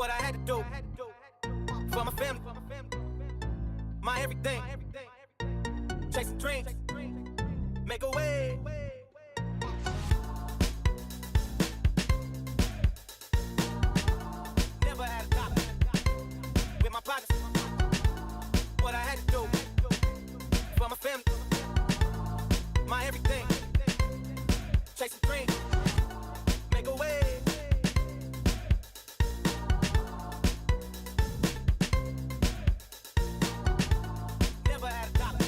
what I had to do for my family, my everything. Chasing dreams, make a way. Never had a dollar with my partners. What I had to do for my family, my everything. Chasing dreams, make a way. Never had a dollar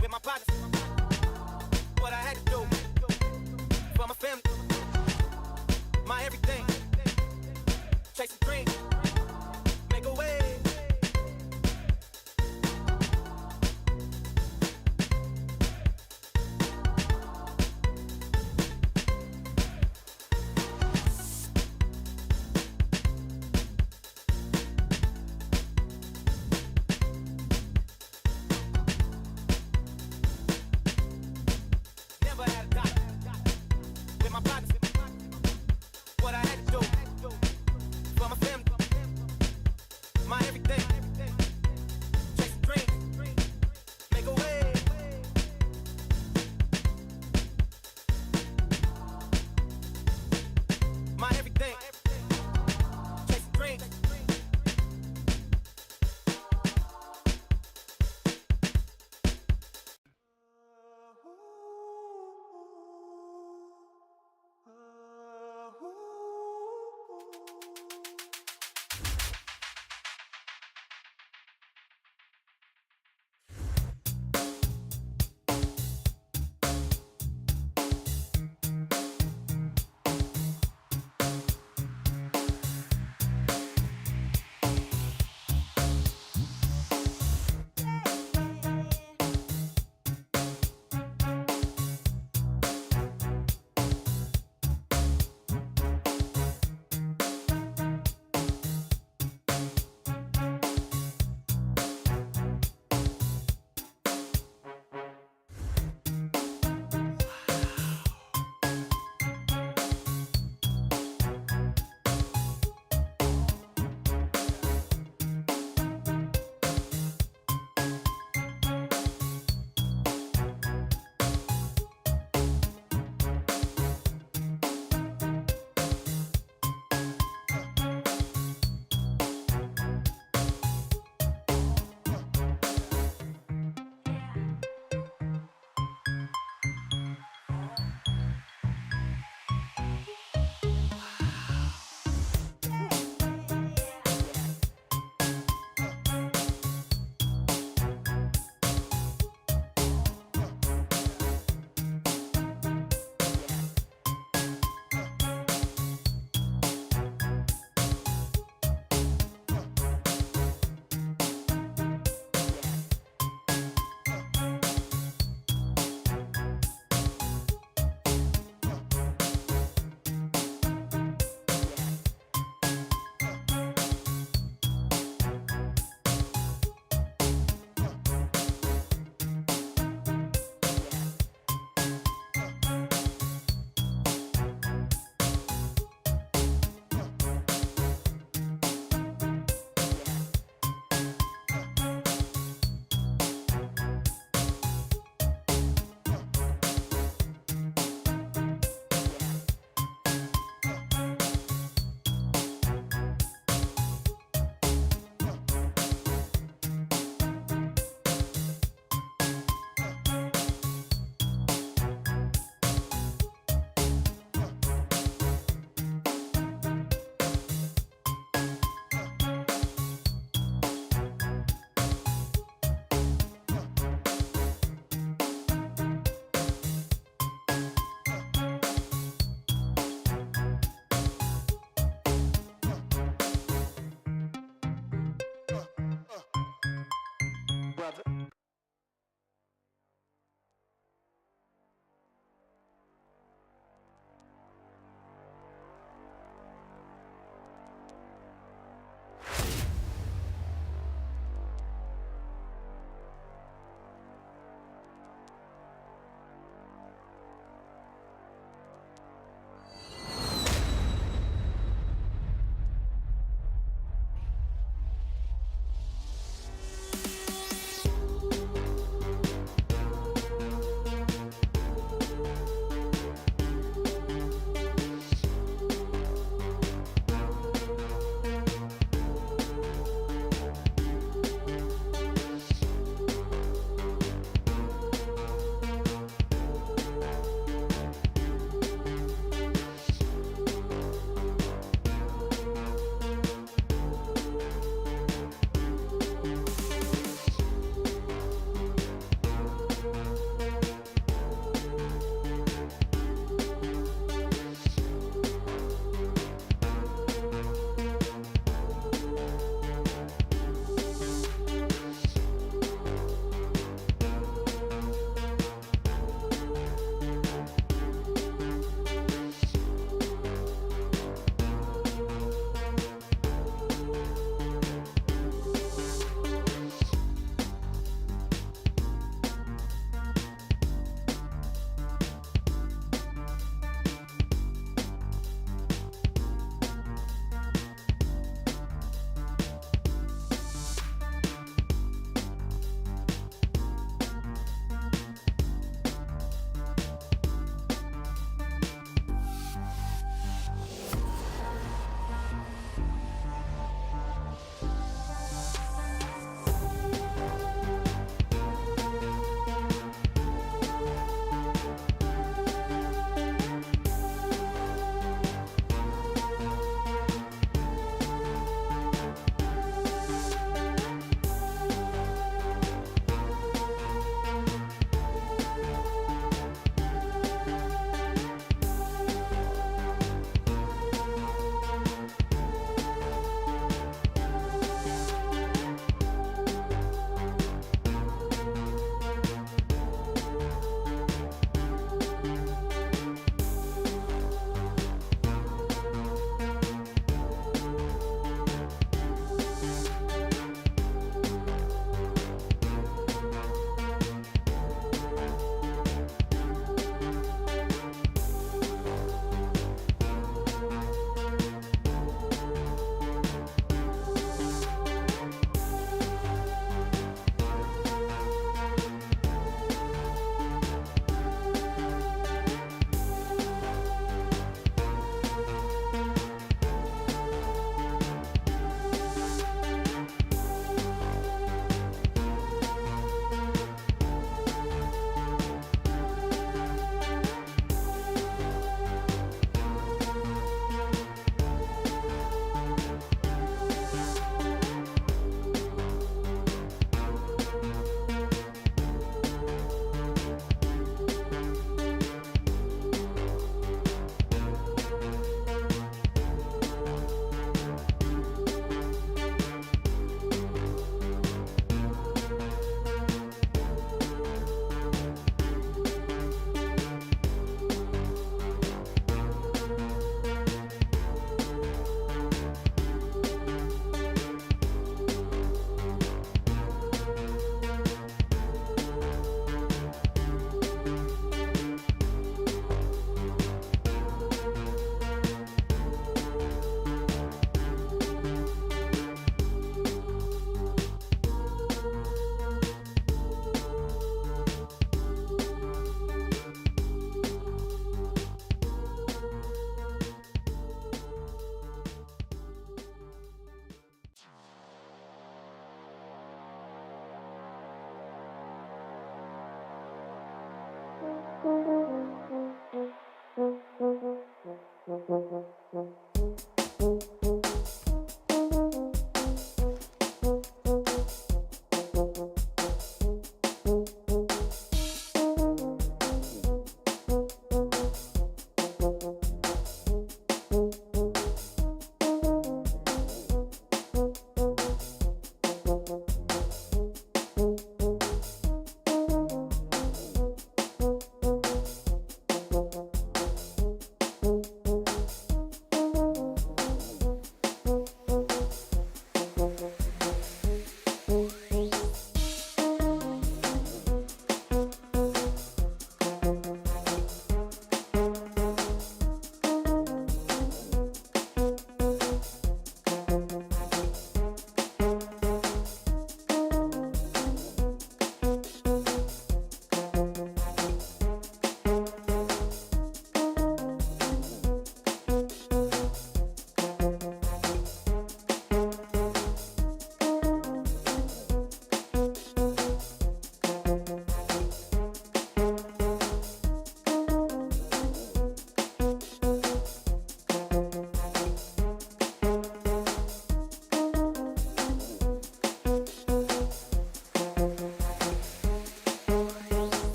with my partners. What I had to do for my family, my everything. Chasing dreams, make a way. Never had a dollar with my partners. What I had to do for my family.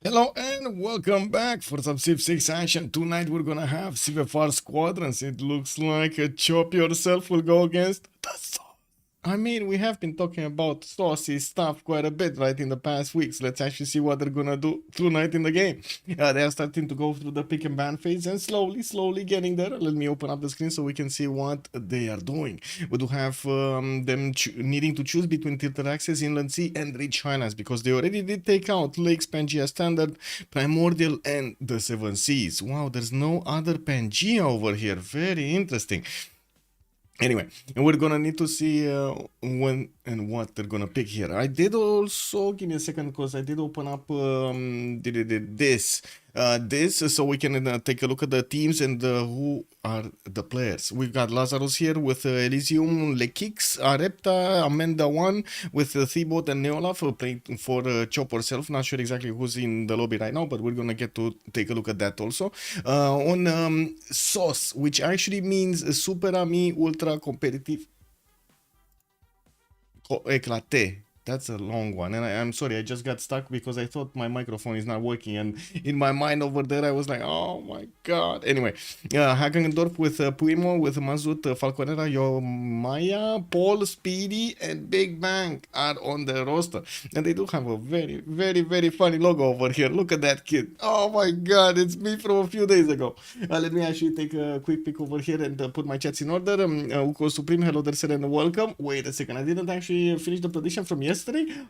Hello and welcome back for some Civ6 action. Tonight we're gonna have CivFR Squadrons. It looks like a chop yourself will go against the sauce. I mean, we have been talking about saucy stuff quite a bit right in the past weeks. Let's actually see what they're gonna do tonight in the game. They are starting to go through the pick and ban phase and slowly getting there. Let me open up the screen so we can see what they are doing. We do have them needing to choose between Tilted Access, Inland Sea, and Rich Highlands because they already did take out Lakes, Pangea Standard, Primordial, and the Seven Seas. Wow, there's no other Pangea over here. Very interesting. Anyway, and we're gonna need to see when and what they're gonna pick here. I did also give me a second because I did open up this so we can take a look at the teams and who are the players. We've got Lazarus here with Elysium, Lekix, Arepta, Amanda 1 with Thebot and Neolaf playing for Chop herself. Not sure exactly who's in the lobby right now, but we're gonna get to take a look at that also. On SOS, which actually means Super Ami Ultra Competitive Éclaté. That's a long one, and I'm sorry, I just got stuck because I thought my microphone is not working, and in my mind over there, I was like, oh my god. Anyway, Hagendorf with Puimo, with Mazut, Falconera, Maya, Paul, Speedy, and Big Bang are on the roster, and they do have a very funny logo over here. Look at that kid. Oh my god, it's me from a few days ago. Let me actually take a quick pick over here and put my chats in order. Uko Supreme, hello there, sir, and welcome. Wait a second, I didn't actually finish the prediction from yesterday.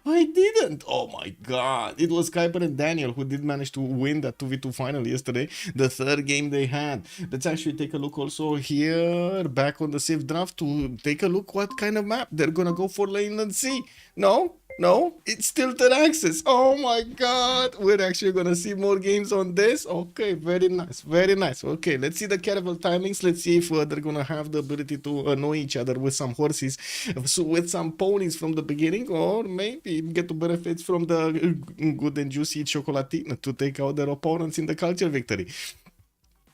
I didn't. Oh my god. It was Kuiper and Daniel who did manage to win that 2v2 final yesterday. The third game they had. Let's actually take a look also here back on the Civ draft to take a look what kind of map they're gonna go for Inland Sea. No, it's Tilted Access. Oh my god, we're actually gonna see more games on this. Okay, very nice. Okay, let's see the caravel timings. Let's see if they're gonna have the ability to annoy each other with some horses, so with some ponies from the beginning, or maybe get to benefits from the good and juicy chocolatina to take out their opponents in the culture victory.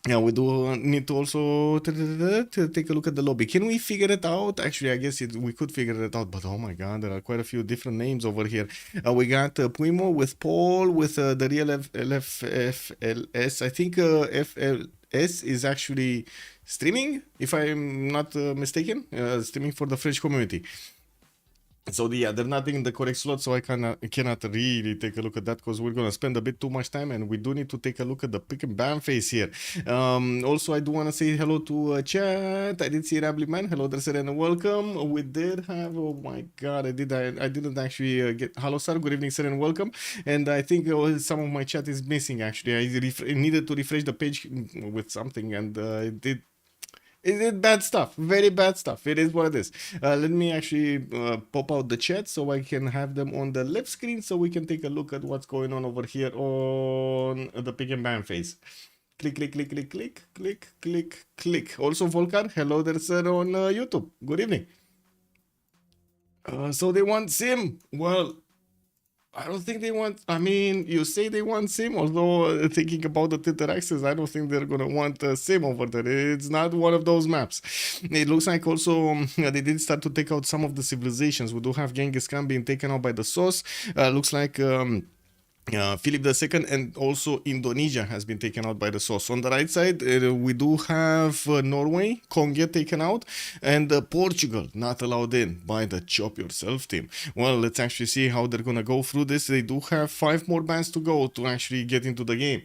Yeah, we do need to also to take a look at the lobby. Can we figure it out? Actually, I guess we could figure it out, but oh my god, there are quite a few different names over here. We got Puimo with Paul, with the real LFFLS. I think FLS is actually streaming, if I'm not mistaken, streaming for the French community. So yeah, they're not in the correct slot, so I cannot really take a look at that because we're gonna spend a bit too much time, and we do need to take a look at the pick and ban phase here. Also, I do want to say hello to chat. I did see Rably Man. Hello there, sir, and welcome. We did have, oh my god, I didn't actually get hello, sir. Good evening, sir, and welcome. And I think some of my chat is missing. Actually, I needed to refresh the page with something, and it did. Is it bad stuff? Very bad stuff. It is what it is. Let me actually pop out the chat so I can have them on the left screen so we can take a look at what's going on over here on the pick and ban phase. Click. Also, Volkar, hello there, sir, on YouTube. Good evening. So they want Sim. Well, I don't think they want. I mean, you say they want Sim, although thinking about the Tilted Access, I don't think they're gonna want Sim over there. It's not one of those maps. It looks like also they did start to take out some of the civilizations. We do have Genghis Khan being taken out by the sauce. Looks like. Philip II and also Indonesia has been taken out by the sauce. On the right side, we do have Norway, Congo taken out, and Portugal not allowed in by the Chop Yourself team. Well, let's actually see how they're gonna go through this. They do have 5 more bans to go to actually get into the game.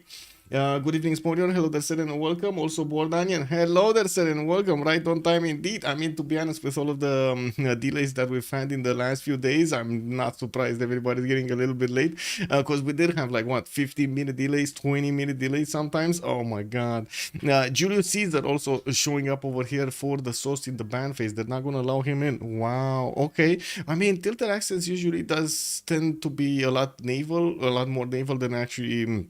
Good evening, Sporion. Hello there, sir, and welcome. Also, Bordanian. Hello there, sir, and welcome. Right on time indeed. I mean, to be honest, with all of the delays that we've had in the last few days, I'm not surprised everybody's getting a little bit late because we did have like what 15-minute delays, 20-minute delays sometimes. Oh my god. Julius Caesar also showing up over here for the sauce in the ban phase. They're not gonna allow him in. Wow. Okay. I mean, Tilted Access usually does tend to be a lot more naval than actually.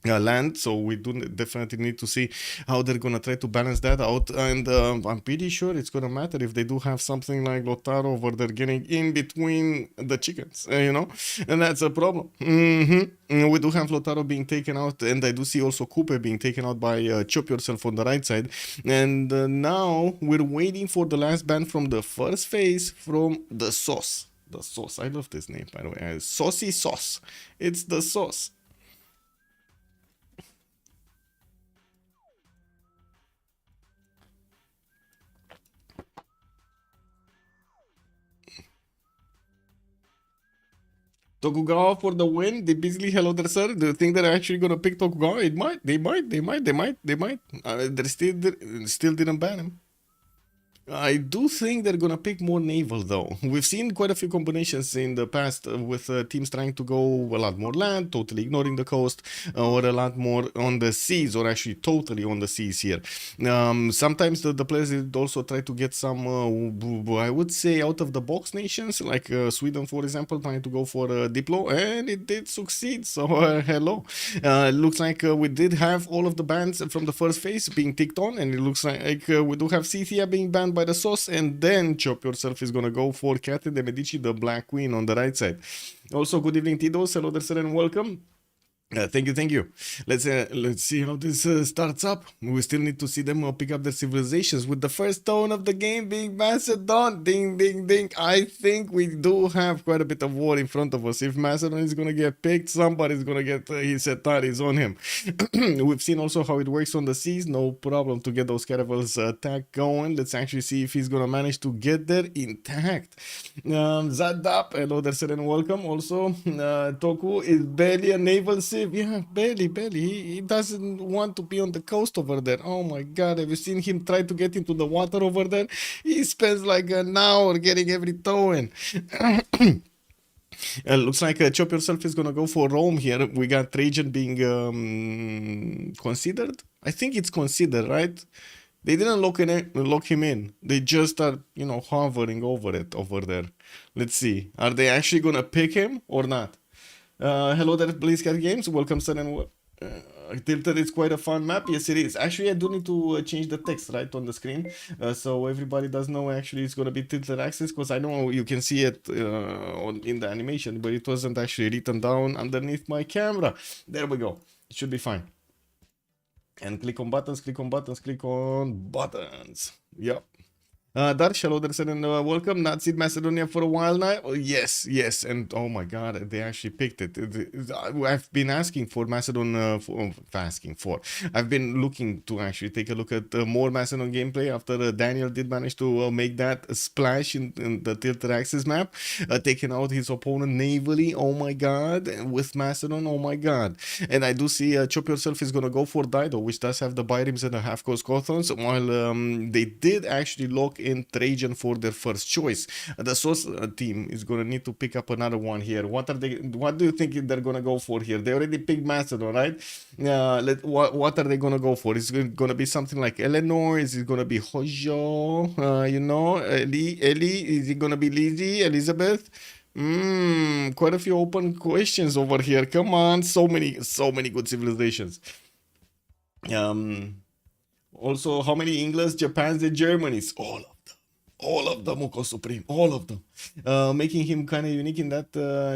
Land, so we do definitely need to see how they're gonna try to balance that out, and I'm pretty sure it's gonna matter if they do have something like Lotaro over there getting in between the chickens, and that's a problem. We do have Lotaro being taken out, and I do see also Coupe being taken out by Chop Yourself on the right side, and now we're waiting for the last ban from the first phase from the sauce. The sauce, I love this name, by the way. Saucy sauce. It's the sauce. Tokugawa for the win. They basically hello there, sir. Do you think they're actually gonna pick Tokugawa? It might. They might. They still didn't ban him. I do think they're gonna pick more naval though. We've seen quite a few combinations in the past with teams trying to go a lot more land, totally ignoring the coast, or a lot more on the seas, or actually totally on the seas here. Sometimes the players also try to get some, I would say, out of the box nations, like Sweden, for example, trying to go for Diplo, and it did succeed. So hello. Looks like we did have all of the bans from the first phase being ticked on, and it looks like we do have Cithia being banned by the sauce, and then Chop Yourself is gonna go for Cathy de Medici, the Black Queen, on the right side. Also, good evening, Tidos. Hello there, sir, and welcome. Thank you. Let's see how this starts up. We still need to see them pick up their civilizations with the first tone of the game being Macedon. Ding, ding, ding. I think we do have quite a bit of war in front of us. If Macedon is gonna get picked, somebody's gonna get his Setaris on him. We've seen also how it works on the seas. No problem to get those caravels attack going. Let's actually see if he's gonna manage to get there intact. Zadap, hello there, sir, and welcome. Also, Toku is barely a naval civil. Yeah, barely. He doesn't want to be on the coast over there. Oh my god, have you seen him try to get into the water over there? He spends like an hour getting every toe in. Looks like Chop Yourself is gonna go for Rome here. We got Trajan being considered. I think it's considered, right? They didn't lock him in. They just are, hovering over it over there. Let's see. Are they actually gonna pick him or not? Hello there, BlizzCat Games. Welcome, sir, and Tilted is quite a fun map. Yes, it is. Actually, I do need to change the text right on the screen, so everybody does know actually it's gonna be Tilted Access, because I know you can see it in the animation, but it wasn't actually written down underneath my camera. There we go. It should be fine. And click on buttons. Yep. Darsh, hello there, sir, and welcome. Not seen Macedonia for a while now. Oh, yes, and oh my god, they actually picked it. I've been asking for Macedon, I've been looking to actually take a look at more Macedon gameplay after Daniel did manage to make that splash in the Tilted Axis map, taking out his opponent navally. Oh my god, with Macedon, oh my god. And I do see Chop Yourself is gonna go for Dido, which does have the Byrims and the half coast Cothons, while they did actually lock in Trajan for their first choice. The Sauce team is gonna need to pick up another one here. What do you think they're gonna go for here? They already picked Macedon, right? What are they gonna go for? Is it gonna be something like Eleanor? Is it gonna be Hojo? Ellie? Is it gonna be Lizzie? Elizabeth? Quite a few open questions over here. Come on, so many good civilizations. Also, how many Englands, Japans, and Germanys? All of them, Uko Supreme, all of them. Making him kind of unique in that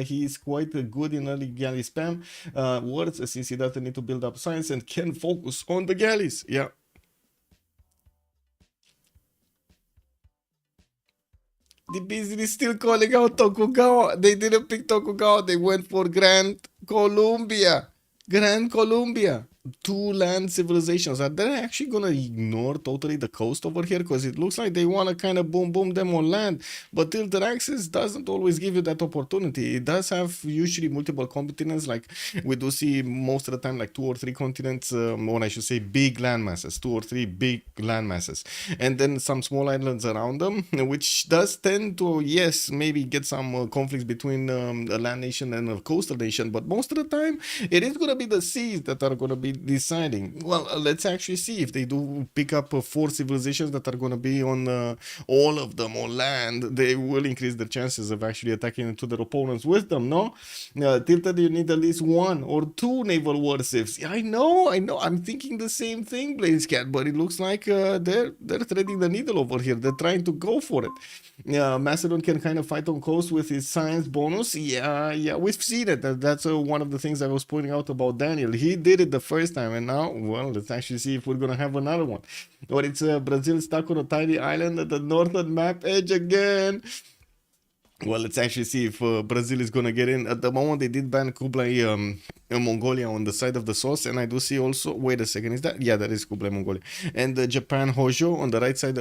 he is quite good in early galley spam words, since he doesn't need to build up science and can focus on the galleys. Yeah. The business is still calling out Tokugawa. They didn't pick Tokugawa. They went for Grand Columbia. Two land civilizations. Are they actually gonna ignore totally the coast over here? Because it looks like they want to kind of boom them on land, but Tilted Axis doesn't always give you that opportunity. It does have usually multiple continents, like we do see most of the time, like 2 or 3 continents, or I should say big land masses, 2 or 3 big land masses, and then some small islands around them, which does tend to, yes, maybe get some conflicts between a land nation and a coastal nation, but most of the time it is gonna be the seas that are gonna be deciding. Well, let's actually see if they do pick up 4 civilizations that are going to be on all of them on land. They will increase their chances of actually attacking into their opponents with them, no? Tilted, you need at least 1 or 2 naval warships. I know. I'm thinking the same thing, BlazeCat, but it looks like they're threading the needle over here. They're trying to go for it. Macedon can kind of fight on coast with his science bonus. Yeah, we've seen it. That's one of the things I was pointing out about Daniel. He did it the first time, and now, well, let's actually see if we're gonna have another one. Or it's Brazil stuck on a tiny island at the northern map edge again. Well, let's actually see if Brazil is gonna get in. At the moment, they did ban Kublai Mongolia on the side of the sauce, and I do see also. Wait a second, is that? Yeah, that is Kublai Mongolia, and Japan Hojo on the right side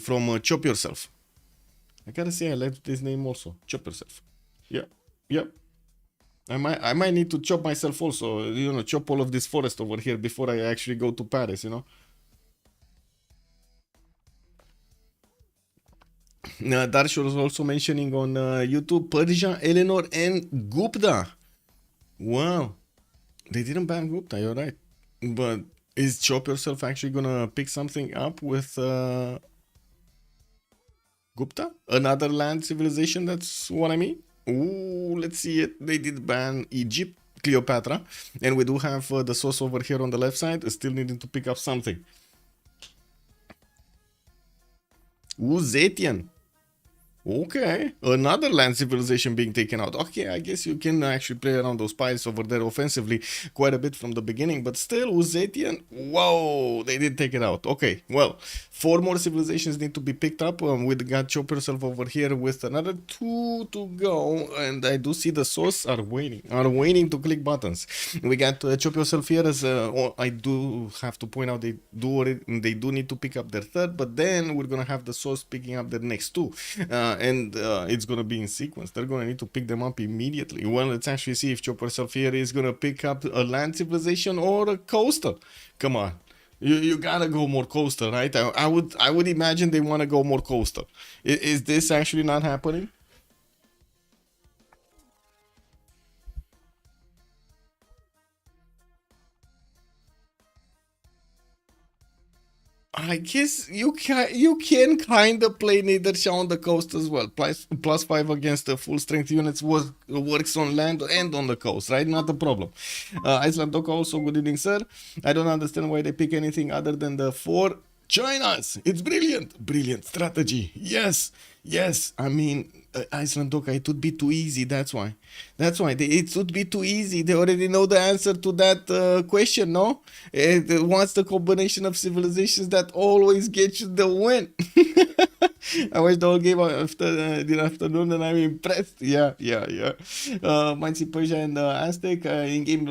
from Chop Yourself. I gotta say, I like this name also. Chop Yourself. Yep. I might need to chop myself also, you know, chop all of this forest over here before I actually go to Paris, you know. Darsh was also mentioning on YouTube Persia, Eleanor, and Gupta. Wow, they didn't ban Gupta, you're right. But is Chop Yourself actually gonna pick something up with Gupta? Another land civilization, that's what I mean? Ooh, let's see it. They did ban Egypt, Cleopatra, and we do have the source over here on the left side, still needing to pick up something. Ooh, Zetian. Okay, another land civilization being taken out. Okay, I guess you can actually play around those piles over there offensively quite a bit from the beginning, but still, Uzetian, whoa, they did take it out. Okay, well, 4 more civilizations need to be picked up. We got Chop Yourself over here with another 2 to go, and I do see the source are waiting to click buttons. We got Chop Yourself here as I do have to point out they do need to pick up their third, but then we're gonna have the source picking up their next 2. And it's gonna be in sequence. They're gonna need to pick them up immediately. Well, let's actually see if Chop Yourself here is gonna pick up a land civilization or a coastal. Come on, you gotta go more coastal, right? I would imagine they want to go more coastal. Is this actually not happening? I guess you can kind of play Niedersha on the coast as well. Plus 5 against the full strength units works on land and on the coast, right? Not a problem. Iceland Doka also, good evening, sir. I don't understand why they pick anything other than the 4. Join us. It's brilliant strategy. Yes. I mean, Iceland Doka, it would be too easy. That's why. It would be too easy. They already know the answer to that question, no? What's the combination of civilizations that always get you the win? I watched the whole game after the afternoon and I'm impressed. Yeah. Mighty Persia and Aztec in game,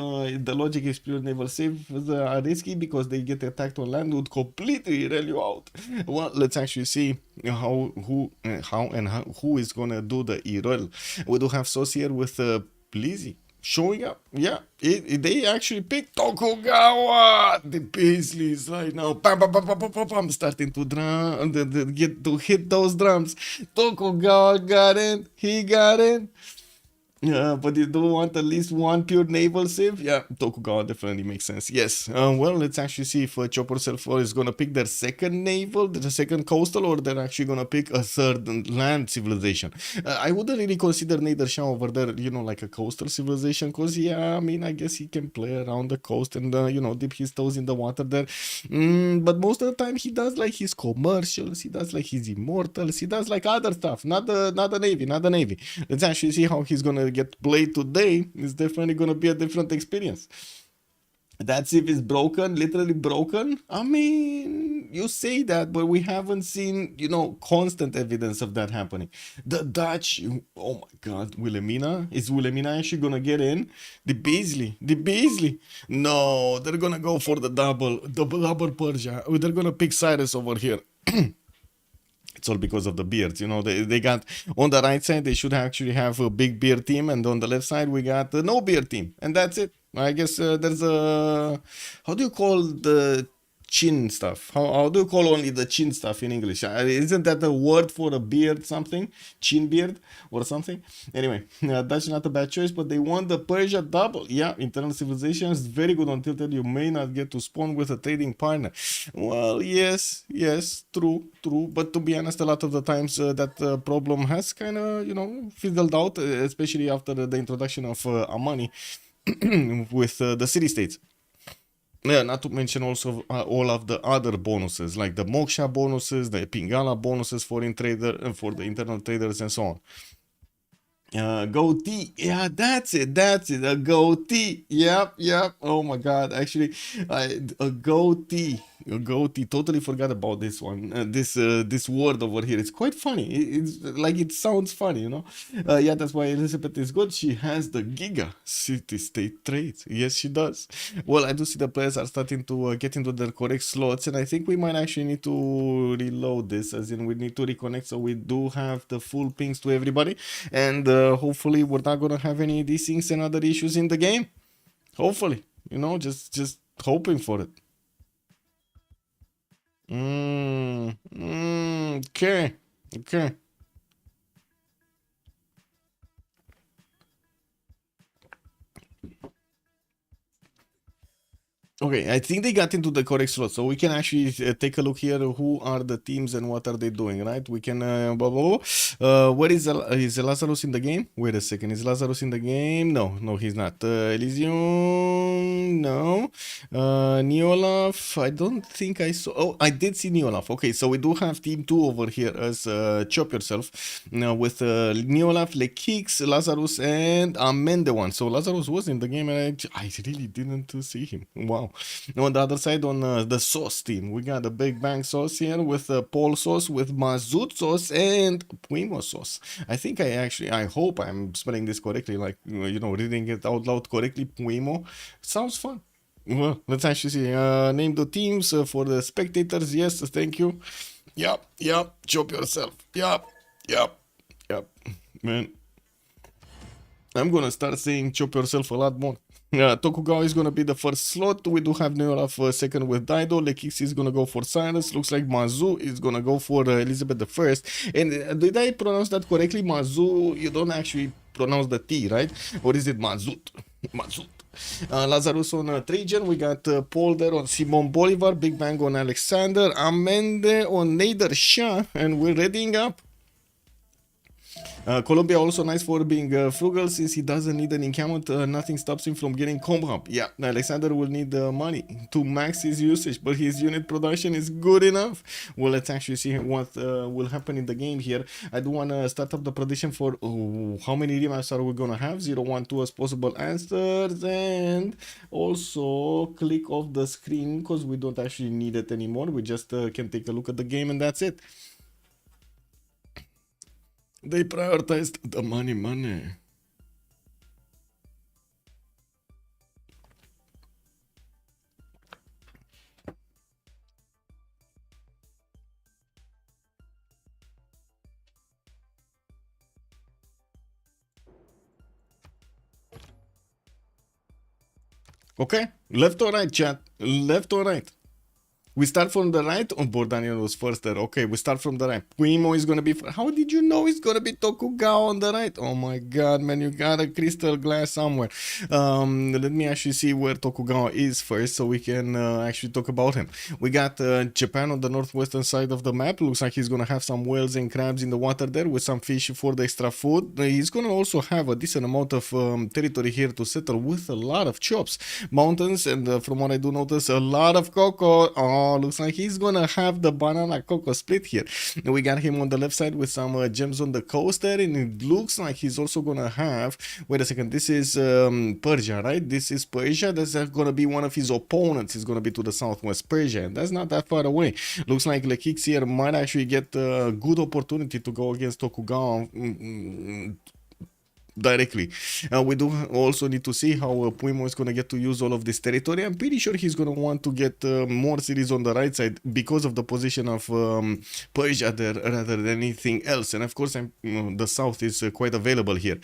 the logic is pure naval saves are risky because they get attacked on land, would completely rail you out. Well, let's actually see who is gonna do the e-roll. We do have Sos here with Blizzy showing up. Yeah, they actually picked Tokugawa. The Paisleys right now. Bam, starting to get to hit those drums. Tokugawa got in. He got in. Yeah, but you do want at least one pure naval civ? Yeah, Tokugawa definitely makes sense. Yes. Well, let's actually see if Chopper Self is gonna pick their second naval, the second coastal, or they're actually gonna pick a third land civilization. I wouldn't really consider Niedersha over there, you know, like a coastal civilization, because yeah, I mean, I guess he can play around the coast and you know, dip his toes in the water there. But most of the time, he does like his commercials, he does like his immortals, he does like other stuff, not the navy. Let's actually see how he's gonna get played today. It's definitely gonna be a different experience. That Civ is broken, literally broken. I mean, you say that, but we haven't seen, you know, constant evidence of that happening. The Dutch, oh my God, Wilhelmina? Is Wilhelmina actually gonna get in? The Beasley. No, they're gonna go for the double Persia. They're gonna pick Cyrus over here. It's all because of the beards, you know. They got on the right side, they should actually have a big beard team, and on the left side we got no beard team, and that's it. I guess there's a, how do you call the chin stuff? How do you call only the chin stuff in English? Isn't that a word for a beard, something? Chin beard or something? Anyway, that's not a bad choice, but they won the Persia double. Yeah, internal civilization is very good on Tilted. You may not get to spawn with a trading partner. Well, yes, true. But to be honest, a lot of the times that problem has kind of, you know, fizzled out, especially after the introduction of Amani with the city-states. Yeah, not to mention also all of the other bonuses, like the Moksha bonuses, the Pingala bonuses for for the internal traders and so on. Goatee, yeah, that's it, a goatee. Yep. Oh my God, actually, a goatee. Totally forgot about this one. This word over here. It's quite funny. It's like it sounds funny, you know. Yeah, that's why Elizabeth is good. She has the Giga city-state traits. Yes, she does. Well, I do see the players are starting to get into their correct slots, and I think we might actually need to reload this, as in we need to reconnect, so we do have the full pings to everybody. And hopefully we're not gonna have any desyncs and other issues in the game. Hopefully, you know, just hoping for it. Okay, okay. Okay, I think they got into the correct slot, so we can actually take a look here. Who are the teams and what are they doing, right? We can blah, blah, blah. Where is Lazarus in the game? Wait a second, is Lazarus in the game? No, he's not. Elysium, no. Neolaf, I don't think I saw. Oh, I did see Neolaf. Okay, so we do have team 2 over here as Chop Yourself with Neolaf, Lekix, Lazarus, and Amendewan. So Lazarus was in the game, and I really didn't see him. Wow. On the other side, on the sauce team, we got the Big Bang sauce here with Paul sauce, with Mazout sauce, and Puimo sauce. I think I hope I'm spelling this correctly, like, you know, reading it out loud correctly. Puimo sounds fun. Well, let's actually see. Name the teams for the spectators. Yes, thank you. Yep, chop yourself. Yep. Man, I'm gonna start saying chop yourself a lot more. Tokugawa is gonna be the first slot. We do have Neolaf second with Daido. Lekix is gonna go for Cyrus. Looks like Mazu is gonna go for Elizabeth the First. And did I pronounce that correctly? Mazu, you don't actually pronounce the T, right? Or is it Mazut? Mazut. Lazarus on Trajan. We got Paul there on Simon Bolivar. Big Bang on Alexander. Amende on Nader Shah. And we're readying up. Colombia also nice for being frugal since he doesn't need an encampment. Nothing stops him from getting comp up. Yeah, Alexander will need money to max his usage, but his unit production is good enough. Well, let's actually see what will happen in the game here. I do want to start up the prediction for how many remaps are we gonna have. 0, 1, 2 as possible answers, and also click off the screen because we don't actually need it anymore. We just can take a look at the game and that's it. They prioritized the money. Okay, left or right, chat? Left or right? We start from the right. Oh, Bordanian was first there. Okay, we start from the right. Puimo is gonna be. How did you know it's gonna be Tokugawa on the right? Oh my god, man, you got a crystal glass somewhere. Let me actually see where Tokugawa is first, so we can actually talk about him. We got Japan on the northwestern side of the map. Looks like he's gonna have some whales and crabs in the water there with some fish for the extra food. He's gonna also have a decent amount of territory here to settle with a lot of chops, mountains, and from what I do notice, a lot of cocoa. Oh, looks like he's gonna have the banana cocoa split here. We got him on the left side with some gems on the coast there, and it looks like he's also gonna have. Wait a second, this is Persia, right? This is Persia. That's gonna be one of his opponents. He's gonna be to the southwest, Persia, and that's not that far away. Looks like Lekix here might actually get a good opportunity to go against Tokugawa directly. We do also need to see how Puimo is going to get to use all of this territory. I'm pretty sure he's going to want to get more cities on the right side because of the position of Persia there rather than anything else. And of course, the south is quite available here.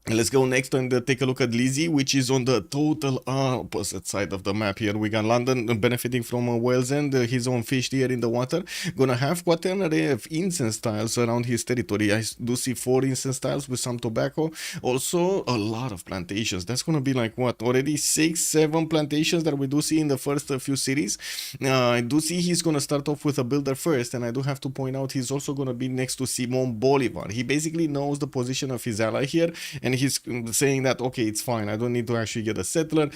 Let's go next and take a look at Lizzie, which is on the total opposite side of the map here. We got London benefiting from Wales and his own fish here in the water. Gonna have quite an array of incense tiles around his territory. I do see 4 incense tiles with some tobacco. Also, a lot of plantations. That's gonna be like what? Already 6, 7 plantations that we do see in the first few cities. I do see he's gonna start off with a builder first, and I do have to point out he's also gonna be next to Simon Bolivar. He basically knows the position of his ally here, and he's saying that, okay, it's fine, I don't need to actually get a settler,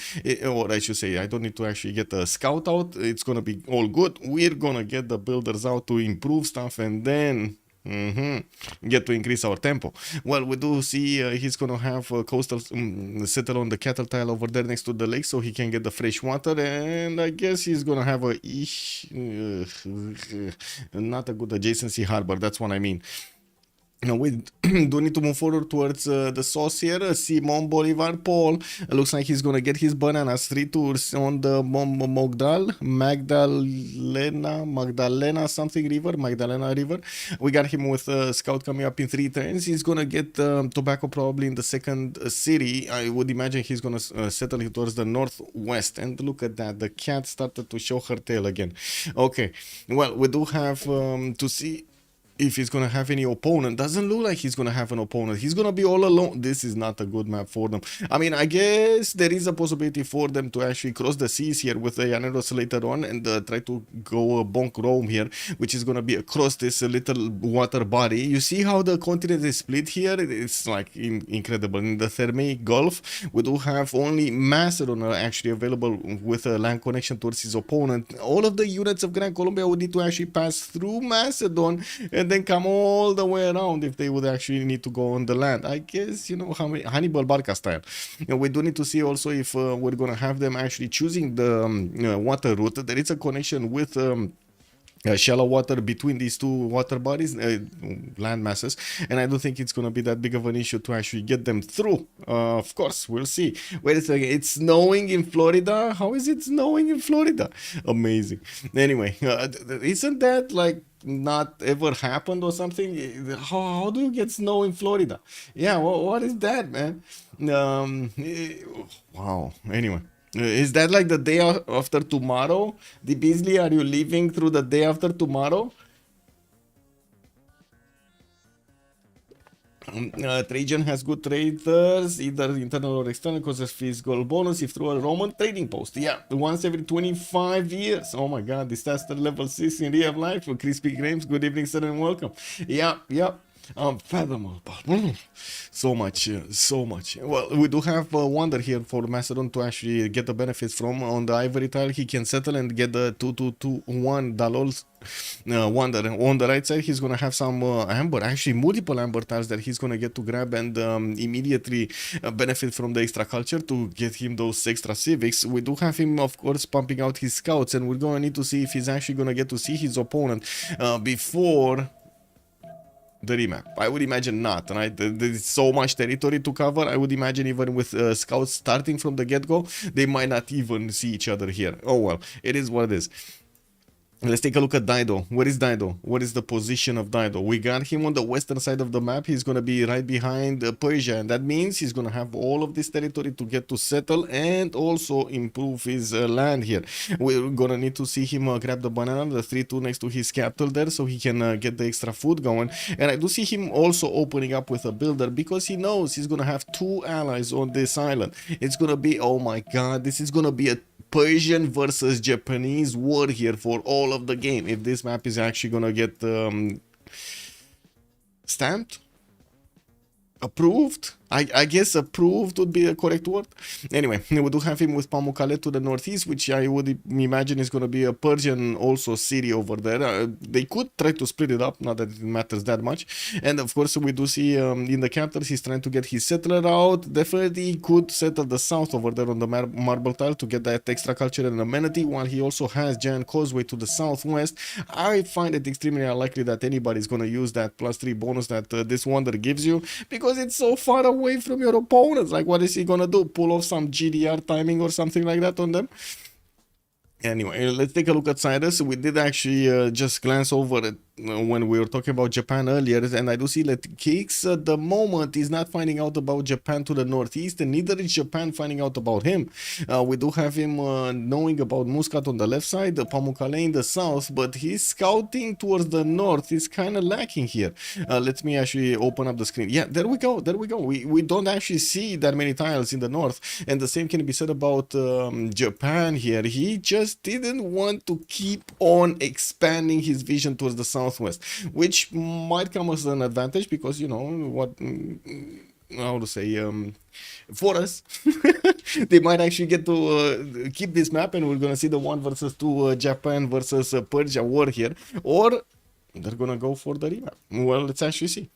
or I should say, I don't need to actually get a scout out. It's gonna be all good. We're gonna get the builders out to improve stuff, and then get to increase our tempo. Well, we do see he's gonna have coastal settle on the cattle tile over there next to the lake, so he can get the fresh water, and I guess he's gonna have a not a good adjacency harbor. That's what I mean. No, we do need to move forward towards the source here. Simon Bolivar Paul looks like he's gonna get his bananas. 3 tours on the Magdalena something river, Magdalena River. We got him with scout coming up in 3 turns. He's gonna get tobacco probably in the second city. I would imagine he's gonna settle towards the northwest. And look at that, the cat started to show her tail again. Okay, well, we do have to see if he's gonna have any opponent. Doesn't look like he's gonna have an opponent. He's gonna be all alone. This is not a good map for them. I mean, I guess there is a possibility for them to actually cross the seas here with the Llaneros later on and try to go bonk Rome here, which is gonna be across this little water body. You see how the continent is split here? It's like incredible. In the Thermaic Gulf, we do have only Macedon actually available with a land connection towards his opponent. All of the units of Gran Colombia would need to actually pass through Macedon and then come all the way around if they would actually need to go on the land. I guess, you know, Hannibal Barca style. And we do need to see also if we're going to have them actually choosing the water route. There is a connection with shallow water between these two water bodies, land masses, and I don't think it's gonna be that big of an issue to actually get them through. Of course, we'll see. Wait a second, it's snowing in Florida? How is it snowing in Florida? Amazing. Anyway, isn't that like not ever happened or something? How do you get snow in Florida? Yeah, what is that, man? Wow. Anyway. Is that like the day after tomorrow? The Beasley, are you leaving through the day after tomorrow? Trajan has good traders, either internal or external, causes physical bonus if through a Roman trading post. Yeah, once every 25 years. Oh my god, disaster level 6 in real life for Crispy Games. Good evening, sir, and welcome. Yeah. Fathomable. So much. Well, we do have Wonder here for Macedon to actually get the benefits from. On the ivory tile, he can settle and get the 2-2-2-1 Dalols. Wonder. On the right side, he's gonna have some amber, actually multiple amber tiles that he's gonna get to grab and immediately benefit from the extra culture to get him those extra civics. We do have him, of course, pumping out his scouts, and we're gonna need to see if he's actually gonna get to see his opponent before the remap. I would imagine not, right? There's so much territory to cover. I would imagine even with scouts starting from the get-go, they might not even see each other here. Oh well, it is what it is. Let's take a look at Dido. Where is Dido? What is the position of Dido? We got him on the western side of the map. He's going to be right behind Persia. And that means he's going to have all of this territory to get to settle and also improve his land here. We're going to need to see him grab the banana, the 3-2 next to his capital there, so he can get the extra food going. And I do see him also opening up with a builder because he knows he's going to have 2 allies on this island. It's going to be, oh my god, this is going to be a Persian versus Japanese war here for all of the game. If this map is actually gonna get stamped, approved, I guess approved would be the correct word. Anyway, we do have him with Pamukkale to the northeast, which I would imagine is going to be a Persian also city over there. They could try to split it up, not that it matters that much. And of course, we do see in the capitals, he's trying to get his settler out. Definitely he could settle the south over there on the marble tile to get that extra culture and amenity, while he also has giant causeway to the southwest. I find it extremely unlikely that anybody is going to use that +3 bonus that this wonder gives you, because it's so far away from your opponents. Like, what is he gonna do? Pull off some GDR timing or something like that on them? Anyway, let's take a look at Cyrus. We did actually just glance over it when we were talking about Japan earlier, and I do see that Kix at the moment is not finding out about Japan to the northeast, and neither is Japan finding out about him. We do have him knowing about Muscat on the left side, the Pamukkale in the south, but his scouting towards the north is kind of lacking here. Let me actually open up the screen. Yeah, there we go. We don't actually see that many tiles in the north, and the same can be said about Japan here. He just didn't want to keep on expanding his vision towards the southwest, which might come as an advantage because, you know, what, how to say, for us, they might actually get to keep this map, and we're gonna see the 1 versus 2 Japan versus Persia war here, or they're gonna go for the remap. Well, let's actually see.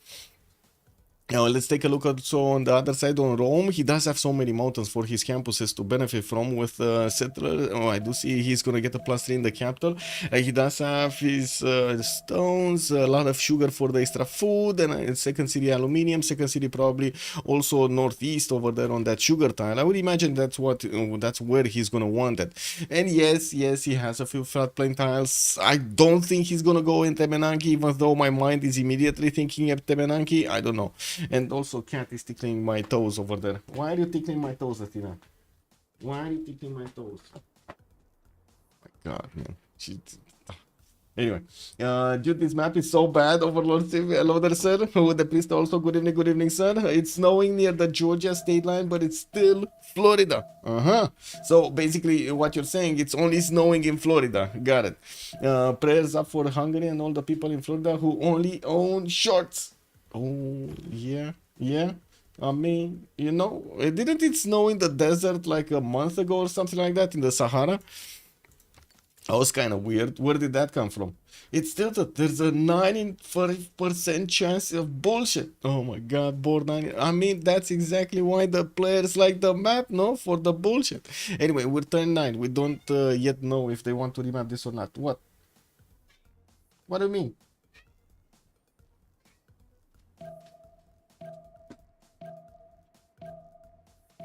Now let's take a look also on the other side on Rome. He does have so many mountains for his campuses to benefit from with settler. Oh, I do see he's gonna get a +3 in the capital. He does have his stones, a lot of sugar for the extra food, and second city aluminium. Second city probably also northeast over there on that sugar tile. I would imagine that's what that's where he's gonna want it. And yes, he has a few flat plane tiles. I don't think he's gonna go in Temenanki, even though my mind is immediately thinking of Temenanki. I don't know. And also, cat is tickling my toes over there. Why are you tickling my toes, Athena? Why are you tickling my toes? My God, man. Anyway, dude, this map is so bad. Overlord Civ, hello there, sir. With the priest also, good evening, sir. It's snowing near the Georgia state line, but it's still Florida. So basically, what you're saying, it's only snowing in Florida. Got it. Prayers up for Hungary and all the people in Florida who only own shorts. Oh, yeah. I mean, you know, didn't it snow in the desert like a month ago or something like that in the Sahara? That was kind of weird. Where did that come from? It's still that there's a 95% chance of bullshit. Oh my God, board 90. I mean, that's exactly why the players like the map, no? For the bullshit. Anyway, we're turn 9. We don't yet know if they want to remap this or not. What? What do you mean?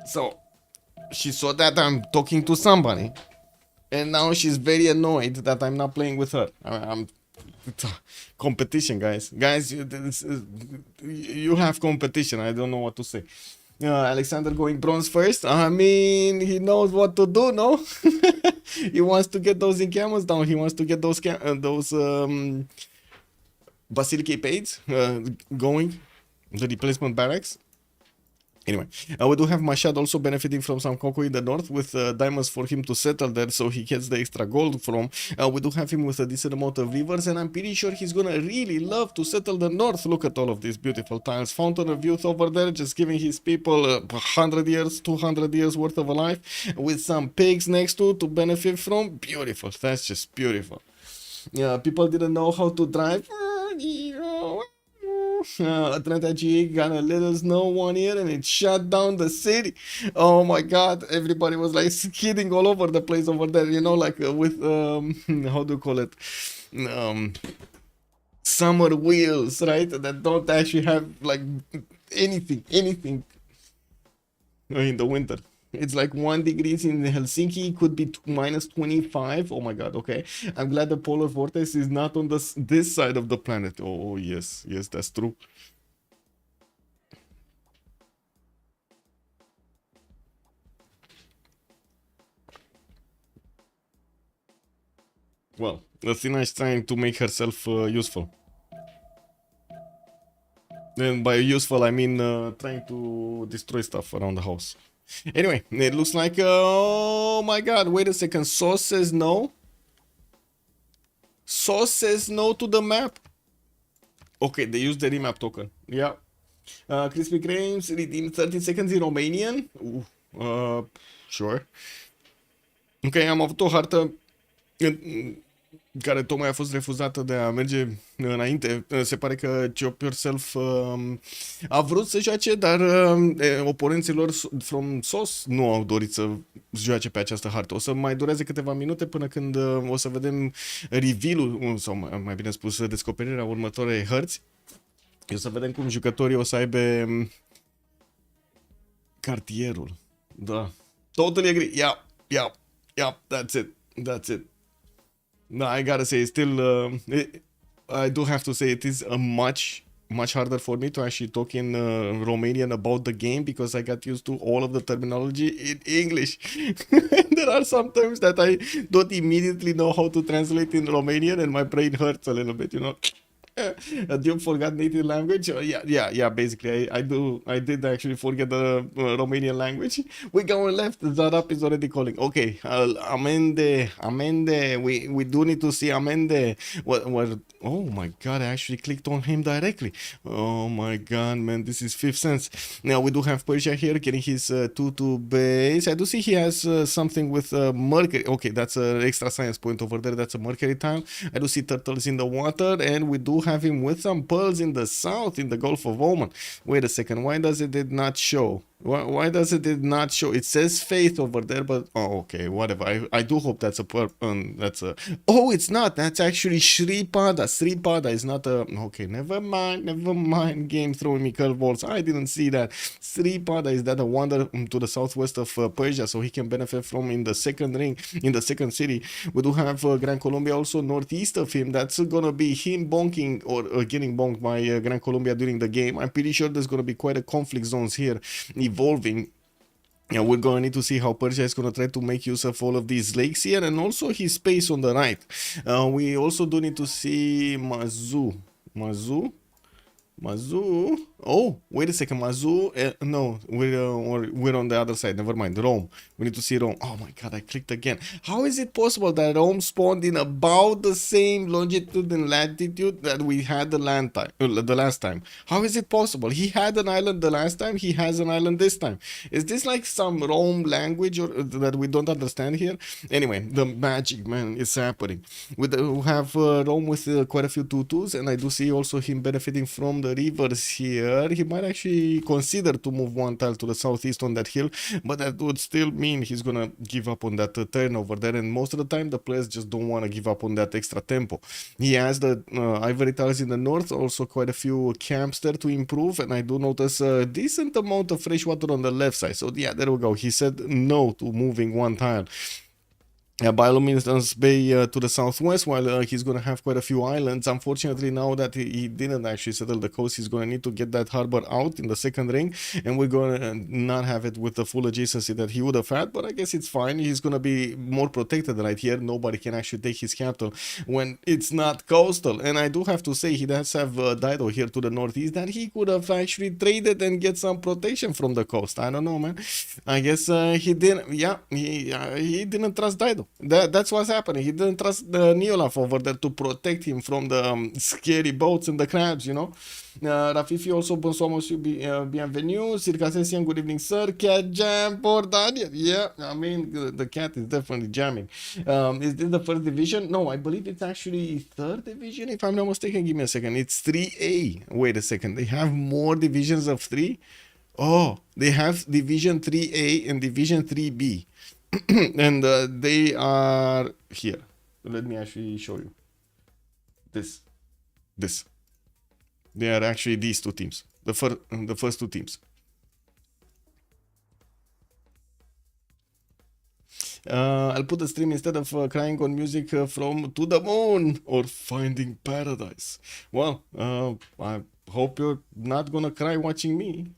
So, she saw that I'm talking to somebody, and now she's very annoyed that I'm not playing with her. I'm competition, guys. Guys, you have competition. I don't know what to say. Alexander going bronze first. I mean, he knows what to do, no? He wants to get those encampments down. He wants to get those Basilica Aids going. The replacement barracks. Anyway, we do have Mashad also benefiting from some cocoa in the north with diamonds for him to settle there, so he gets the extra gold from. We do have him with a decent amount of rivers, and I'm pretty sure he's gonna really love to settle the north. Look at all of these beautiful tiles. Fountain of Youth over there, just giving his people 100 years, 200 years worth of a life, with some pigs next to benefit from. Beautiful. That's just beautiful. Yeah, people didn't know how to drive. Atlanta GA got a little snow one year and it shut down the city. Oh my God, everybody was like skidding all over the place over there, you know, like with how do you call it, summer wheels, right, that don't actually have like anything in the winter. It's like 1 degree in Helsinki, could be -25. Oh my God, okay. I'm glad the polar vortex is not on this side of the planet. Oh, yes, that's true. Well, Athena is trying to make herself useful. And by useful, I mean trying to destroy stuff around the house. Anyway, it looks like, oh my God, wait a second. Sauce says no. Sauce says no to the map. Okay, they used the remap token. Yeah. Crispy Creams, redeem 30 seconds in Romanian. Sure. Ok, am avut o hartă care tocmai a fost refuzată de a merge înainte. Se pare că Chop Yourself a vrut să joace, dar oponenții lor from SOS nu au dorit să joace pe această hartă. O să mai dureze câteva minute până când o să vedem reveal-ul, sau mai bine spus, descoperirea următoarei hărți. O să vedem cum jucătorii o să aibă cartierul. Da. Totally agree. Yeah, that's it. No, I gotta say, still, I do have to say it is a much harder for me to actually talk in Romanian about the game because I got used to all of the terminology in English. There are some terms that I don't immediately know how to translate in Romanian and my brain hurts a little bit, you know. Duke forgot native language. Yeah. Basically, I did actually forget the Romanian language. We're going left. Zarap is already calling. Okay, Amende. We do need to see Amende. What? Oh my God! I actually clicked on him directly. Oh my God, man! This is 5th sense. Now we do have Persia here getting his 2-2 base. I do see he has something with Mercury. Okay, that's an extra science point over there. That's a Mercury tile. I do see turtles in the water, and we do have him with some pearls in the south, in the Gulf of Oman. Wait a second, why does it did not show? Why does it did not show? It says faith over there, but oh, okay, whatever. I do hope that's a that's a. Oh, it's not. That's actually Sripada. Sripada is not a. Okay, never mind. Never mind. Game throwing me curveballs. I didn't see that. Sripada is that a wonder to the southwest of Persia, so he can benefit from in the second ring, in the second city. We do have Gran Colombia also northeast of him. That's gonna be him bonking or getting bonked by Gran Colombia during the game. I'm pretty sure there's gonna be quite a conflict zones here evolving. Yeah, we're going to need to see how Persia is going to try to make use of all of these lakes here and also his space on the right. We also do need to see Mazu. Oh, wait a second. Mazu. No, we're on the other side. Never mind. Rome. We need to see Rome. Oh my god, I clicked again. How is it possible that Rome spawned in about the same longitude and latitude that we had the last time? How is it possible? He had an island the last time. He has an island this time. Is this like some Rome language or that we don't understand here? Anyway, the magic, man, is happening. We have Rome with quite a few tutus, and I do see also him benefiting from the rivers here. He might actually consider to move one tile to the southeast on that hill, but that would still mean he's gonna give up on that turn over there, and most of the time the players just don't want to give up on that extra tempo. He has the ivory tiles in the north, also quite a few camps there to improve, and I do notice a decent amount of fresh water on the left side. So yeah, there we go. He said no to moving one tile. By all means, Bay to the southwest, while he's going to have quite a few islands. Unfortunately, now that he didn't actually settle the coast, he's going to need to get that harbor out in the second ring, and we're going to not have it with the full adjacency that he would have had, but I guess it's fine. He's going to be more protected right here. Nobody can actually take his capital when it's not coastal, and I do have to say he does have Dido here to the northeast that he could have actually traded and get some protection from the coast. I don't know, man. I guess he didn't, yeah, he didn't trust Dido. That's what's happening. He didn't trust the Neolaf over there to protect him from the scary boats and the crabs, you know. Rafifi also, bonsoir monsieur, bienvenue. Circassian, good evening sir. Cat jam for Daniel. Yeah, I mean the cat is definitely jamming. Is this the first division? No, I believe it's actually third division if I'm not mistaken. Give me a second. It's 3A. Wait a second. They have more divisions of 3? Oh, they have division 3A and division 3B. And they are here. Let me actually show you this. They are actually these two teams, the first two teams. I'll put the stream instead of crying on music from To the Moon or Finding Paradise. Well, I hope you're not gonna cry watching me.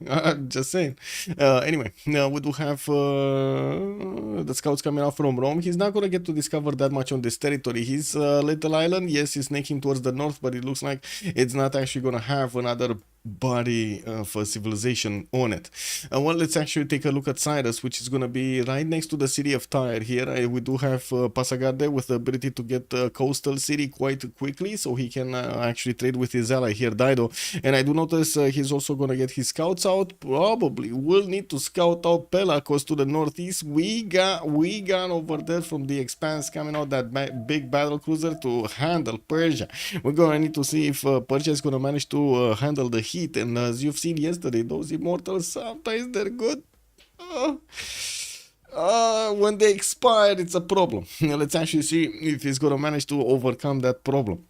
Just saying. Anyway, now we do have the scouts coming out from Rome. He's not gonna get to discover that much on this territory. His little island, yes, is snaking towards the north, but it looks like it's not actually gonna have another body of a civilization on it. Well, let's actually take a look at Cyrus, which is going to be right next to the city of Tyre here. We do have Passagarde with the ability to get a coastal city quite quickly, so he can actually trade with his ally here, Dido. And I do notice he's also going to get his scouts out. Probably will need to scout out Pelagos to the northeast. We got over there from the Expanse coming out that big battle cruiser to handle Persia. We're going to need to see if Persia is going to manage to handle the heat, and as you've seen yesterday, those immortals sometimes they're good. When they expire, it's a problem. Let's actually see if he's gonna manage to overcome that problem.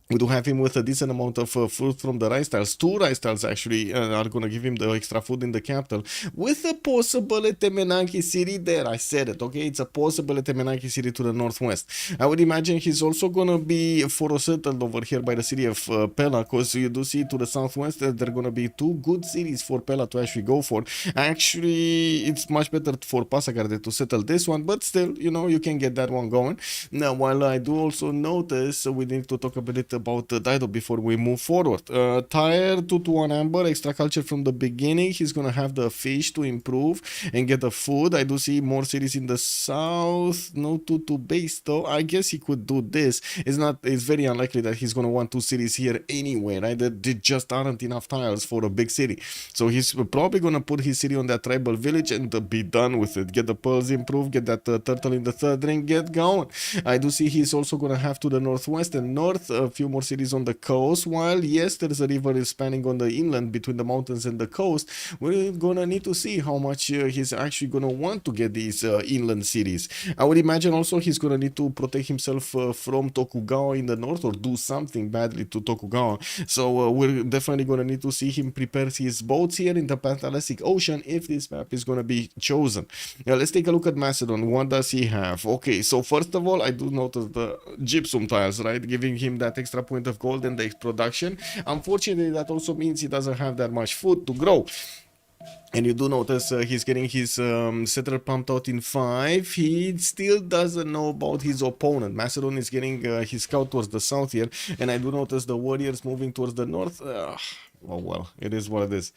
We do have him with a decent amount of food from the rice tiles. 2 rice tiles actually are going to give him the extra food in the capital. With a possible Temenanki city there. I said it, okay? It's a possible Temenanki city to the northwest. I would imagine he's also going to be settled over here by the city of Pella, because you do see to the southwest that there are going to be 2 good cities for Pella to actually go for. Actually, it's much better for Passagarde to settle this one, but still, you know, you can get that one going. Now, while I do also notice, we need to talk a bit about Dido before we move forward. Tyre 2-1 Amber, extra culture from the beginning. He's gonna have the fish to improve and get the food. I do see more cities in the south. No 2 base though. I guess he could do this. It's very unlikely that he's gonna want 2 cities here anyway, right? There just aren't enough tiles for a big city. So he's probably gonna put his city on that tribal village and be done with it. Get the pearls improved, get that turtle in the third ring, get going. I do see he's also gonna have to the northwest and north a few more cities on the coast. While yes, there's a river spanning on the inland between the mountains and the coast, we're gonna need to see how much he's actually gonna want to get these inland cities. I would imagine also he's gonna need to protect himself from Tokugawa in the north, or do something badly to Tokugawa. So we're definitely gonna need to see him prepare his boats here in the Pantalastic Ocean if this map is gonna be chosen. Now let's take a look at Macedon. What does he have? Okay, so first of all, I do notice the gypsum tiles, right, giving him that extra point of gold in the production. Unfortunately, that also means he doesn't have that much food to grow. And you do notice he's getting his settler pumped out in 5. He still doesn't know about his opponent. Macedon is getting his scout towards the south here. And I do notice the warriors moving towards the north. Oh well, it is what it is.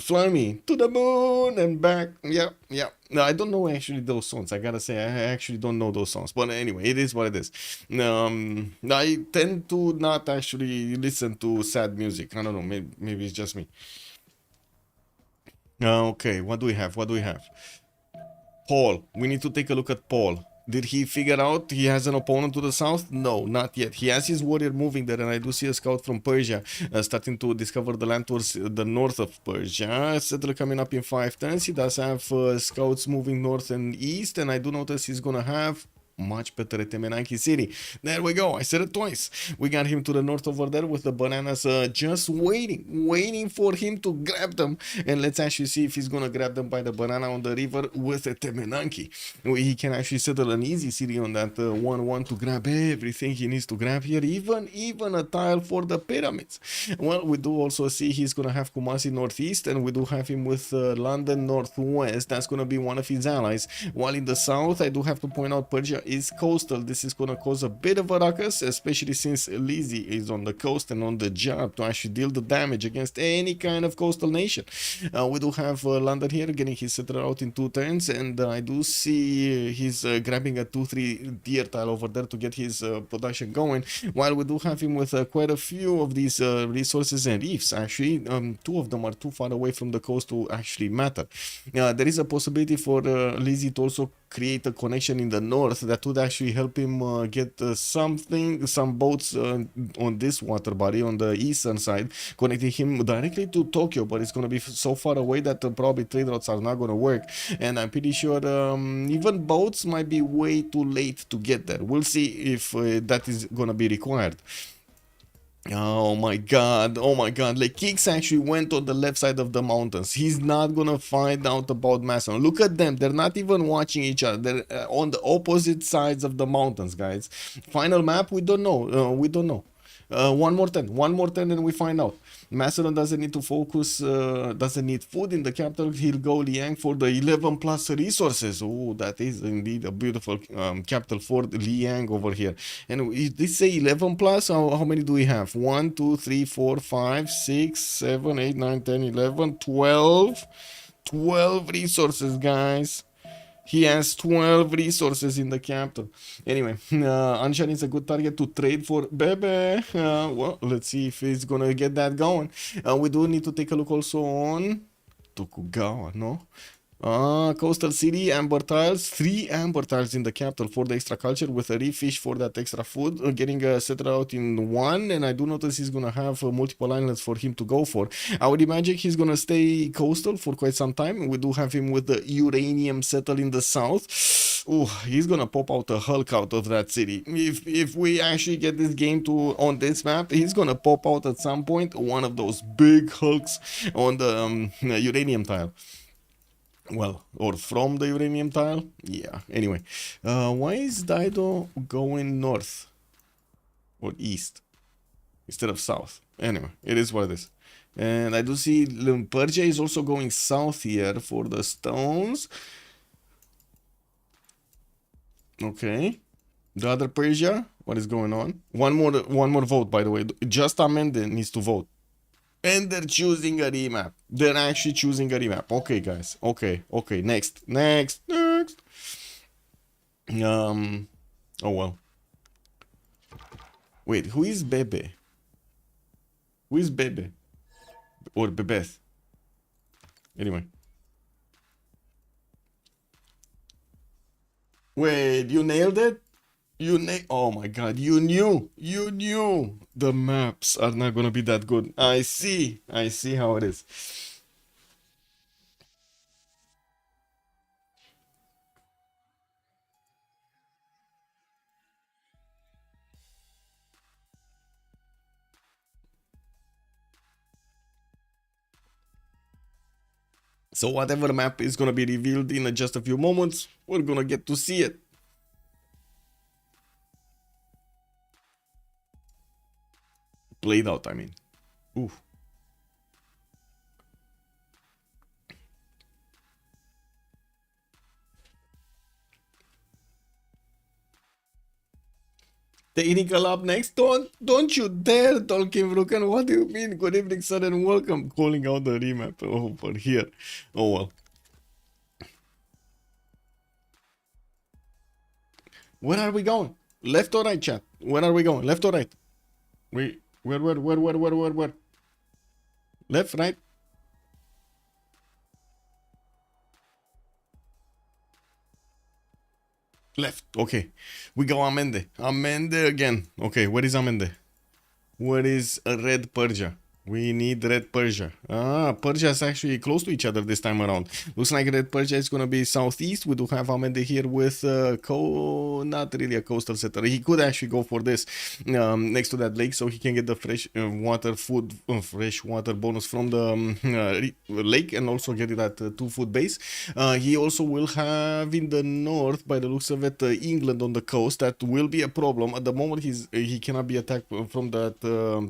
Fly me to the moon and back. Yeah. No, I don't know actually those songs. I gotta say, I actually don't know those songs. But anyway, it is what it is. I tend to not actually listen to sad music. I don't know. Maybe it's just me. Okay, what do we have? Paul. We need to take a look at Paul. Did he figure out he has an opponent to the south? No, not yet. He has his warrior moving there, and I do see a scout from Persia starting to discover the land towards the north of Persia. Settler coming up in 5 turns. He does have scouts moving north and east, and I do notice he's gonna have much better at Temenanki City. There we go. I said it twice. We got him to the north over there with the bananas just waiting for him to grab them. And let's actually see if he's gonna grab them by the banana on the river with a Temenanki. He can actually settle an easy city on that 1-1 to grab everything he needs to grab here, even a tile for the pyramids. Well, we do also see he's gonna have Kumasi northeast, and we do have him with London northwest. That's gonna be one of his allies. While in the south, I do have to point out Persia is coastal. This is gonna cause a bit of a ruckus, especially since Lizzie is on the coast and on the job to actually deal the damage against any kind of coastal nation. We do have London here getting his settler out in 2 turns, and I do see he's grabbing a 2-3 deer tile over there to get his production going, while we do have him with quite a few of these resources and reefs. Actually, 2 of them are too far away from the coast to actually matter. There is a possibility for Lizzie to also create a connection in the north that would actually help him get some boats on this water body on the eastern side, connecting him directly to Tokyo, but it's going to be so far away that probably trade routes are not going to work, and I'm pretty sure even boats might be way too late to get there. We'll see if that is going to be required. Oh my god, like Kicks actually went on the left side of the mountains. He's not gonna find out about Macedon. Look at them, they're not even watching each other. They're on the opposite sides of the mountains, guys. Final map, we don't know. One more turn and we find out. Macedon doesn't need to focus, doesn't need food in the capital. He'll go Liang for the 11 plus resources. Oh, that is indeed a beautiful capital for Liang over here. And they say 11 plus. How many do we have? 1, 2, 3, 4, 5, 6, 7, 8, 9, 10, 11, 12. 12 resources, guys. He has 12 resources in the capital. Anyway, Anshan is a good target to trade for Bebe. Well, let's see if he's gonna get that going. We do need to take a look also on Tokugawa, no? Coastal city, amber tiles, 3 amber tiles in the capital for the extra culture with a reef fish for that extra food, getting a settler out in 1, and I do notice he's gonna have multiple islands for him to go for. I would imagine he's gonna stay coastal for quite some time. We do have him with the uranium settle in the south. Oh, he's gonna pop out a Hulk out of that city. If we actually get this game on this map, he's gonna pop out at some point one of those big Hulks on the uranium tile. Well, or from the uranium tile. Yeah, anyway. Why is Daido going north or east instead of south? Anyway, it is what it is. And I do see Persia is also going south here for the stones. Okay. The other Persia, what is going on? One more vote, by the way. Just Amende needs to vote. And they're choosing a remap. They're actually choosing a remap. Okay, guys. Okay. Next. Oh well. Wait, who is Bebe? Who is Bebe? Or Bebeth? Anyway. Wait, you nailed it? Oh my god, you knew the maps are not gonna be that good. I see how it is. So whatever map is gonna be revealed in just a few moments, we're gonna get to see it. Played out, I mean. Ooh. Technical up next. Don't you dare, Tolkien Bruken. What do you mean? Good evening, sir, and welcome. Calling out the remap over here. Oh well. Where are we going? Left or right, chat? Where are we going? Left or right? Where? Left, right? Left. Okay. We go Amende. Amende again. Okay, where is Amende? Where is Red Persia? We need Red Persia. Ah, Persia is actually close to each other this time around. Looks like Red Persia is gonna be southeast. We do have Amende here with not really a coastal setter. He could actually go for this next to that lake, so he can get the fresh fresh water bonus from the lake, and also get that 2-foot base. He also will have in the north, by the looks of it, England on the coast. That will be a problem. At the moment, he cannot be attacked from that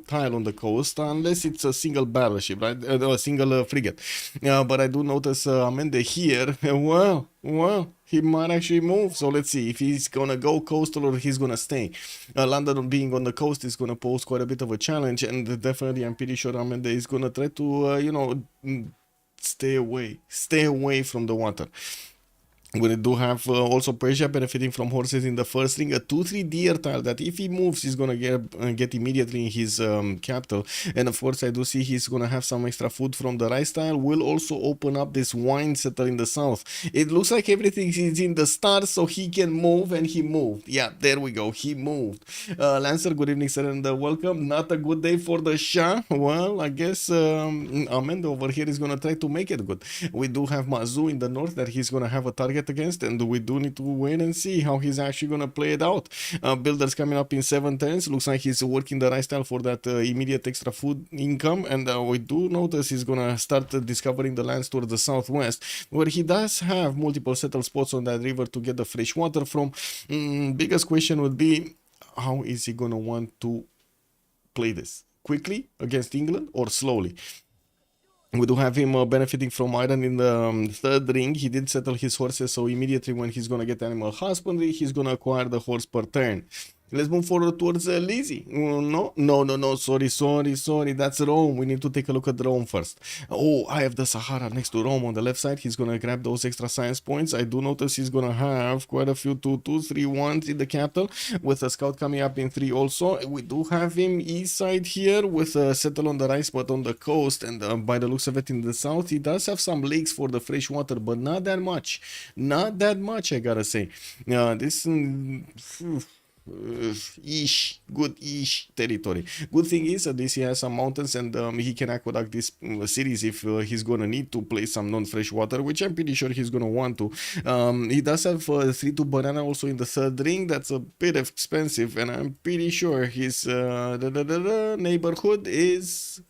tile on the coast unless it's a single battleship, right? A single frigate. But I do notice Amende here. Well, he might actually move. So let's see if he's gonna go coastal or he's gonna stay. London being on the coast is gonna pose quite a bit of a challenge, and definitely I'm pretty sure Amende is gonna try to stay away from the water. We do have also Persia benefiting from horses in the first ring, a 2-3 deer tile that if he moves he's gonna get immediately in his capital. And of course I do see he's gonna have some extra food from the rice tile. Will also open up this wine setter in the south. It looks like everything is in the stars, so he can move, and he moved. Yeah, there we go, he moved. Lancer, good evening sir, and welcome. Not a good day for the Shah. Well, I guess Amanda over here is gonna try to make it good. We do have Mazu in the north that he's gonna have a target against, and we do need to wait and see how he's actually gonna play it out. Builders coming up in 7 turns. Looks like he's working the right style for that immediate extra food income, and we do notice he's gonna start discovering the lands towards the southwest, where he does have multiple settled spots on that river to get the fresh water from. Biggest question would be, how is he gonna want to play this? Quickly against England or slowly? We do have him benefiting from iron in the third ring. He did settle his horses, so immediately when he's gonna get animal husbandry, he's gonna acquire the horse per turn. Let's move forward towards Lizzie. No. Sorry. That's Rome. We need to take a look at Rome first. Oh, I have the Sahara next to Rome on the left side. He's gonna grab those extra science points. I do notice he's gonna have quite a few 2-2s, 3-1s in the capital, with a scout coming up in 3 also. We do have him east side here with a settle on the right spot on the coast, and by the looks of it in the south, he does have some lakes for the fresh water, but not that much. Not that much, I gotta say. This good-ish territory. Good thing is at least he has some mountains, and he can aqueduct this series if he's gonna need to play some non-fresh water, which I'm pretty sure he's gonna want to. He does have 3-2 banana also in the third ring. That's a bit expensive, and I'm pretty sure his neighborhood is,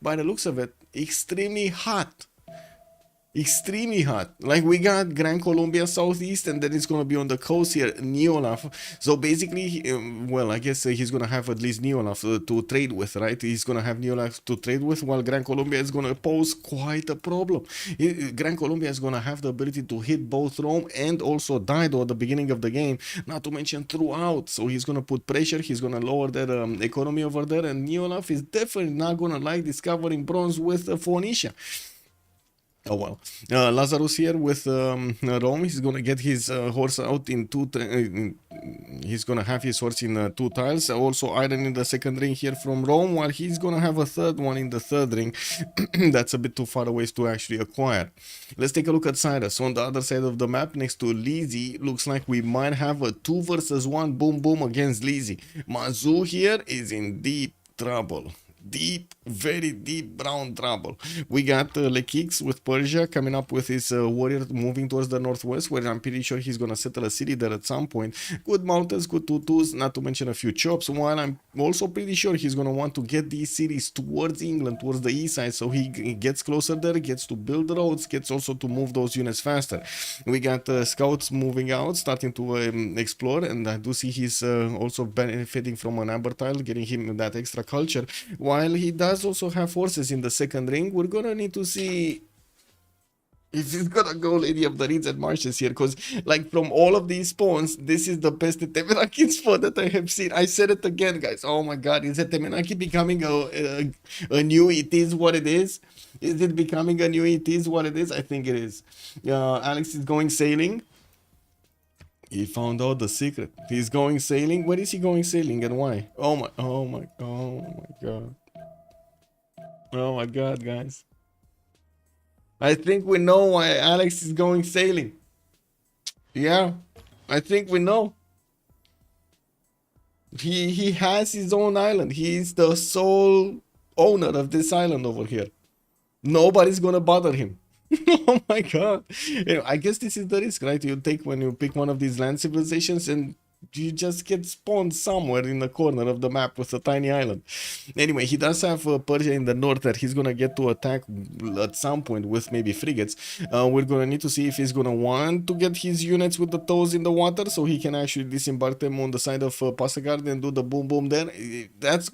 by the looks of it, extremely hot. Extremely hot. Like, we got Gran Colombia southeast, and then it's gonna be on the coast here, Neolaf. So basically, well, I guess he's gonna have at least Neolaf to trade with, right? He's gonna have Neolaf to trade with, while Gran Colombia is gonna pose quite a problem. Gran Colombia is gonna have the ability to hit both Rome and also Dido at the beginning of the game, not to mention throughout. So he's gonna put pressure, he's gonna lower their economy over there, and Neolaf is definitely not gonna like discovering bronze with Phoenicia. Oh well. Lazarus here with Rome. He's gonna get his horse out in he's gonna have his horse in 2 tiles. Also iron in the second ring here from Rome, while he's gonna have a third one in the third ring. That's a bit too far away to actually acquire. Let's take a look at Cyrus. On the other side of the map, next to Lizzie, looks like we might have a 2 versus 1 boom boom against Lizzie. Mazu here is in deep trouble. Deep, very deep brown trouble. We got Lekix with Persia coming up with his warrior moving towards the northwest, where I'm pretty sure he's gonna settle a city there at some point. Good mountains, good tutus, not to mention a few chops, while I'm also pretty sure he's gonna want to get these cities towards England, towards the east side, so he gets closer there, gets to build roads, gets also to move those units faster. We got scouts moving out, starting to explore, and I do see he's also benefiting from an amber tile, getting him that extra culture. While he does also have forces in the second ring, we're gonna need to see if he's gonna go Lady of the Reeds and Marshes here, because like from all of these spawns, this is the best Temenaki spawn that I have seen. I said it again, guys. Oh my god, is Temenaki becoming a new it is what it is? Is it becoming a new it is what it is? I think it is. Alex is going sailing. He found out the secret. He's going sailing. Where is he going sailing and why? Oh my god. Oh my god, guys. I think we know why Alex is going sailing. Yeah, I think we know. He has his own island. He's the sole owner of this island over here. Nobody's gonna bother him. Oh my god. I guess this is the risk, right? You take when you pick one of these land civilizations and you just get spawned somewhere in the corner of the map with a tiny island. Anyway, he does have Persia in the north that he's gonna get to attack at some point with maybe frigates. We're gonna need to see if he's gonna want to get his units with the toes in the water so he can actually disembark them on the side of Passagarde and do the boom boom there.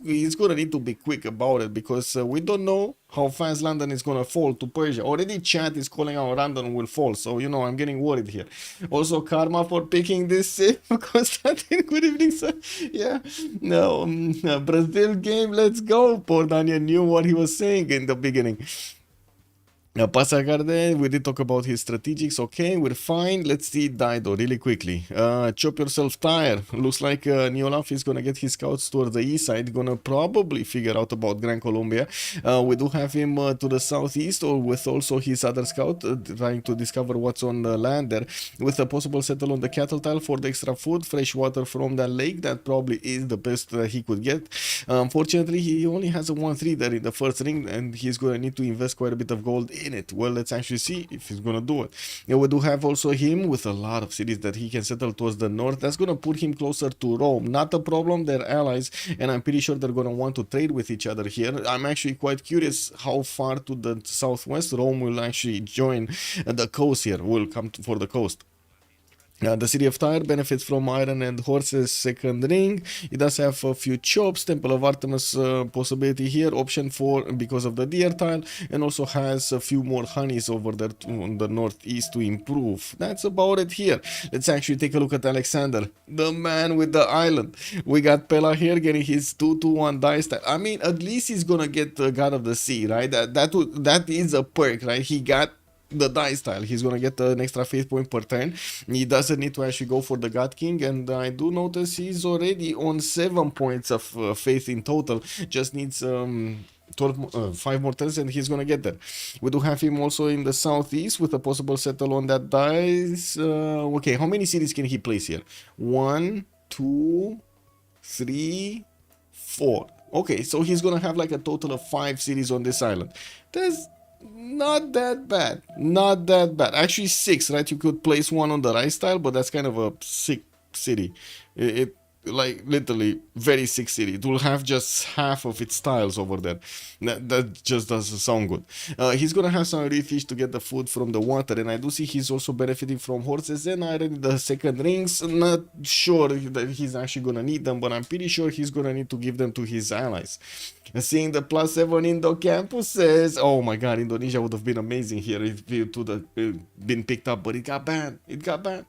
He's gonna need to be quick about it, because we don't know how fast London is gonna fall to Persia. Already chat is calling out London will fall, so you know I'm getting worried here. Also karma for picking this Constantine, good evening sir. Yeah, no, Brazil game, let's go. Poor Daniel knew what he was saying in the beginning. Passagarde, we did talk about his strategics. Okay, we're fine. Let's see Dido really quickly. Chop yourself tire. Looks like Neolaf is gonna get his scouts towards the east side. Gonna probably figure out about Gran Colombia. We do have him to the southeast, or with also his other scout trying to discover what's on the land there, with a possible settle on the cattle tile for the extra food, fresh water from that lake. That probably is the best he could get. Unfortunately, he only has a 1-3 there in the first ring, and he's gonna need to invest quite a bit of gold in it. Well, let's actually see if he's gonna do it. We do have also him with a lot of cities that he can settle towards the north. That's gonna put him closer to Rome. Not a problem, they're allies, and I'm pretty sure they're gonna want to trade with each other here. I'm actually quite curious how far to the southwest Rome will actually join the coast here, will come for the coast. The city of Tyre benefits from iron and horses second ring. It does have a few chops, Temple of Artemis possibility here, option for because of the deer tile, and also has a few more honeys over there on the northeast to improve. That's about it here. Let's actually take a look at Alexander, the man with the island. We got Pella here getting his 2-2-1 dice tile. I mean, at least he's gonna get the God of the Sea, right? That is a perk, right? He got the dice tile. He's gonna get an extra faith point per turn. He doesn't need to actually go for the God King, and I do notice he's already on 7 points of faith in total. Just needs 5 more turns and he's gonna get there. We do have him also in the southeast with a possible settle on that dice. Okay, how many cities can he place here? 1, 2, 3, 4. Okay, so he's gonna have like a total of 5 cities on this island. That's not that bad. Not that bad. Actually 6, right? You could place one on the right style, but that's kind of a sick city. It like literally very sick city. It will have just half of its tiles over there. That just doesn't sound good. He's gonna have some refish to get the food from the water, and I do see he's also benefiting from horses and iron in the second rings. Not sure that he's actually gonna need them, but I'm pretty sure he's gonna need to give them to his allies. Seeing the +7 Indo campuses, oh my god, Indonesia would have been amazing here if it would have been picked up, but it got banned. It got banned.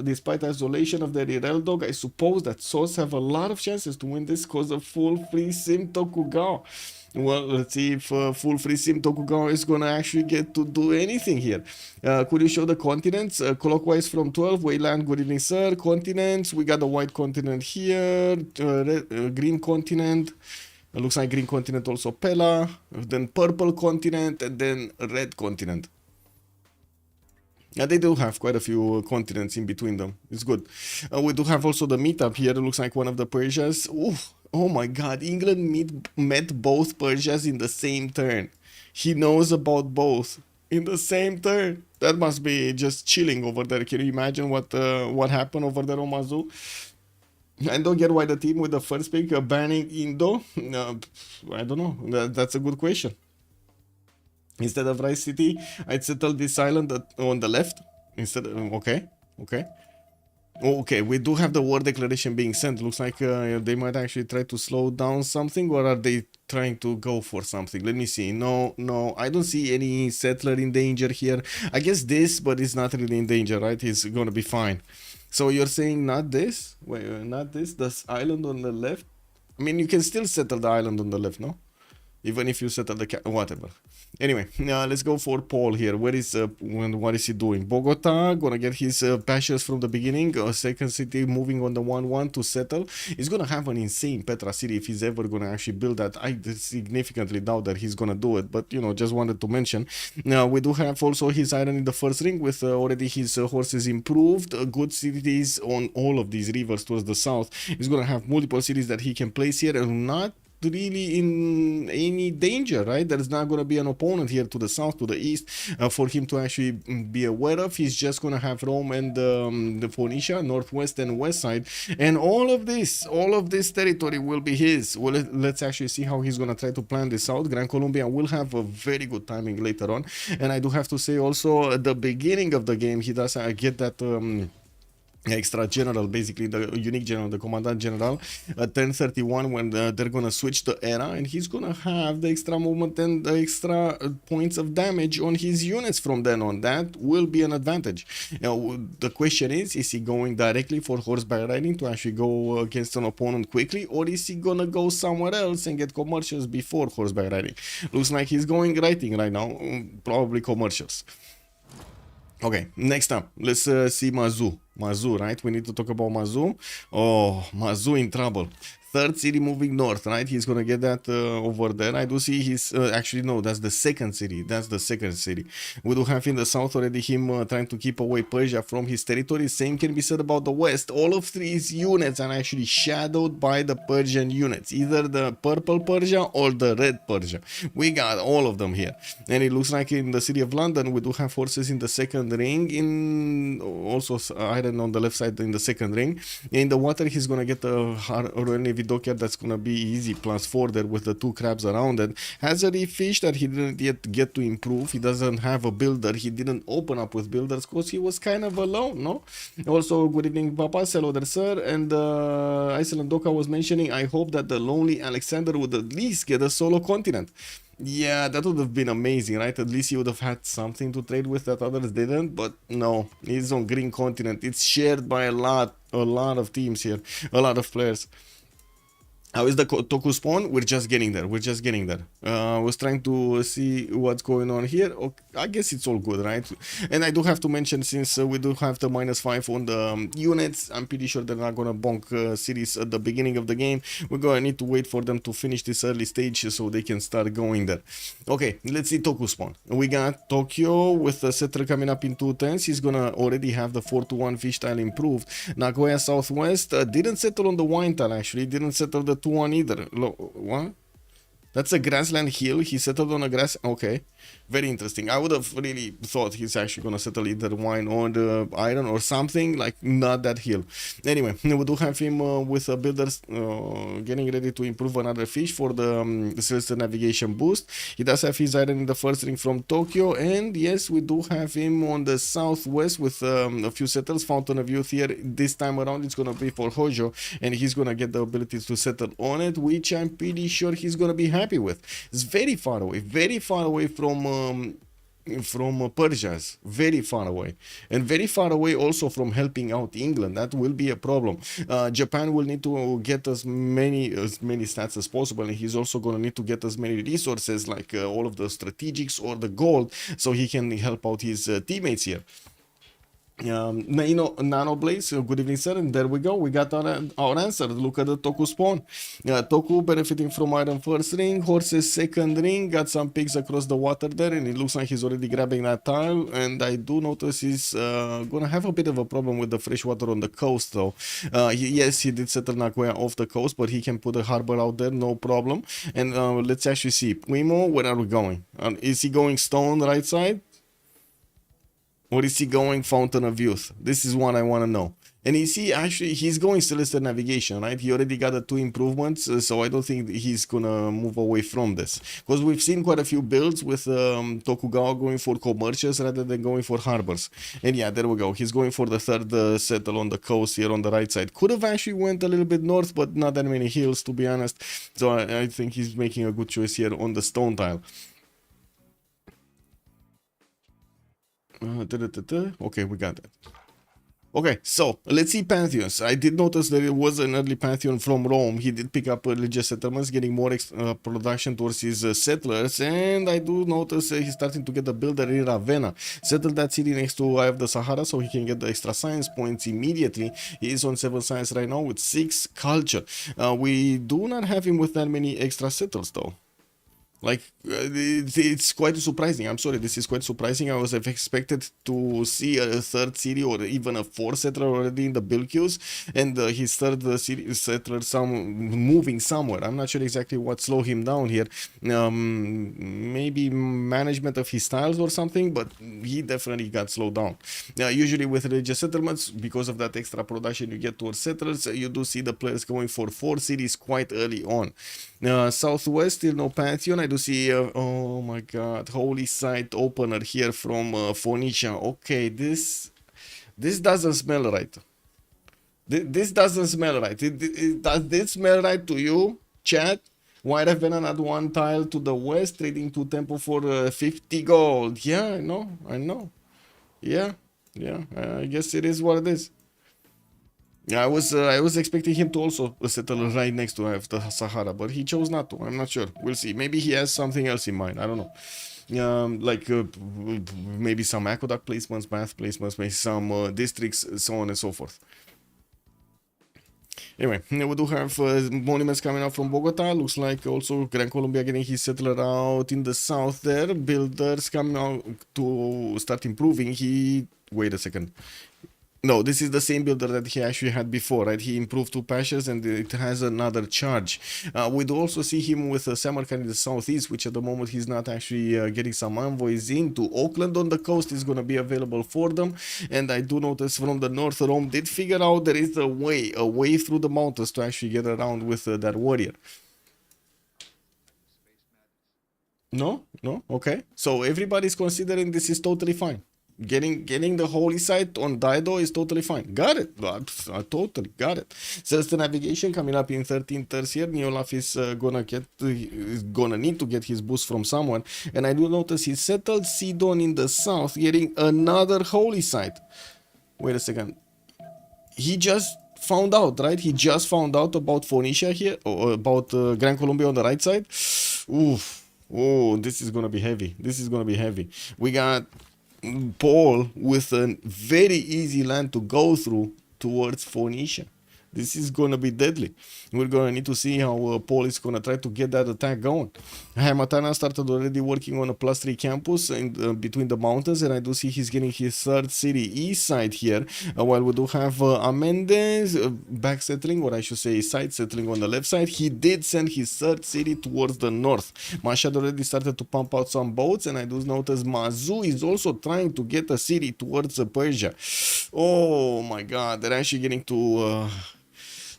Despite isolation of the Rirel dog, I suppose that Souls have a lot of chances to win this because of full free Sim Tokugawa. Well, let's see if full free sim Tokugawa is gonna actually get to do anything here. Could you show the continents? Clockwise from 12, Wayland, good evening, sir. Continents, we got the white continent here, green continent. It looks like green continent also Pella, then purple continent, and then red continent. Yeah, they do have quite a few continents in between them. It's good. We do have also the meetup here. It looks like one of the Persias. Ooh, oh my god, England met both Persias in the same turn. He knows about both in the same turn. That must be just chilling over there. Can you imagine what happened over there on Mazu? I don't get why the team with the first pick banning Indo. I don't know. That's a good question. Instead of Rice City, I'd settle this island on the left. Instead of, okay. Okay, we do have the war declaration being sent. Looks like they might actually try to slow down something, or are they trying to go for something? Let me see. No, I don't see any settler in danger here. I guess this, but it's not really in danger, right? He's gonna be fine. So you're saying not this? Wait, not this? This island on the left? I mean, you can still settle the island on the left, no? Even if you settle the whatever. Anyway, let's go for Paul here. What is he doing? Bogota gonna get his pastures from the beginning. Second city moving on the 1-1 to settle. He's gonna have an insane Petra city if he's ever gonna actually build that. I significantly doubt that he's gonna do it, but you know, just wanted to mention. Now we do have also his iron in the first ring with already his horses improved. Good cities on all of these rivers towards the south. He's gonna have multiple cities that he can place here and not really in any danger, right? There's not going to be an opponent here to the south, to the east, for him to actually be aware of. He's just going to have Rome and the Phoenicia, northwest and west side, and all of this territory will be his. Well, let's actually see how he's going to try to plan this out. Gran Colombia will have a very good timing later on, and I do have to say also at the beginning of the game, he does get that extra general, basically the unique general, the commandant general at 10:31 when they're gonna switch the era, and he's gonna have the extra movement and the extra points of damage on his units from then on. That will be an advantage. Now the question is he going directly for horseback riding to actually go against an opponent quickly, or is he gonna go somewhere else and get commercials before horseback riding? Looks like he's going riding right now, probably commercials. Okay, next up, let's see Mazu. Mazu, right? We need to talk about Mazu. Oh, Mazu in trouble. Third city moving north, right? He's gonna get that over there. I do see his actually no, that's the second city. That's the second city. We do have in the south already him trying to keep away Persia from his territory. Same can be said about the west. All of these units are actually shadowed by the Persian units, either the purple Persia or the red Persia. We got all of them here, and it looks like in the city of London we do have forces in the second ring. In also iron on the left side in the second ring. In the water, he's gonna get a Royal Navy dockyard that's gonna be easy +4 there with the 2 crabs around it. Has a reef fish that he didn't yet get to improve. He doesn't have a builder. He didn't open up with builders because he was kind of alone, no? Also, good evening, Papa. Hello there, sir. And Iceland Doka was mentioning, I hope that the lonely Alexander would at least get a solo continent. Yeah, that would have been amazing, right? At least he would have had something to trade with that others didn't, but no, he's on green continent. It's shared by a lot of teams here, a lot of players. How is the Toku spawn? We're just getting there. I was trying to see what's going on here. Okay, I guess it's all good, right? And I do have to mention, since we do have the -5 on the units, I'm pretty sure they're not gonna bonk cities at the beginning of the game. We're gonna need to wait for them to finish this early stage so they can start going there. Okay, let's see Toku spawn. We got Tokyo with the settler coming up in 2 turns. He's gonna already have the 4-1 fish tile improved. Nagoya Southwest didn't settle on the wine tile, actually. Didn't settle the 2-1 either. What? That's a grassland hill. He settled on a grass. Okay, very interesting. I would have really thought he's actually gonna settle either wine or the iron or something, like not that hill. Anyway, we do have him with builders getting ready to improve another fish for the Celestial Navigation boost. He does have his iron in the first ring from Tokyo, and yes, we do have him on the southwest with a few settles. Fountain of Youth here. This time around, it's gonna be for Hojo, and he's gonna get the ability to settle on it, which I'm pretty sure he's gonna be happy with. It's very far away from from Persia's, very far away, and very far away also from helping out England. That will be a problem. Japan will need to get as many stats as possible, and he's also going to need to get as many resources like all of the strategics or the gold, so he can help out his teammates here. Nano Blaze, good evening, sir. And there we go. We got our answer. Look at the Toku spawn. Toku benefiting from Iron first ring, Horses second ring, got some pigs across the water there, and it looks like he's already grabbing that tile. And I do notice he's gonna have a bit of a problem with the fresh water on the coast, though. Yes, he did settle Nagoya off the coast, but he can put a harbor out there, no problem. And let's actually see. Primo, where are we going? Is he going stone right side? Or is he going Fountain of Youth? This is what I want to know. And you see, actually, he's going Celestial Navigation, right? He already got the 2 improvements, so I don't think he's gonna move away from this. Because we've seen quite a few builds with Tokugawa going for commercials rather than going for harbors. And yeah, there we go. He's going for the third settle on the coast here on the right side. Could have actually went a little bit north, but not that many hills, to be honest. So I think he's making a good choice here on the stone tile. Okay, we got it. Okay, so let's see Pantheons. I did notice that it was an early Pantheon from Rome. He did pick up religious settlements, getting more production towards his settlers, and I do notice he's starting to get a builder in Ravenna. Settle that city next to Eye of the Sahara so he can get the extra science points immediately. He is on 7 science right now with 6 culture. We do not have him with that many extra settles though. Like, it's quite surprising. I'm sorry, this is quite surprising. I was expected to see a third city or even a 4th settler already in the build queues, and his third city settler moving somewhere. I'm not sure exactly what slowed him down here. Maybe management of his tiles or something, but he definitely got slowed down. Usually with religious settlements, because of that extra production you get towards settlers, you do see the players going for 4 cities quite early on. Southwest, still no Pantheon. I do see, oh my god, Holy Site opener here from Phoenicia. Okay, this doesn't smell right. This doesn't smell right. Does this smell right to you, chat? White Ravenna at 1 tile to the west, trading to Temple for 50 gold. Yeah, I know. Yeah, I guess it is what it is. I was expecting him to also settle right next to the Sahara, but he chose not to. I'm not sure. We'll see. Maybe he has something else in mind. I don't know. Maybe some aqueduct placements, bath placements, maybe some districts, so on and so forth. Anyway, we do have monuments coming out from Bogota. Looks like also Gran Colombia getting his settler out in the south there. Builders coming out to start improving. Wait a second. No, this is the same builder that he actually had before, right? He improved 2 patches and it has another charge. We do also see him with Samarkand in the southeast, which at the moment he's not actually getting some envoys into. Auckland on the coast is going to be available for them. And I do notice from the north, Rome did figure out there is a way through the mountains to actually get around with that warrior. No? Okay. So everybody's considering this is totally fine. Getting the holy site on Dido is totally fine. Got it. I totally got it. Celestial Navigation coming up in 13th years here. Neolaf is gonna need to get his boost from someone. And I do notice he settled Sidon in the south, getting another holy site. Wait a second. He just found out, right? He just found out about Phoenicia here, or about Gran Colombia on the right side. Oof. Oh, this is gonna be heavy. We got Paul with a very easy land to go through towards Phoenicia. This is gonna be deadly. We're gonna need to see how Paul is gonna try to get that attack going. Hamatana started already working on a +3 campus in between the mountains, and I do see he's getting his 3rd city east side here. While we do have Amendes back settling, or I should say side settling on the left side. He did send his 3rd city towards the north. Mashhad already started to pump out some boats, and I do notice Mazu is also trying to get a city towards Persia. Oh my god, they're actually getting to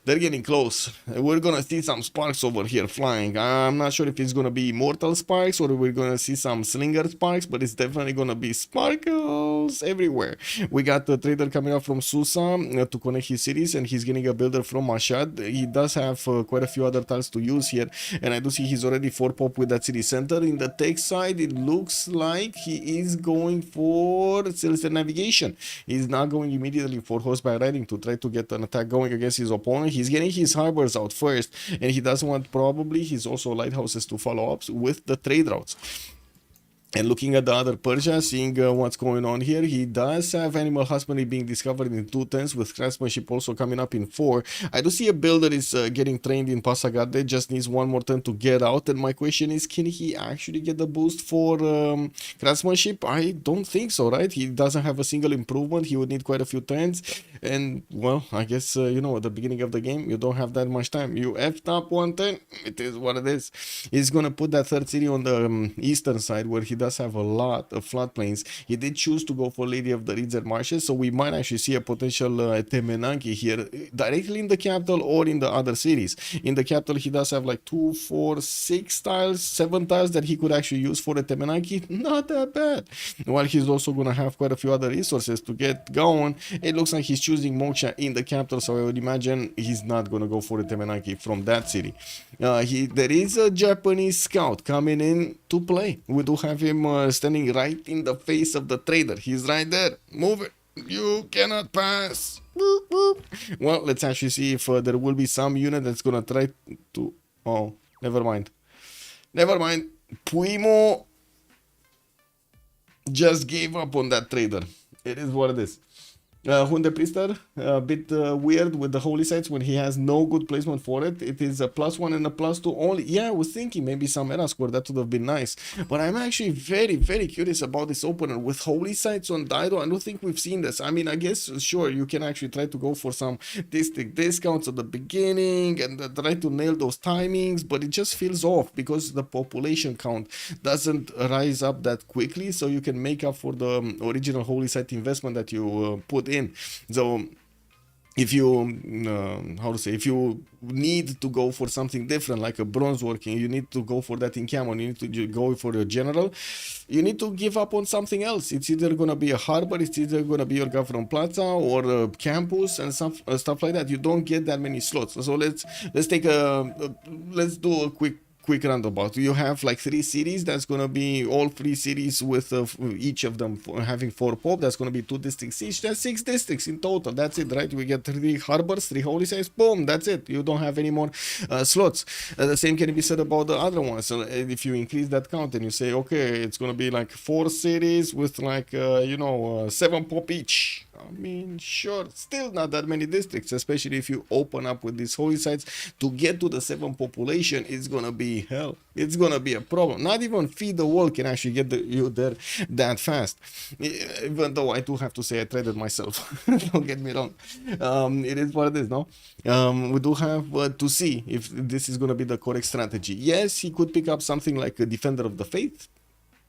They're getting close. We're gonna see some sparks over here flying. I'm not sure if it's gonna be immortal sparks or we're gonna see some slinger sparks, but it's definitely gonna be sparkles everywhere. We got the trader coming up from Susa to connect his cities, and he's getting a builder from Mashhad. He does have quite a few other tiles to use here, and I do see he's already 4 pop with that city center. In the tech side, it looks like he is going for Celestial Navigation. He's not going immediately for horseback riding to try to get an attack going against his opponent. He's getting his harbors out first, and he doesn't want probably his also lighthouses to follow up with the trade routes. And looking at the other Persia, seeing what's going on here, he does have animal husbandry being discovered in 2 turns, with craftsmanship also coming up in 4. I do see a builder is getting trained in Pasagade, just needs one more turn to get out. And my question is, can he actually get the boost for craftsmanship? I don't think so, right? He doesn't have a single improvement. He would need quite a few turns. And, well, I guess, you know, at the beginning of the game, you don't have that much time. You effed up 1 turn, it is what it is. He's going to put that 3rd city on the eastern side, where he does have a lot of floodplains. He did choose to go for Lady of the Reeds and Marshes, so we might actually see a potential Temenanki here, directly in the capital or in the other cities. In the capital, he does have like 2, 4, 6 tiles, 7 tiles that he could actually use for a Temenanki. Not that bad. While he's also going to have quite a few other resources to get going, it looks like he's choosing Moksha in the capital, so I would imagine he's not going to go for a Temenanki from that city. There is a Japanese scout coming in to play. We do have him standing right in the face of the trader. He's right there. Move it. You cannot pass. Boop, boop. Well, let's actually see if there will be some unit that's gonna try to... Oh, never mind. Never mind. Puimo just gave up on that trader. It is what it is. Hunde Priester, a bit weird with the holy sites when he has no good placement for it. It is a +1 and a +2 only. Yeah, I was thinking maybe some era score, that would have been nice. But I'm actually very, very curious about this opener with holy sites on Dido. I don't think we've seen this. I mean, I guess, sure, you can actually try to go for some district discounts at the beginning and try to nail those timings, but it just feels off because the population count doesn't rise up that quickly, so you can make up for the original holy site investment that you put in. So if you if you need to go for something different like a bronze working, you need to go for that in camo, you need to go for your general, you need to give up on something else. It's either going to be a harbor, it's either going to be your government plaza or a campus and stuff like that. You don't get that many slots. So let's take let's do a quick roundabout. You have like 3 cities. That's gonna be all 3 cities with each of them having 4 pop. That's gonna be 2 districts each. That's 6 districts in total. That's it, right? We get 3 harbors, 3 holy sites. Boom, that's it. You don't have any more slots. The same can be said about the other ones. So if you increase that count and you say, okay, it's gonna be like 4 cities with like 7 pop each. I mean, sure, still not that many districts, especially if you open up with these holy sites. To get to the 7 population, it's gonna be hell. It's gonna be a problem. Not even Feed the World can actually get you there that fast. Even though I do have to say I traded myself. Don't get me wrong. It is what it is, no? We do have to see if this is gonna be the correct strategy. Yes, he could pick up something like a Defender of the Faith.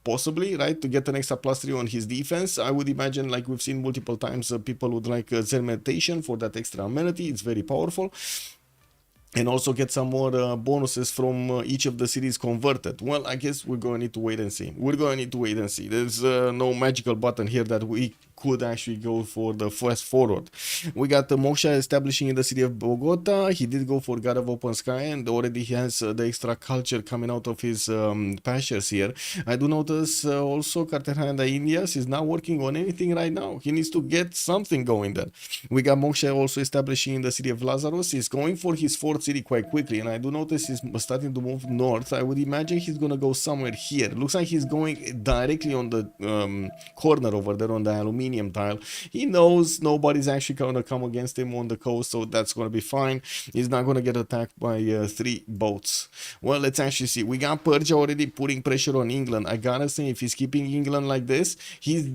Possibly, right, to get an extra +3 on his defense. I would imagine, like we've seen multiple times, people would like Zen Meditation for that extra amenity. It's very powerful. And also get some more bonuses from each of the cities converted. Well, I guess we're going to need to wait and see. There's no magical button here that we could actually go for the fast forward. We got the Moksha establishing in the city of Bogota. He did go for God of Open Sky, and already he has the extra culture coming out of his pastures here. I do notice also Cartagena Indias is not working on anything right now. He needs to get something going there. We got Moksha also establishing in the city of Lazarus. He's going for his 4th city quite quickly, and I do notice he's starting to move north. I would imagine he's gonna go somewhere here. Looks like he's going directly on the corner over there on the aluminium tile. He knows nobody's actually gonna come against him on the coast, so that's gonna be fine. He's not gonna get attacked by 3 boats. Well, let's actually see. We got Persia already putting pressure on England. I gotta say, if he's keeping England like this, he's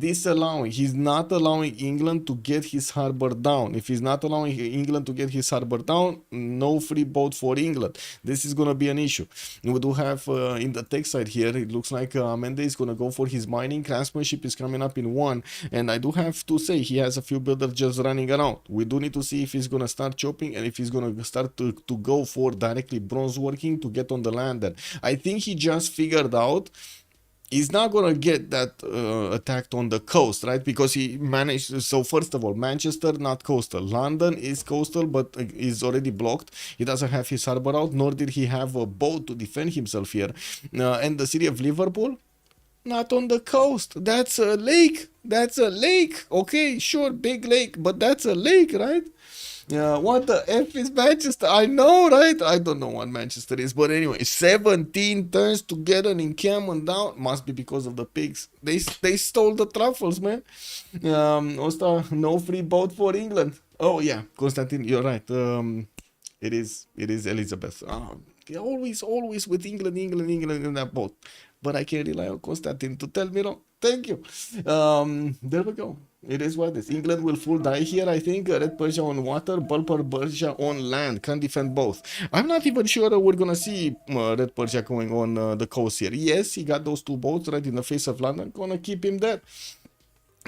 not allowing England to get his harbor down. If he's not allowing England to get his harbor down, no free free boat for England. This is gonna be an issue. We do have in the tech side here, it looks like Mende is gonna go for his mining. Craftsmanship is coming up in 1, and I do have to say he has a few builders just running around. We do need to see if he's gonna start chopping and if he's gonna start to go for directly bronze working to get on the lander. I think he just figured out he's not gonna get that attacked on the coast, right? Because he managed. So first of all, Manchester not coastal, London is coastal, but is already blocked. He doesn't have his harbor out, nor did he have a boat to defend himself here. And the city of Liverpool, not on the coast. That's a lake. That's a lake. Okay, sure, big lake, but that's a lake, right? Yeah, what the F is Manchester? I know, right? I don't know what Manchester is, but anyway, 17 turns to get an encampment down. Must be because of the pigs. They stole the truffles, man. Also, no free boat for England. Oh yeah, Constantine, you're right. It is Elizabeth. Always with England in that boat. But I can't rely on Constantine to tell me no. Thank you. There we go. It is what it is. England will full die here, I think. Red Persia on water, Bulper Persia on land. Can defend both. I'm not even sure we're gonna see Red Persia going on the coast here. Yes, he got those 2 boats right in the face of London. Gonna keep him there.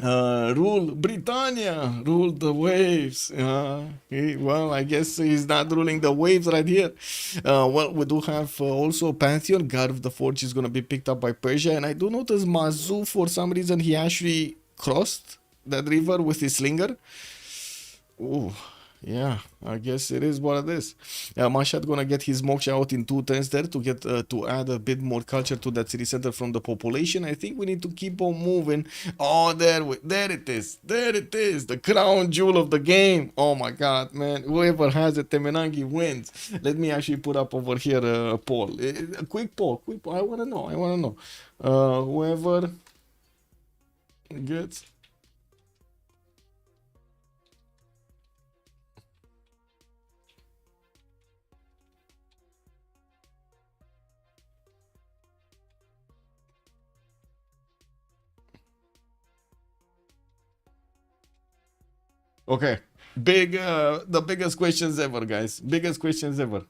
Rule Britannia, rule the waves. Well, I guess he's not ruling the waves right here. Well, we do have also Pantheon. God of the Forge is going to be picked up by Persia. And I do notice Mazu, for some reason, he actually crossed that river with his slinger. Ooh. Yeah, I guess it is what it is. Mashad gonna get his moksha out in 2 turns there to get to add a bit more culture to that city center from the population. I think we need to keep on moving. Oh, there it is. There it is. The crown jewel of the game. Oh my god, man. Whoever has it, Temenangi wins. Let me actually put up over here a poll. A quick poll. I wanna know. Whoever gets... Okay, the biggest questions ever, guys. Biggest questions ever.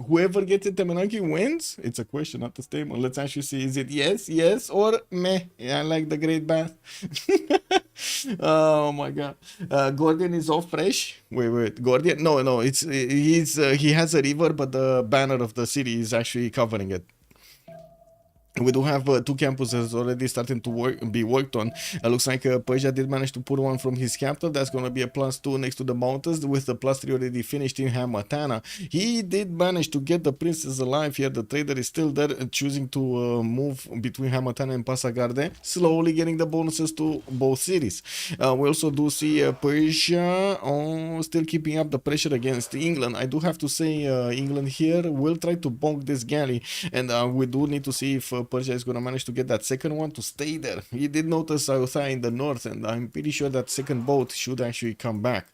Whoever gets it, Temenaki wins. It's a question, not a statement. Let's actually see. Is it yes, or meh? Yeah, I like the Great Bath. Oh my god. Gordian is off fresh. Wait. Gordian? No. He has a river, but the banner of the city is actually covering it. We do have 2 campuses already starting to be worked on. Looks like Persia did manage to put one from his capital. That's going to be a +2 next to the mountains, with the +3 already finished in Hamatana. He did manage to get the princess alive here. The trader is still there, choosing to move between Hamatana and Pasagarde, slowly getting the bonuses to both cities. We also do see Persia still keeping up the pressure against England. I do have to say England here will try to bonk this galley, and we do need to see if Persia is going to manage to get that second one to stay there. He did notice Ayutthaya in the north, and I'm pretty sure that second boat should actually come back.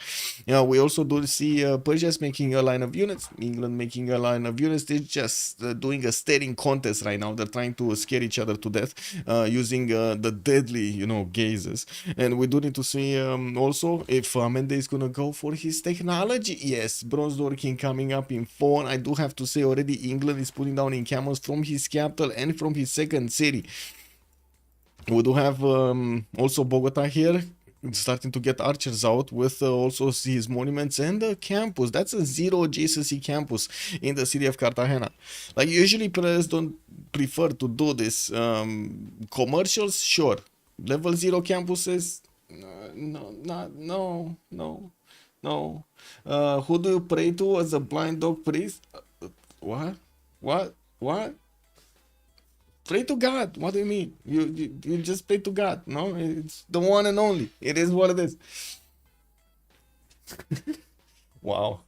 We also do see Persia is making a line of units, England making a line of units. They're just doing a staring contest right now. They're trying to scare each other to death using the deadly, gazes. And we do need to see also if Mende is going to go for his technology. Yes, Bronze Door King coming up in 4. I do have to say already England is putting down encampments from his capital and from his second city. We do have also Bogota here starting to get archers out with also his monuments and the campus. That's a 0 GCC campus in the city of Cartagena. Like, usually players don't prefer to do this. Commercials, sure. Level 0 campuses, no. Who do you pray to as a blind dog priest? What? Pray to God. What do you mean? You just pray to God. No, it's the one and only. It is what it is. Wow.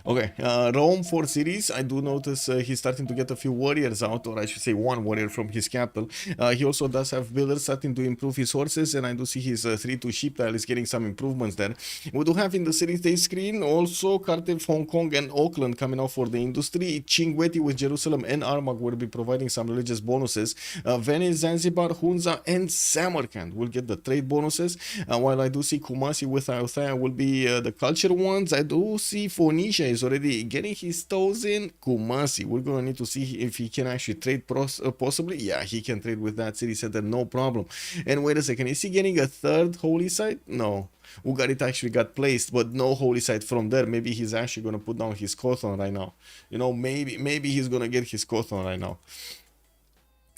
Okay, Rome 4 cities. I do notice he's starting to get a few warriors out, or I should say one warrior from his capital. He also does have builders starting to improve his horses, and I do see his 3-2 sheep tile is getting some improvements there. We do have in the city state screen also Cardiff, Hong Kong, and Auckland coming out for the industry. Chinguetti with Jerusalem and Armagh will be providing some religious bonuses. Venice, Zanzibar, Hunza, and Samarkand will get the trade bonuses, while I do see Kumasi with Ayutthaya will be the culture ones. I do see Phoenicia is already getting his toes in. Kumasi, we're gonna need to see if he can actually trade possibly. Yeah, he can trade with that city center, no problem. And wait a second, is he getting a third holy site? No. Ugarit actually got placed, but no holy site from there. Maybe he's actually gonna put down his Kothon right now. You know, maybe he's gonna get his Kothon right now.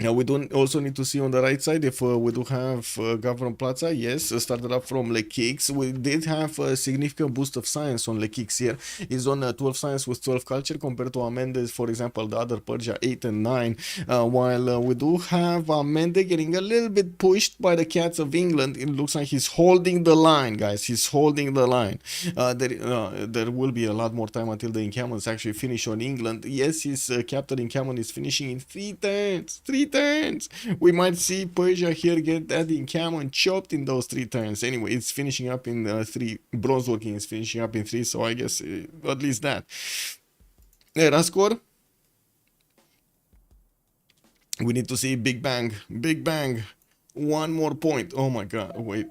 Now we don't also need to see on the right side if we do have Government Plaza. Yes, started up from Lekix. We did have a significant boost of science on Lekix here. He's on 12 science with 12 culture compared to Amende, for example, the other Persia 8 and 9. While we do have Amende getting a little bit pushed by the Cats of England. It looks like he's holding the line, guys. He's holding the line. There will be a lot more time until the encampments actually finish on England. Yes, his captain encampment is finishing in 3 turns. 3 turns. We might see Persia here get that encampment chopped in those 3 turns. Anyway, it's finishing up in 3. Bronze working is finishing up in 3, so I guess at least that. Raskor. We need to see Big Bang. Big Bang. One more point. Oh my god. Wait.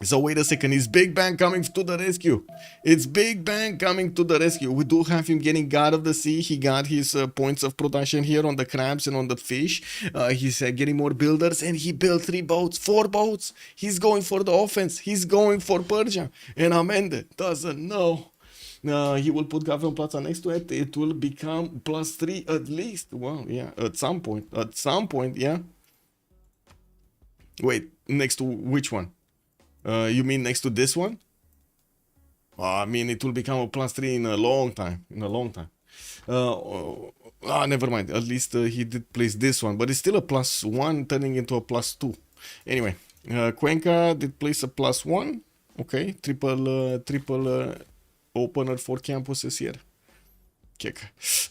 So wait a second, is Big Bang coming to the rescue? It's Big Bang coming to the rescue. We do have him getting God of the Sea. He got his points of production here on the crabs and on the fish. He's getting more builders, and he built 3 boats, 4 boats. He's going for the offense. He's going for Persia. And Amende doesn't know. He will put Government Plaza next to it. It will become +3 at least. Well, yeah, at some point, yeah. Wait, next to which one? You mean next to this one? I mean, it will become a +3 in a long time. Never mind. At least he did place this one, but it's still a +1 turning into a +2. Anyway, Cuenca did place a +1. Okay, triple opener for campuses here. Kick.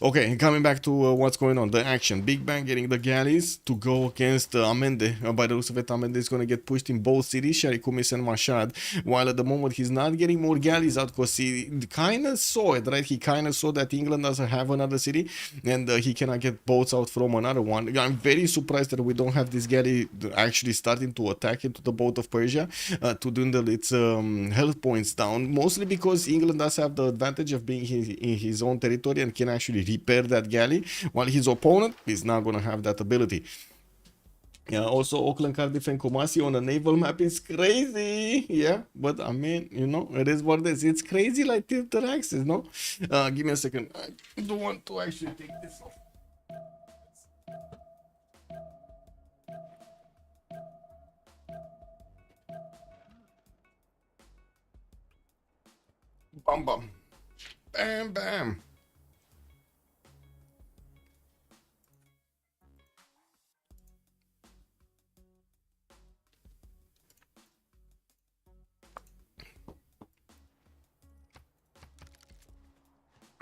Okay, coming back to what's going on, the action. Big Bang getting the galleys to go against Amende. By the looks of it, Amende is going to get pushed in both cities, Sharikumis and Mashhad, while at the moment he's not getting more galleys out because he kind of saw it, right? He kind of saw that England doesn't have another city and he cannot get boats out from another one. I'm very surprised that we don't have this galley actually starting to attack into the boat of Persia to dwindle its health points down, mostly because England does have the advantage of being in his own territory and can actually repair that galley, while his opponent is not going to have that ability. Yeah, also Auckland, Cardiff, and Kumasi on a naval map is crazy. Yeah, but I mean, you know, it is what it is. It's crazy like tilted axis, no? Give me a second. I don't want to actually take this off. Bam, bam. Bam, bam.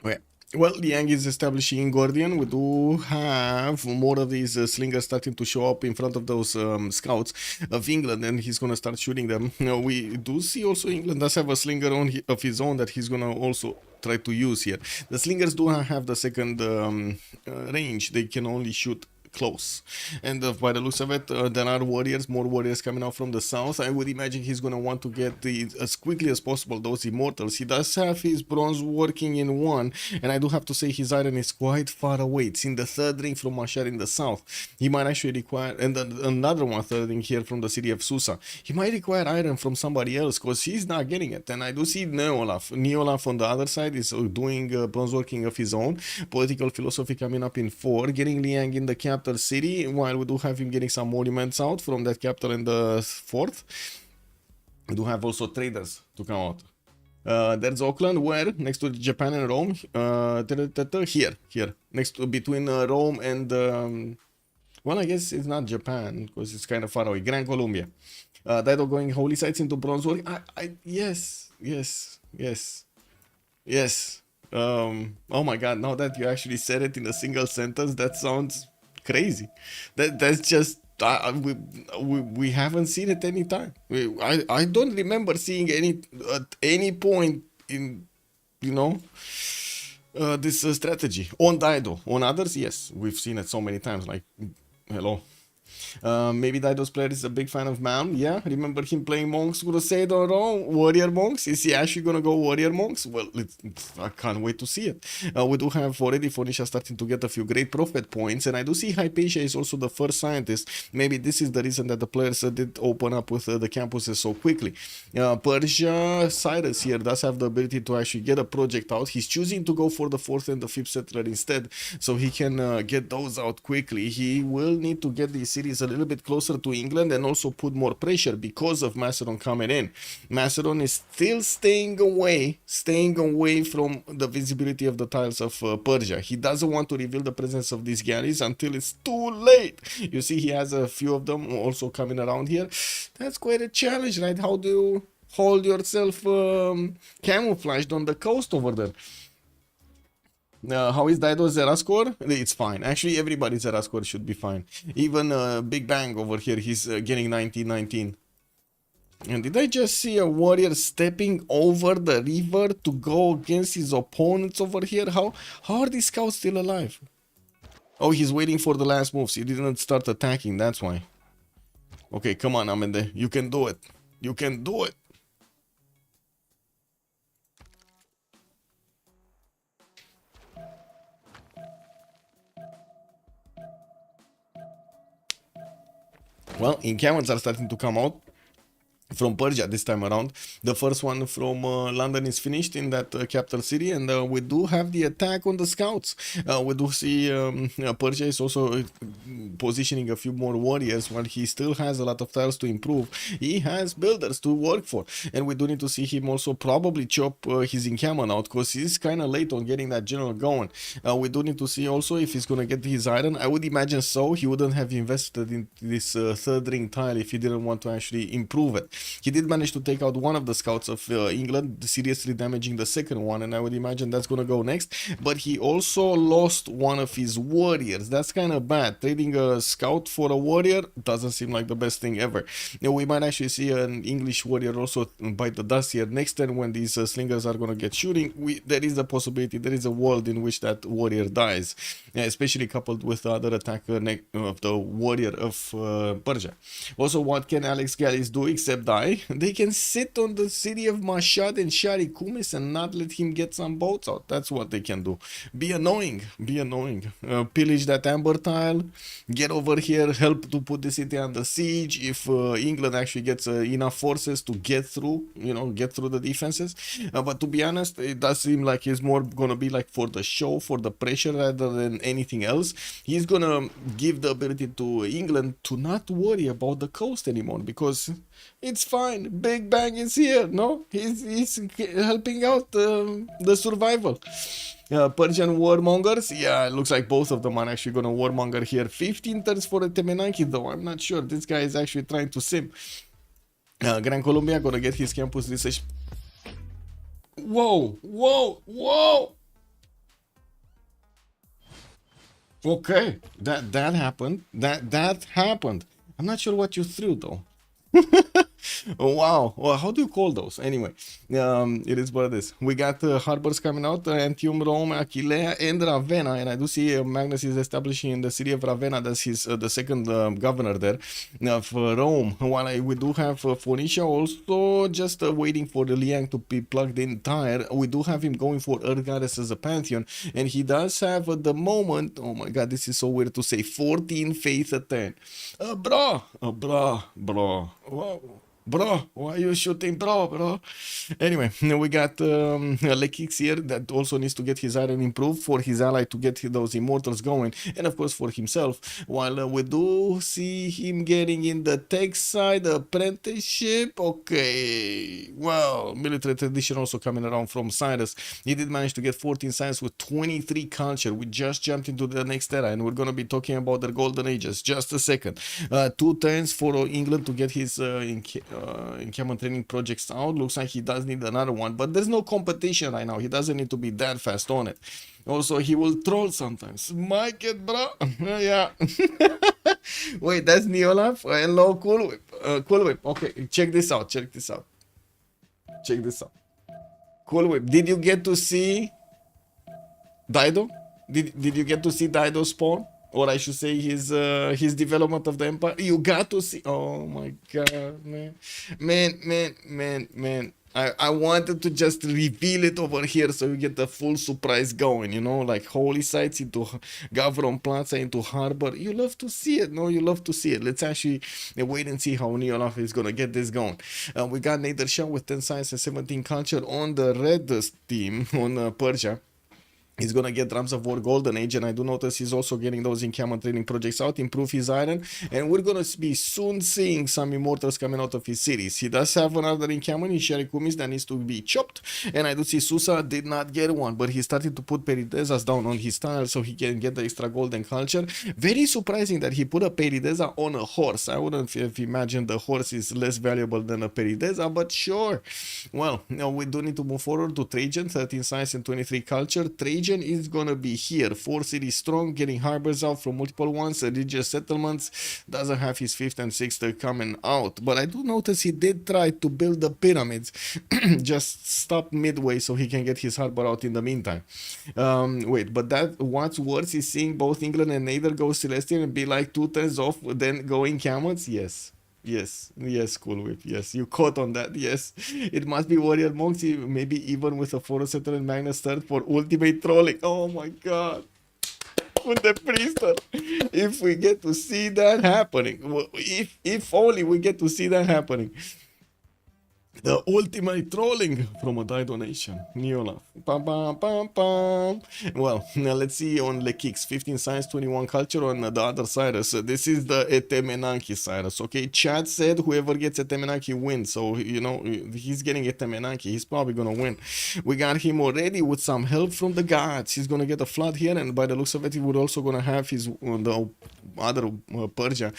Okay. Well, Liang is establishing in Gordian. We do have more of these slingers starting to show up in front of those scouts of England, and he's going to start shooting them. Now, we do see also England does have a slinger of his own that he's going to also try to use here. The slingers do not have the second range. They can only shoot close, and by the looks of it, there are more warriors coming out from the south. I would imagine he's gonna want to get as quickly as possible those immortals. He does have his bronze working in 1, and I do have to say his iron is quite far away. It's in the 3rd ring from Mashhad in the south. He might actually require, and another one 3rd ring here from the city of Susa. He might require iron from somebody else because he's not getting it. And I do see Neolaf on the other side is doing bronze working of his own. Political philosophy coming up in 4, getting Liang in the capital city, while we do have him getting some monuments out from that capital in the 4th. We do have also traders to come out. There's Auckland, where next to Japan and Rome, here next to between Rome and well, I guess it's not Japan because it's kind of far away. Gran Colombia. That are going holy sites into bronze work. Yes. Yes. Oh my God! Now that you actually said it in a single sentence, that sounds crazy. That's just we haven't seen it any time. I don't remember seeing any at any point in you know this strategy on Dido. On others, yes, we've seen it so many times. Like, hello. Maybe Dido's player is a big fan of Man. Yeah, remember him playing Monks Crusade or Warrior Monks? Is he actually gonna go Warrior Monks? Well, I can't wait to see it. We do have already Phoenicia starting to get a few great Prophet points, and I do see Hypatia is also the first scientist. Maybe this is the reason that the players did open up with the campuses so quickly. Persia, Cyrus here does have the ability to actually get a project out. He's choosing to go for the 4th and the 5th settler instead, so he can get those out quickly. He will need to get these cities a little bit closer to England and also put more pressure because of Macedon coming in. Macedon is still staying away from the visibility of the tiles of Persia. He doesn't want to reveal the presence of these galleys until it's too late. You see, he has a few of them also coming around here. That's quite a challenge, right? How do you hold yourself camouflaged on the coast over there? How is Dido's Zera score? It's fine. Actually, everybody's Zera score should be fine. Even Big Bang over here, he's getting 19-19. And did I just see a warrior stepping over the river to go against his opponents over here? How are these scouts still alive? Oh, he's waiting for the last moves. He didn't start attacking, that's why. Okay, come on, Amende. You can do it. You can do it. Well, encampments are starting to come out from Persia this time around. The first one from London is finished in that capital city, and we do have the attack on the scouts. We do see Persia is also positioning a few more warriors. While he still has a lot of tiles to improve, he has builders to work for, and we do need to see him also probably chop his encampment out because he's kind of late on getting that general going. We do need to see also if he's gonna get his iron. I would imagine so. He wouldn't have invested in this third ring tile if he didn't want to actually improve it. He did manage to take out one of the scouts of England, seriously damaging the second one, and I would imagine that's gonna go next. But he also lost one of his warriors. That's kind of bad. Trading a scout for a warrior doesn't seem like the best thing ever. We might actually see an English warrior also bite the dust here. Next turn, when these slingers are gonna get shooting, there is a possibility, there is a world in which that warrior dies, especially coupled with the other attack of the warrior of Persia. Also, what can Alex Gallis do except die? They can sit on the city of Mashhad and Shari Kumis and not let him get some boats out. That's what they can do. Be annoying. Be annoying. Pillage that amber tile. Get over here. Help to put the city under siege. If England actually gets enough forces to get through, get through the defenses. But to be honest, it does seem like it's more gonna be like for the show, for the pressure rather than anything else. He's gonna give the ability to England to not worry about the coast anymore because it's fine. Big Bang is here, no? He's helping out the survival. Persian warmongers, yeah, it looks like both of them are actually gonna warmonger here. 15 turns for a Temenaki though, I'm not sure. This guy is actually trying to sim. Gran Colombia gonna get his campus research. Whoa, whoa, whoa! Okay, that happened. That happened. I'm not sure what you threw though. Wow. Well, how do you call those? Anyway, it is what it is. We got harbors coming out, Antium, Rome, Aquileia, and Ravenna. And I do see Magnus is establishing in the city of Ravenna. That's his the second governor there of Rome. While we do have Phoenicia also just waiting for the Liang to be plugged in tire. We do have him going for Earth Goddess as a pantheon. And he does have at the moment, oh my god, this is so weird to say, 14 faith at 10. Bro. Whoa. Bro, why are you shooting, bro? Anyway, we got Lekix here that also needs to get his iron improved for his ally to get those immortals going, and of course for himself. While we do see him getting in the tech side apprenticeship. Okay, well, military tradition also coming around from Cyrus. He did manage to get 14 science with 23 culture. We just jumped into the next era, and we're gonna be talking about their golden ages. Just a second. 2 turns for England to get his encampment training projects out. Looks like he does need another one, but there's no competition right now. He doesn't need to be that fast on it. Also, he will troll sometimes. Mike it, bro. Yeah. Wait, that's Neolaf. Hello, Cool Whip. Cool Whip. Okay, check this out. Check this out. Check this out. Cool Whip. Did you get to see Dido? Did you get to see Dido spawn? Or I should say his development of the empire. You got to see. Oh my god, man. I wanted to just reveal it over here so you get the full surprise going, you know, like holy sites into Gavron Plaza into Harbor. You love to see it, no? You love to see it. Let's actually wait and see how Neolaf is gonna get this going. We got Nader Shah with 10 science and 17 culture on the red team on Persia. He's gonna get Drums of War Golden Age, and I do notice he's also getting those encampment training projects out, improve his iron, and we're gonna be soon seeing some immortals coming out of his cities. He does have another encampment in Sherikumis that needs to be chopped, and I do see Susa did not get one, but he started to put Peridezas down on his tile so he can get the extra golden culture. Very surprising that he put a Perideza on a horse. I wouldn't have imagined the horse is less valuable than a Perideza, but sure. Well, now we do need to move forward to Trajan, 13 science and 23 culture. Trajan is gonna be here, 4 cities strong, getting harbors out from multiple ones, religious settlements. Doesn't have his 5th and 6th coming out, but I do notice he did try to build the pyramids. Just stop midway so he can get his harbor out in the meantime. Wait, but that what's worse is seeing both England and Nader go Celestial and be like 2 turns off, then going camels. Yes, Cool Whip. Yes, you caught on that. Yes, it must be Warrior Monks, maybe even with a Forest Settler and Magnus third for ultimate trolling. Oh my god. With the Priester. If we get to see that happening, if only we get to see that happening. The ultimate trolling from a Dido Nation. Neolaf. Well, now let's see on Lekix. 15 science, 21 culture on the other Cyrus. This is the Etemenanki Cyrus. Okay, Chad said whoever gets Etemenanki wins. So, you know, he's getting Etemenanki. He's probably gonna win. We got him already with some help from the gods. He's gonna get a flood here, and by the looks of it, he would also gonna have his the other Persia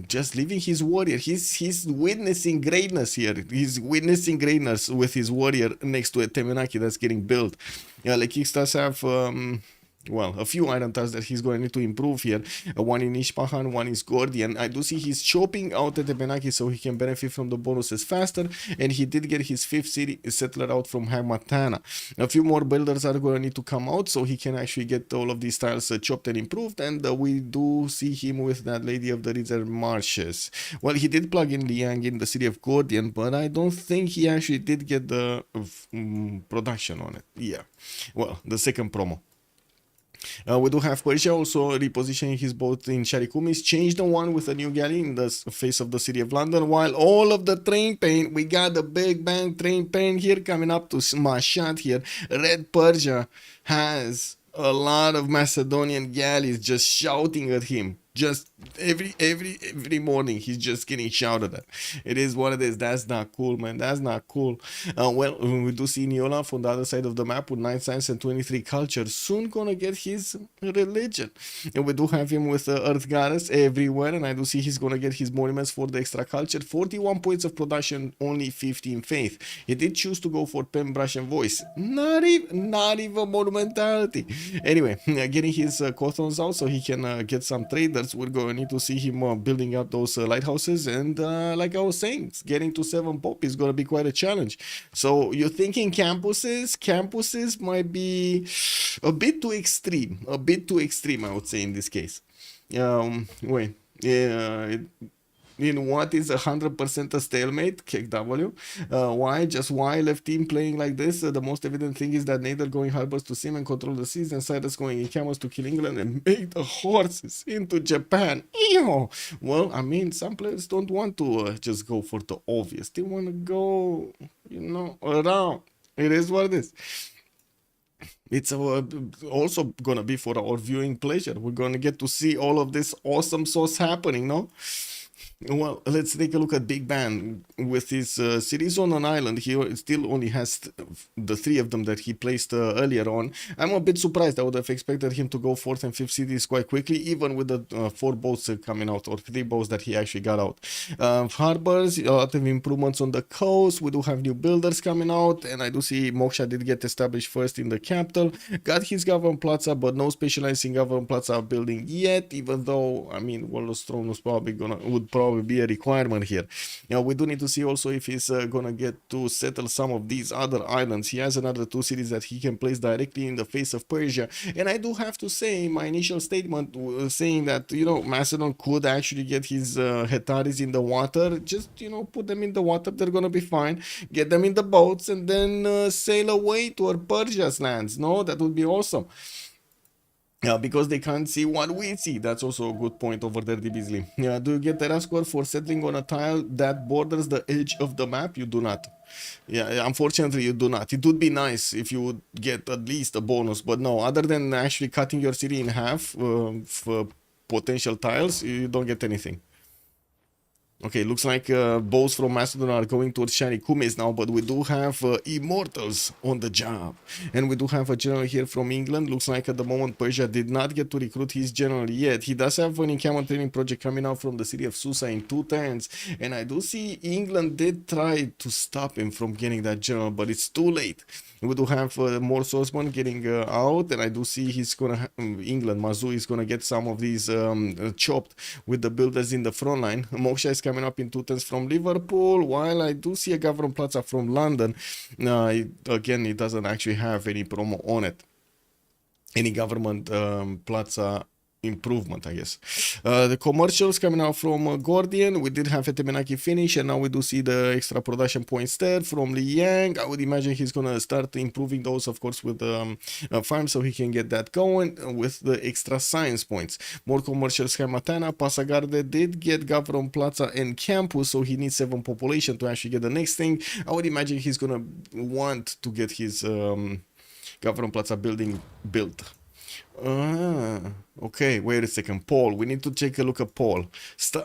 just leaving his warrior. He's witnessing greatness here. He's witnessing greatness with his warrior next to a Temenaki that's getting built. Yeah, like he does have well, a few iron tasks that he's going to need to improve here. One in Ishpahan, one is Gordian. I do see he's chopping out the Temenaki so he can benefit from the bonuses faster, and he did get his 5th city settler out from Hamatana. A few more builders are going to need to come out so he can actually get all of these tiles chopped and improved, and we do see him with that Lady of the Reserve Marshes. Well, he did plug in Liang in the city of Gordian, but I don't think he actually did get the production on it. Yeah, well, the second promo. We do have Persia also repositioning his boat in Sharikumis, changed the one with a new galley in the face of the city of London, while all of the train paint, we got the Big Bang train paint here coming up to Mashhad here. Red Persia has a lot of Macedonian galleys just shouting at him. Just every morning he's just getting shouted at. It is what it is. That's not cool, man. That's not cool. Well, we do see Neolaf on the other side of the map with 9 science and 23 culture, soon gonna get his religion, and we do have him with Earth Goddess everywhere, and I do see he's gonna get his monuments for the extra culture. 41 points of production, only 15 faith. He did choose to go for pen, brush, and voice. Not even monumentality. Anyway, getting his Cothons out so he can get some traders. We're going to need to see him building up those lighthouses, and like I was saying, getting to 7 pop is going to be quite a challenge. So you're thinking campuses might be a bit too extreme, I would say in this case. Wait, yeah. In what is 100% a stalemate? Kick W. Why? Just why left team playing like this? The most evident thing is that Nader going harbors to sim and control the seas, and Cyrus going in camels to kill England and make the horses into Japan. Ew. Well, I mean, some players don't want to just go for the obvious. They want to go, you know, around. It is what it is. It's also gonna be for our viewing pleasure. We're gonna get to see all of this awesome sauce happening, no? Well, let's take a look at Big Ben. With his cities on an island, he still only has the three of them that he placed earlier on. I'm a bit surprised. I would have expected him to go fourth and fifth cities quite quickly, even with the four boats coming out, or three boats that he actually got out. Harbors, a lot of improvements on the coast. We do have new builders coming out, and I do see Moksha did get established first in the capital. Got his Government Plaza, but no specializing Government Plaza building yet, even though, I mean, Warlord's Throne was would probably be a requirement here. We do need to see also if he's gonna get to settle some of these other islands. He has another two cities that he can place directly in the face of Persia, and I do have to say my initial statement saying that, you know, Macedon could actually get his Hetaris in the water. Just, you know, put them in the water, they're gonna be fine. Get them in the boats and then sail away toward Persia's lands. No, that would be awesome. Because they can't see what we see. That's also a good point over there, Beasley. Do you get terra score for settling on a tile that borders the edge of the map? You do not. Yeah, unfortunately, you do not. It would be nice if you would get at least a bonus, but no, other than actually cutting your city in half for potential tiles, you don't get anything. Okay, looks like bows from Macedon are going towards Shiny Kumis now, but we do have Immortals on the job. And we do have a general here from England. Looks like at the moment Persia did not get to recruit his general yet. He does have an encampment training project coming out from the city of Susa in 2 turns. And I do see England did try to stop him from getting that general, but it's too late. We do have more swordsmen getting out, and I do see he's gonna England, Mazu is gonna get some of these chopped with the builders in the front line. Moksha is coming up in 2 turns from Liverpool, while I do see a Government Plaza from London. Again, it doesn't actually have any promo on it. Any Government Plaza improvement, I guess. The commercials coming out from Gordian. We did have Etemenaki finish, and now we do see the extra production points there from Liang. I would imagine he's gonna start improving those, of course, with farm, so he can get that going with the extra science points. More commercials. Matana Pasagarde did get Government Plaza and Campus, so he needs 7 population to actually get the next thing. I would imagine he's gonna want to get his Government Plaza building built. Okay, wait a second. Paul, we need to take a look at Paul.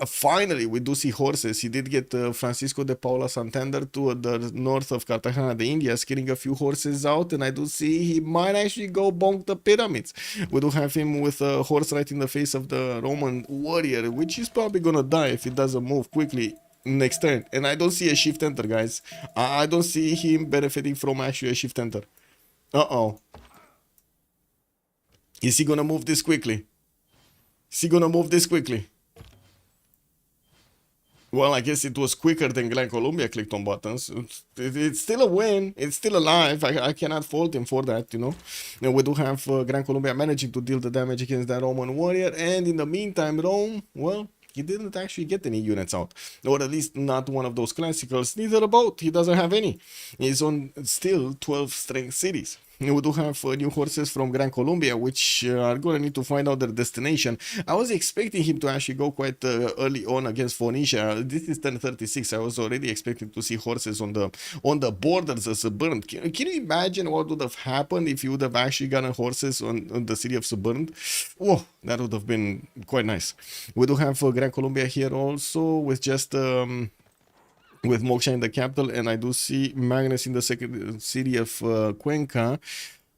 Finally, we do see horses. He did get Francisco de Paula Santander to the north of Cartagena de Indias, getting a few horses out, and I do see he might actually go bonk the pyramids. We do have him with a horse right in the face of the Roman warrior, which is probably gonna die if it doesn't move quickly next turn. And I don't see a shift enter, guys. I don't see him benefiting from actually a shift enter. Uh-oh. Is he gonna move this quickly? Is he gonna move this quickly? Well, I guess it was quicker than Gran Colombia clicked on buttons. It's still a win. It's still alive. I cannot fault him for that, you know. And we do have Gran Colombia managing to deal the damage against that Roman warrior. And in the meantime, Rome, well, he didn't actually get any units out. Or at least not one of those classicals. Neither a boat. He doesn't have any. He's on still 12 strength cities. We do have new horses from Gran Colombia, which are going to need to find out their destination. I was expecting him to actually go quite early on against Phoenicia. This is turn 36. I was already expecting to see horses on the borders as Suburnt. Can you imagine what would have happened if you would have actually gotten horses on the city of Suburnt? Oh, that would have been quite nice. We do have Gran Colombia here also with just... with Moksha in the capital, and I do see Magnus in the second city of Cuenca,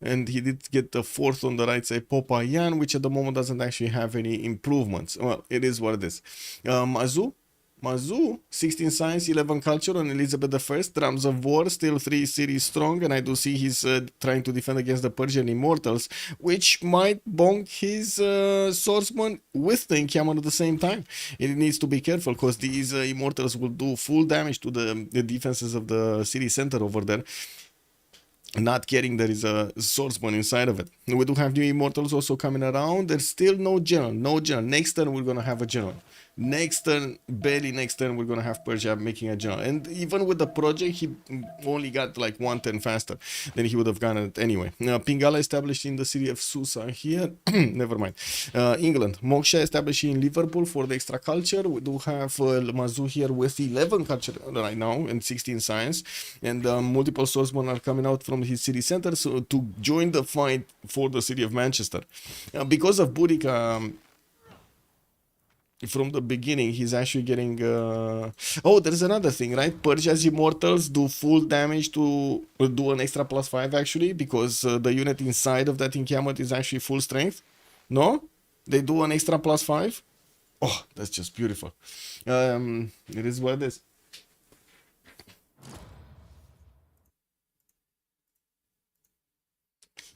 and he did get the 4th on the right side, Popayan, which at the moment doesn't actually have any improvements. Well, it is what it is. Mazu, 16 science, 11 culture on Elizabeth I, drums of war, still 3 cities strong, and I do see he's trying to defend against the Persian Immortals, which might bonk his swordsman with the encampment at the same time. It needs to be careful, because these Immortals will do full damage to the defenses of the city center over there. Not caring there is a swordsman inside of it. We do have new Immortals also coming around. There's still no general. Next turn we're gonna have a general. Barely next turn we're gonna have Persia making a general. And even with the project, he only got like 1 turn faster than he would have gotten it anyway. Pingala established in the city of Susa here. Never mind. England. Moksha established in Liverpool for the extra culture. We do have Mazu here with 11 culture right now and 16 science. And multiple swordsmen are coming out from his city center to join the fight for the city of Manchester. Because of Boudica... from the beginning, he's actually getting. Oh, there's another thing, right? Persia's Immortals do full damage to do an extra +5 actually, because the unit inside of that encampment is actually full strength. No, they do an extra +5. Oh, that's just beautiful. It is what it is.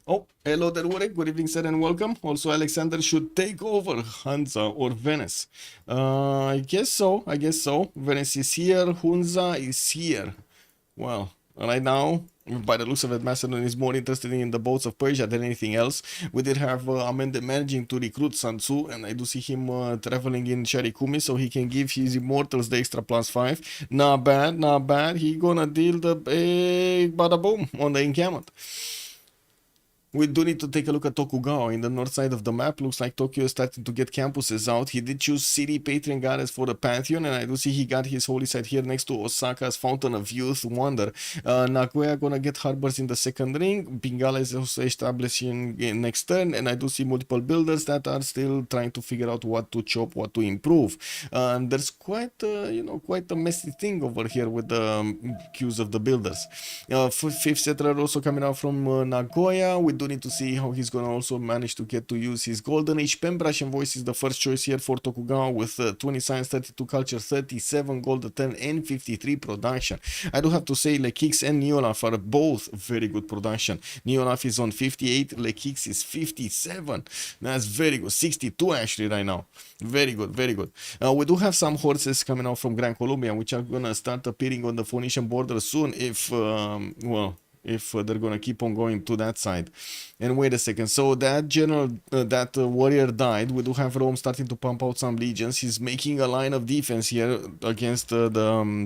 Oh, hello there, Warwick. Good evening, sir, and welcome. Also, Alexander should take over Hansa or Venice. I guess so. I guess so. Venice is here. Hunza is here. Well, right now, by the looks of it, Macedon is more interested in the boats of Persia than anything else. We did have Amende managing to recruit Sun Tzu, and I do see him traveling in Sharikumi, so he can give his immortals the extra +5. Not bad, not bad. He gonna deal the big bada boom on the encampment. We do need to take a look at Tokugawa in the north side of the map. Looks like Tokyo is starting to get campuses out. He did choose City Patron Goddess for the Pantheon, and I do see he got his holy site here next to Osaka's Fountain of Youth Wonder. Nagoya gonna get harbors in the second ring. Bengala is also establishing in next turn, and I do see multiple builders that are still trying to figure out what to chop, what to improve. And there's quite a messy thing over here with the queues of the builders. Fifth settler also coming out from Nagoya. We do need to see how he's gonna also manage to get to use his Golden Age Pembrash Voice is the first choice here for Tokugawa with 20 science, 32 culture, 37 gold 10 and 53 production. I do have to say Lekix and Neolaf are both very good production. Neolaf is on 58, Lekix is 57. That's very good. 62 actually right now. Very good, very good. We do have some horses coming out from Grand Colombia which are gonna start appearing on the Phoenician border soon if they're gonna keep on going to that side. And wait a second, so that general, that warrior died. We do have Rome starting to pump out some legions. He's making a line of defense here against the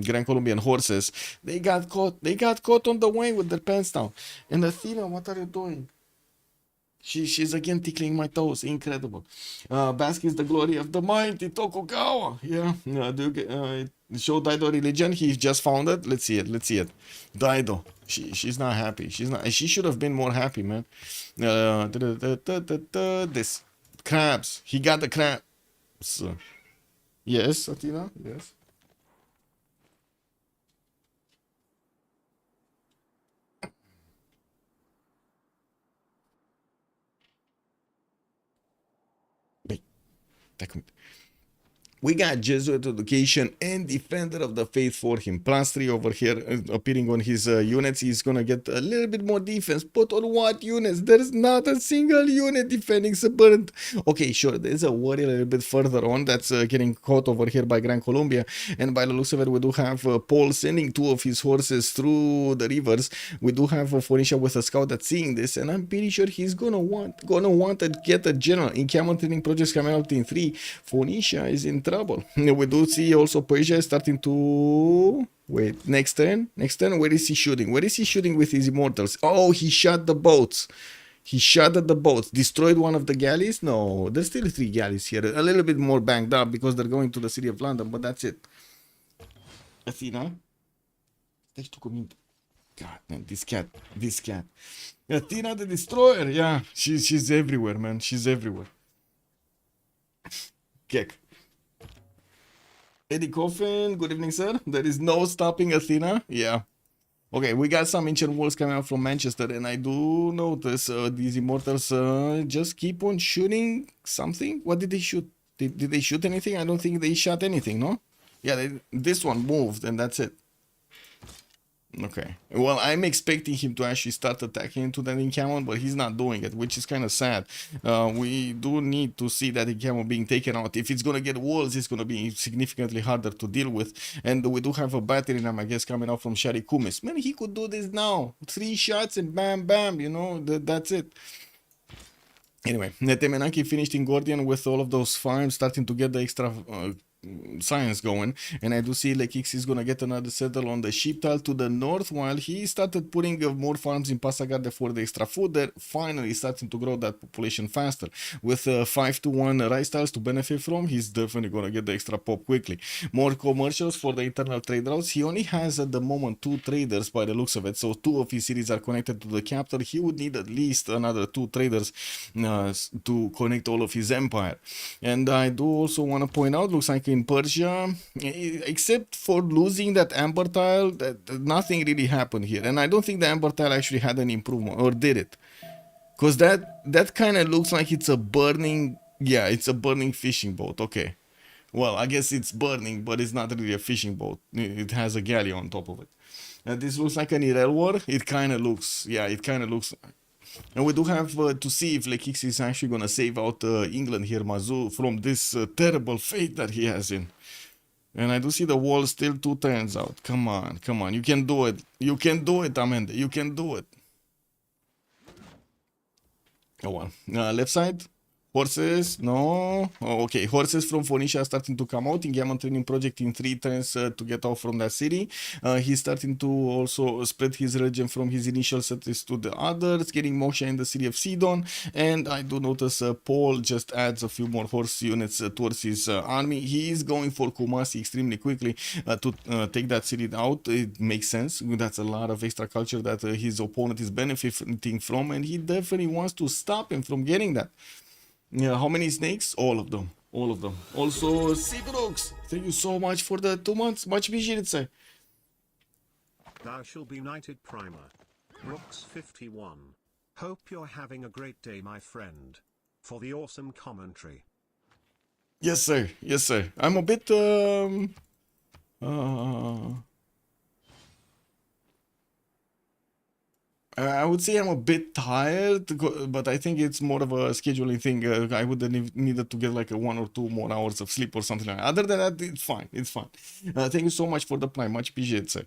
Grand Colombian horses. They got caught on the way with their pants down. And Athena, what are you doing? She's again tickling my toes. Incredible. Basque is the glory of the mighty Tokugawa. Yeah. Do you get, show Daido religion. He just found it. Let's see it. Let's see it. Daido. She's not happy. She's not. She should have been more happy, man. This crabs. He got the crabs. Yes, Athena. Yes. Wait. We got Jesuit Education and Defender of the Faith for him. +3 over here appearing on his units. He's gonna get a little bit more defense. But on what units? There's not a single unit defending Suburban. Okay, sure. There's a warrior a little bit further on that's getting caught over here by Gran Colombia. And by the looks of it, we do have Paul sending 2 of his horses through the rivers. We do have Phoenicia with a scout that's seeing this. And I'm pretty sure he's gonna want to get a general. Encampment training projects coming out in 3. Phoenicia is in trouble. We do see also Persia is starting to wait. Next turn. Where is he shooting? Where is he shooting with his immortals? Oh, he shot the boats. He shot at the boats. Destroyed one of the galleys? No, there's still 3 galleys here. A little bit more banged up because they're going to the city of London, but that's it. Athena? God man, this cat. Athena the Destroyer. Yeah, she's everywhere, man. She's everywhere. Kek. Eddie Coffin, good evening, sir. There is no stopping Athena. Yeah. Okay, we got some ancient walls coming out from Manchester, and I do notice these immortals just keep on shooting something. What did they shoot? Did they shoot anything? I don't think they shot anything, no? Yeah, this one moved, and that's it. Okay. Well, I'm expecting him to actually start attacking into that encampment, but he's not doing it, which is kind of sad. We do need to see that encampment being taken out. If it's going to get walls, it's going to be significantly harder to deal with. And we do have a battery ram, I guess, coming out from Shari Kumis. Man, he could do this now. 3 shots and bam, bam, you know, that's it. Anyway, Temenaki finished in Gordian with all of those farms starting to get the extra science going, and I do see like X is gonna get another settle on the sheep tile to the north, while he started putting more farms in Passagarde for the extra food. They're finally starting to grow that population faster with 5-to-1 rice tiles to benefit from. He's definitely gonna get the extra pop quickly. More commercials for the internal trade routes. He only has at the moment 2 traders by the looks of it, so 2 of his cities are connected to the capital. He would need at least another 2 traders to connect all of his empire. And I do also want to point out, looks like in Persia, except for losing that amber tile, that nothing really happened here. And I don't think the amber tile actually had an improvement, or did it? Because that kind of looks like it's a burning, yeah, it's a burning fishing boat. Okay, well, I guess it's burning, but it's not really a fishing boat. It has a galley on top of it. This looks like an Irel war. It kind of looks, yeah, it kind of looks. And we do have to see if Lekix is actually going to save out England here, Mazu, from this terrible fate that he has in. And I do see the wall still 2 turns out. Come on, come on. You can do it. You can do it, Amanda. You can do it. Oh, well. Left side. Horses, no. Oh, okay, horses from Phoenicia are starting to come out. Encampment training project in 3 turns to get off from that city. He's starting to also spread his region from his initial cities to the others, getting Moksha in the city of Sidon. And I do notice Paul just adds a few more horse units towards his army. He is going for Kumasi extremely quickly to take that city out. It makes sense. That's a lot of extra culture that his opponent is benefiting from, and he definitely wants to stop him from getting that. Yeah, how many snakes? All of them. All of them. Also, Civ6, thank you so much for the 2 months. Much appreciated. Thou shall be knighted primer. Brooks 51. Hope you're having a great day, my friend. For the awesome commentary. Yes, sir. Yes, sir. I'm a bit I would say I'm a bit tired, but I think it's more of a scheduling thing. I would have needed to get like 1 or 2 more hours of sleep or something like that. Other than that, it's fine. It's fine. Thank you so much for the prime. Much appreciated, sir.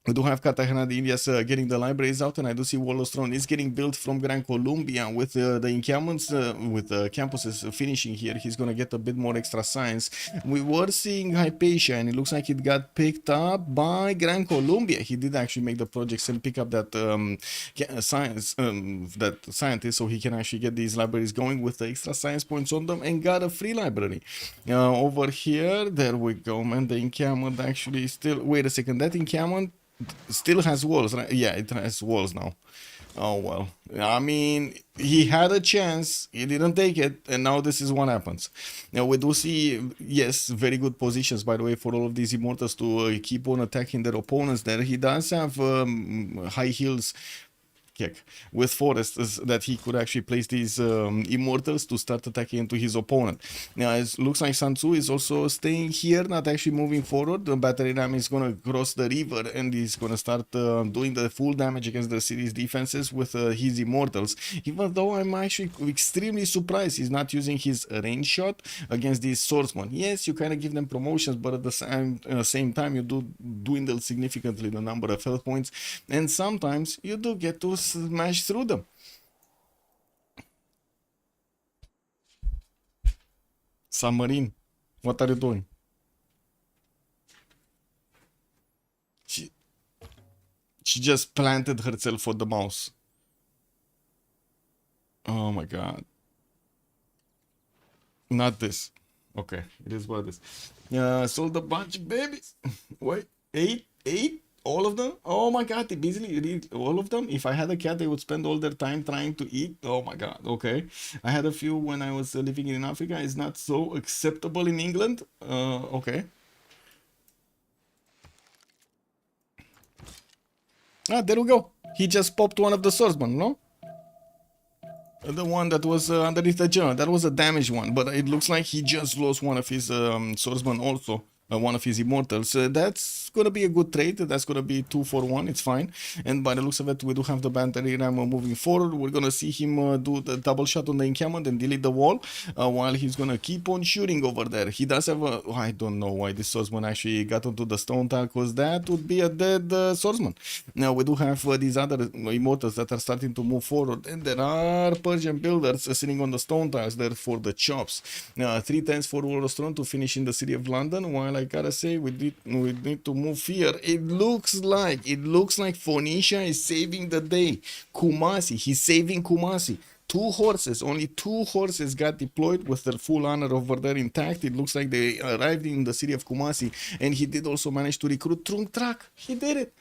We do have Cartagena de Indias getting the libraries out, and I do see Wallostron is getting built from Gran Colombia with the encampments, with the campuses finishing here. He's going to get a bit more extra science. We were seeing Hypatia, and it looks like it got picked up by Gran Colombia. He did actually make the projects and pick up that that scientist, so he can actually get these libraries going with the extra science points on them, and got a free library. Over here, there we go, man. The encampment actually still, wait a second, that encampment still has walls, right? Yeah, it has walls now. Oh, well. I mean, he had a chance, he didn't take it, and now this is what happens. Now, we do see, yes, very good positions, by the way, for all of these Immortals to keep on attacking their opponents there. He does have high heals with forests that he could actually place these immortals to start attacking into his opponent. Now it looks like Sansu is also staying here, not actually moving forward. The battery ram is going to cross the river and he's going to start doing the full damage against the city's defenses with his immortals, even though I'm actually extremely surprised he's not using his range shot against these swordsmen. Yes, you kind of give them promotions, but at the same time you do dwindle significantly the number of health points, and sometimes you do get to smash through them. Submarine, what are you doing? She just planted herself for the mouse. Oh my god. Not this. Okay, it is what it is. Sold a bunch of babies. Wait, eight? All of them? Oh my god, they basically eat all of them. If I had a cat, they would spend all their time trying to eat. Oh my god, okay. I had a few when I was living in Africa. It's not so acceptable in England. Okay. Ah, there we go. He just popped one of the swordsmen, no? The one that was underneath the general. That was a damaged one, but it looks like he just lost one of his swordsmen also. one of his immortals. That's gonna be a good trade. That's gonna be 2 for 1. It's fine. And by the looks of it, we do have the battery ram moving forward. We're gonna see him do the double shot on the encampment and delete the wall, while he's gonna keep on shooting over there. He does have a... I don't know why this swordsman actually got onto the stone tile, because that would be a dead swordsman. Now we do have these other immortals that are starting to move forward, and there are Persian builders sitting on the stone tiles there for the chops. 3 times for Warlostron to finish in the city of London, while I gotta say we need to move here. It looks like Phoenicia is saving the day. Kumasi, he's saving Kumasi. 2 horses, only 2 horses got deployed with their full honor over there intact. It looks like they arrived in the city of Kumasi, and he did also manage to recruit Trungtrak. He did it.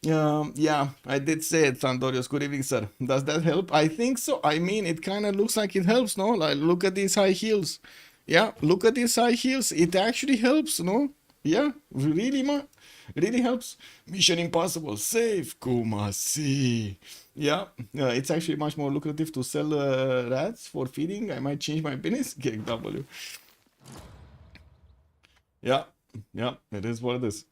Yeah, I did say it, Sandorius. Good evening, sir. Does that help? I think so. I mean, it kind of looks like it helps, no? Like, look at these high heels. Yeah, look at these high heels. It actually helps, no? Yeah, really, man. Really helps. Mission Impossible. Save Kumasi. Yeah, it's actually much more lucrative to sell rats for feeding. I might change my business. KW. Yeah, it is what it is.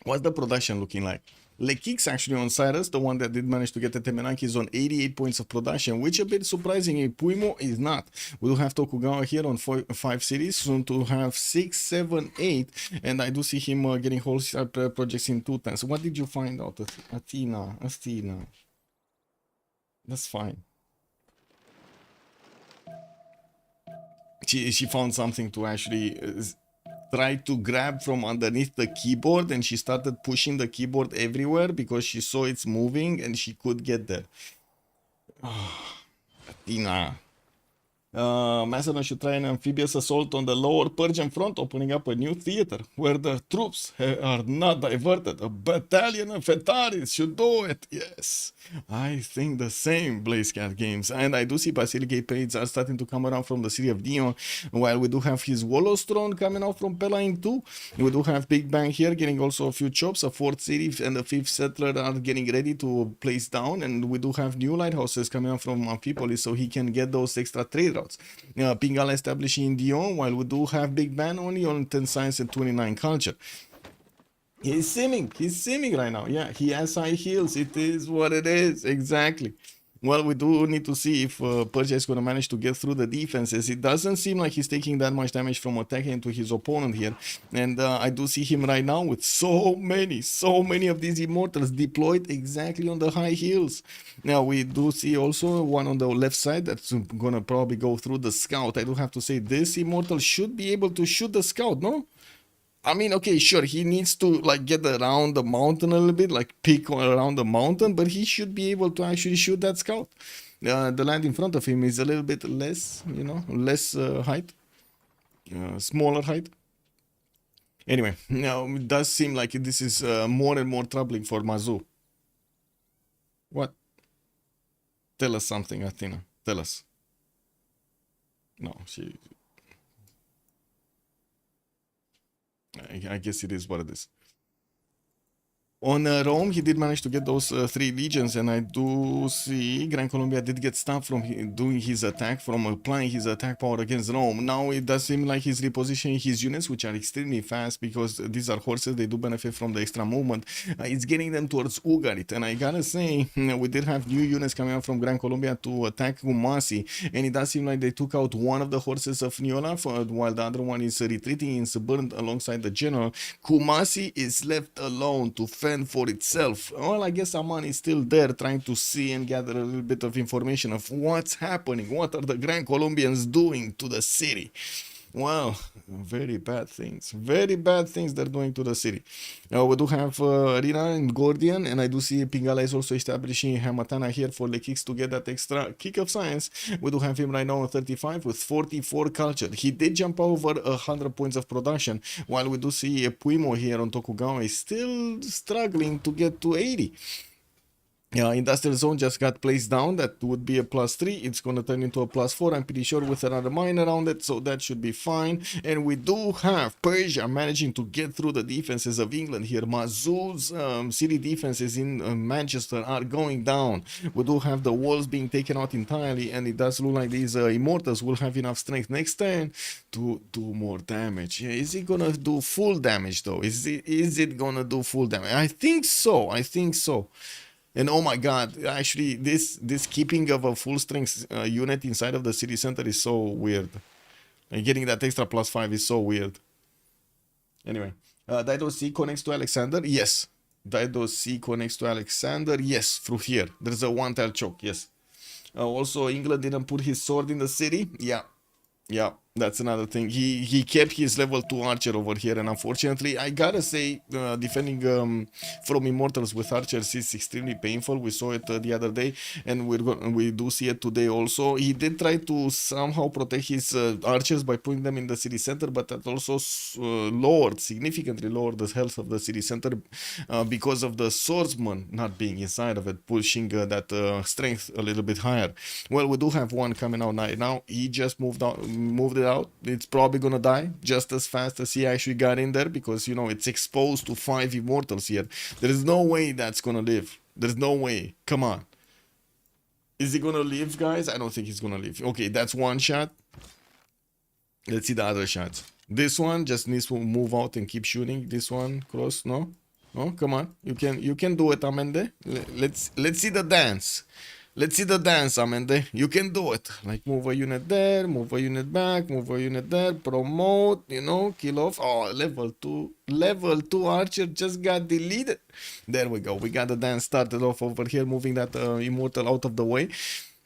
What's the production looking like? Lekik's actually on Cyrus, the one that did manage to get the Temenaki, is on 88 points of production, which a bit surprising. Puimo is not. We do have Tokugawa here on 5 cities, soon to have 6, 7, 8, and I do see him getting wholesale projects in 2 times. What did you find out? Athena. That's fine. She found something to actually... tried to grab from underneath the keyboard, and she started pushing the keyboard everywhere because she saw it's moving and she could get there. Athena. Macedon should try an amphibious assault on the lower Persian front, opening up a new theater where the troops are not diverted. A battalion of Fetaris should do it. Yes, I think the same, Blazecat Games. And I do see Basilicate Paids are starting to come around from the city of Dion, while we do have his Wolostron coming out from Pelain too. We do have Big Bang here getting also a few chops. A 4th city and a 5th settler are getting ready to place down, and we do have new lighthouses coming out from Amphipolis, so he can get those extra trade routes. Pingala establishing in Dion, while we do have Big Bang only on 10 science and 29 culture. He's simming right now. Yeah, he has high heels. It is what it is. Exactly. Well, we do need to see if Persia is going to manage to get through the defenses. It doesn't seem like he's taking that much damage from attacking into his opponent here. And I do see him right now with so many of these immortals deployed exactly on the high heels. Now, we do see also one on the left side that's going to probably go through the scout. I do have to say this immortal should be able to shoot the scout, no? I mean, okay, sure, he needs to like get around the mountain a little bit, like peek around the mountain, but he should be able to actually shoot that scout. The land in front of him is a little bit less, you know, less height, smaller height. Anyway, now it does seem like this is more and more troubling for Mazu. What? Tell us something, Athena. Tell us. No, she... I guess it is what it is. On Rome, he did manage to get those 3 legions, and I do see Gran Colombia did get stopped from doing his attack, from applying his attack power against Rome. Now it does seem like he's repositioning his units, which are extremely fast because these are horses. They do benefit from the extra movement. It's getting them towards Ugarit, and I gotta say, we did have new units coming out from Gran Colombia to attack Kumasi, and it does seem like they took out one of the horses of Niola, while the other one is retreating in Suburn alongside the general. Kumasi is left alone to fend for itself. Well, I guess Aman is still there trying to see and gather a little bit of information of what's happening. What are the Grand Colombians doing to the city? Well, very bad things. Very bad things they're doing to the city. We do have Arena and Gordian, and I do see Pingala is also establishing Hamatana here for the kicks to get that extra kick of science. We do have him right now on 35 with 44 culture. He did jump over 100 points of production, while we do see Puimo here on Tokugawa is still struggling to get to 80. Industrial zone just got placed down. That would be a +3. It's gonna turn into a +4. I'm pretty sure with another mine around it, so that should be fine. And we do have Persia managing to get through the defenses of England here. Mazuz city defenses in Manchester are going down. We do have the walls being taken out entirely, and it does look like these immortals will have enough strength next turn to do more damage. Yeah, is it gonna do full damage though? Is it gonna do full damage? I think so. I think so. And oh my god, actually this keeping of a full strength unit inside of the city center is so weird. And getting that extra +5 is so weird. Anyway, Dido C connects to Alexander. Yes. Dido C connects to Alexander. Yes, through here. There's a one tile choke. Yes. Also, England didn't put his sword in the city. Yeah. Yeah, that's another thing. He kept his level 2 archer over here, and unfortunately, I gotta say, defending from immortals with archers is extremely painful. We saw it the other day, and we do see it today also. He did try to somehow protect his archers by putting them in the city center, but that also significantly lowered the health of the city center because of the swordsman not being inside of it, pushing that strength a little bit higher. Well, we do have one coming out right now. He just moved it out. It's probably gonna die just as fast as he actually got in there, because you know it's exposed to 5 immortals here. There is no way that's gonna live. There's no way. Come on. Is he gonna live, guys? I don't think he's gonna live. Okay, that's one shot. Let's see the other shots. This one just needs to move out and keep shooting. This one cross. No, come on. You can do it, Amende. Let's see the dance. Let's see the dance, Amende. You can do it. Like, move a unit there, move a unit back, move a unit there, promote, you know, kill off. Oh, level 2 archer just got deleted. There we go. We got the dance started off over here, moving that immortal out of the way.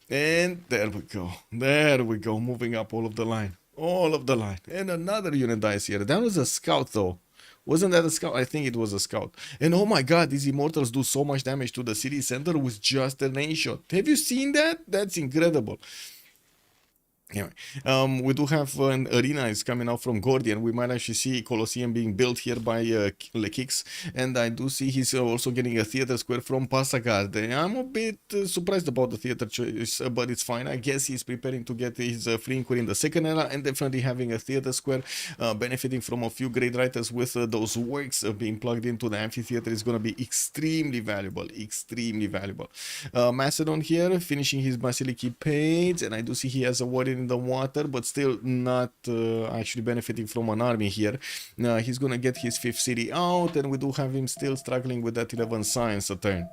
And there we go. There we go. Moving up all of the line. All of the line. And another unit dies here. That was a scout, though. Wasn't that a scout? I think it was a scout. And oh my god, these immortals do so much damage to the city center with just an A shot. Have you seen that? That's incredible. Anyway, we do have an arena is coming out from Gordian. We might actually see Colosseum being built here by Lekix, and I do see he's also getting a theater square from Passagarde. I'm a bit surprised about the theater choice, but it's fine. I guess he's preparing to get his free inquiry in the second era, and definitely having a theater square, benefiting from a few great writers with those works being plugged into the amphitheater is going to be extremely valuable. Extremely valuable. Macedon here finishing his Basiliki page, and I do see he has a warrior in the water, but still not actually benefiting from an army here. He's gonna get his 5th city out, and we do have him still struggling with that 11 science a turn.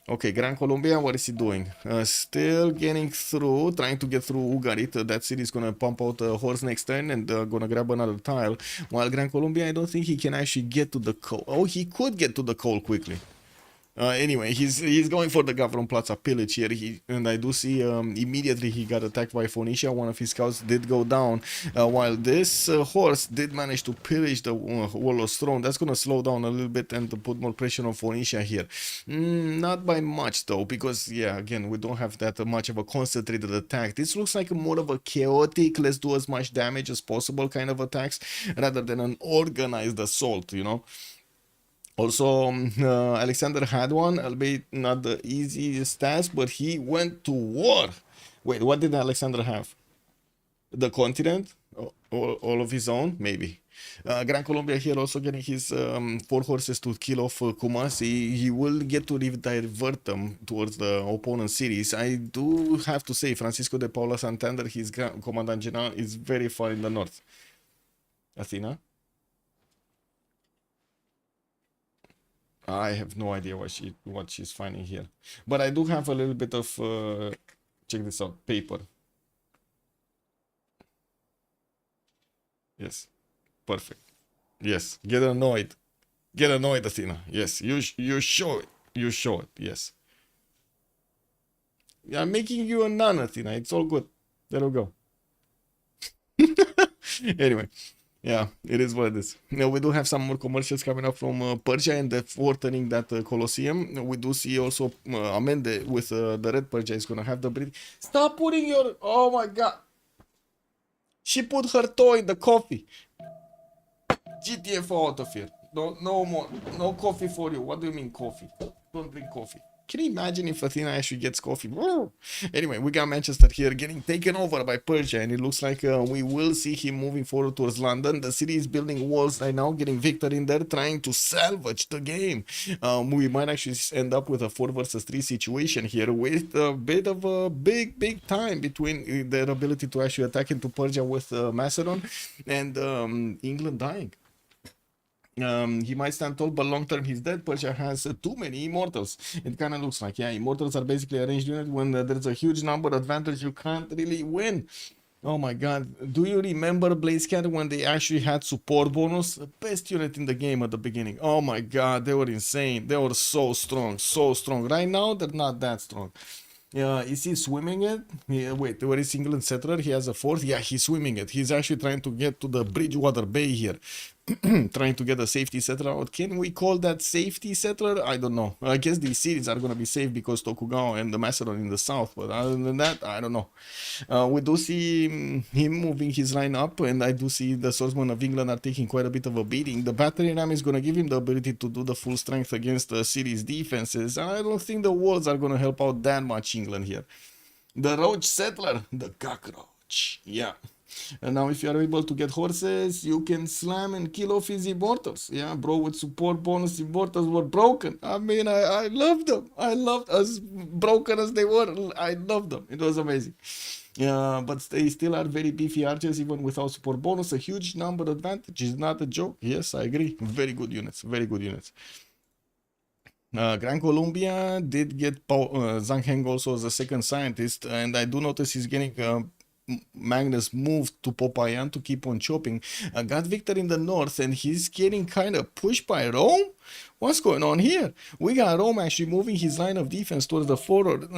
Okay, Gran Colombia, what is he doing? Still getting through, trying to get through Ugarit. That city is gonna pump out a horse next turn and gonna grab another tile. While Gran Colombia, I don't think he can actually get to the coal. Oh, he could get to the coal quickly. Anyway, he's going for the Gavron Plaza pillage here, and I do see immediately he got attacked by Phoenicia. One of his scouts did go down, while this horse did manage to pillage the Warlord's throne. That's going to slow down a little bit and to put more pressure on Phoenicia here. Not by much though, because yeah, again, we don't have that much of a concentrated attack. This looks like more of a chaotic, let's do as much damage as possible kind of attacks, rather than an organized assault, you know. Also, Alexander had one, albeit not the easiest task, but he went to war. Wait, what did Alexander have? The continent? All of his own? Maybe. Gran Colombia here also getting his 4 horses to kill off Kumasi. He will get to divert them towards the opponent's cities. I do have to say, Francisco de Paula Santander, his commandant general, is very far in the north. Athena? I have no idea what she's finding here, but I do have a little bit of check this out, paper. Yes, perfect. Yes, get annoyed, Athena. Yes, you show it. Yes, yeah, I'm making you a nun, Athena. It's all good. There we go. Anyway. Yeah, it is what it is. Now, we do have some more commercials coming up from Persia and therefore turning that Colosseum. We do see also Amende with the red Persia is going to have the breed. Stop putting your... Oh my god. She put her toe in the coffee. GTFO out of here. No more. No coffee for you. What do you mean coffee? Don't drink coffee. Can you imagine if Athena actually gets coffee? Anyway, we got Manchester here getting taken over by Persia, and it looks like we will see him moving forward towards London. The city is building walls right now, getting Victor in there, trying to salvage the game. We might actually end up with a 4 versus 3 situation here with a bit of a big time between their ability to actually attack into Persia with Macedon and England dying. He might stand tall, but long term he's dead. Persia has too many immortals. It kind of looks like, yeah, immortals are basically a ranged unit. When there's a huge number advantage, you can't really win. Oh my god, do you remember Blazecat when they actually had support bonus? The best unit in the game at the beginning. Oh my god, they were insane. They were so strong, so strong. Right now, they're not that strong. Is he swimming it? Yeah, wait, where is England settler? He has a 4th. Yeah, he's swimming it. He's actually trying to get to the Bridgewater Bay here. Trying to get a safety settler out. Can we call that safety settler? I don't know. I guess these cities are going to be safe because Tokugawa and the Macedon in the south. But other than that, I don't know. We do see him moving his line up, and I do see the swordsmen of England are taking quite a bit of a beating. The battery ram is going to give him the ability to do the full strength against the city's defenses. I don't think the walls are going to help out that much England here. The roach settler, the cockroach. Yeah. And now if you are able to get horses, you can slam and kill off his immortals. Yeah, bro, with support bonus, immortals were broken. I mean, I loved them. I loved, as broken as they were, I loved them. It was amazing. But they still are very beefy archers, even without support bonus. A huge number advantage is not a joke. Yes, I agree. Very good units. Very good units. Gran Colombia did get Zhang Heng also as a second scientist, and I do notice he's getting Magnus moved to Popayan to keep on chopping. Got Victor in the north, and he's getting kind of pushed by Rome. What's going on here? We got Rome actually moving his line of defense towards the forward,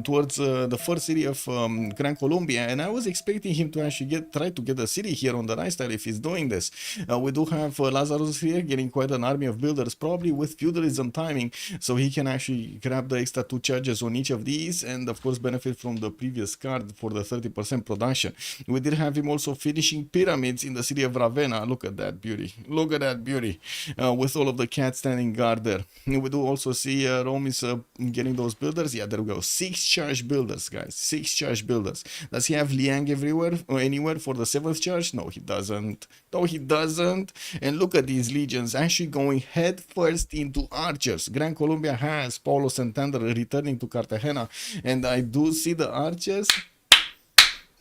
towards the first city of Gran Colombia, and I was expecting him to actually try to get a city here on the right side if he's doing this. We do have Lazarus here getting quite an army of builders, probably with feudalism timing, so he can actually grab the extra 2 charges on each of these, and of course benefit from the previous card for the 30% production. We did have him also finishing pyramids in the city of Ravenna. Look at that beauty. Look at that beauty. With all of the cats standing guard there. We do also see Rome is getting those builders. Yeah, there we go. 6 charge builders, guys. 6 charge builders. Does he have Liang everywhere or anywhere for the 7th charge? No, he doesn't. No, he doesn't. And look at these legions actually going head first into archers. Gran Colombia has Paulo Santander returning to Cartagena, and I do see the archers.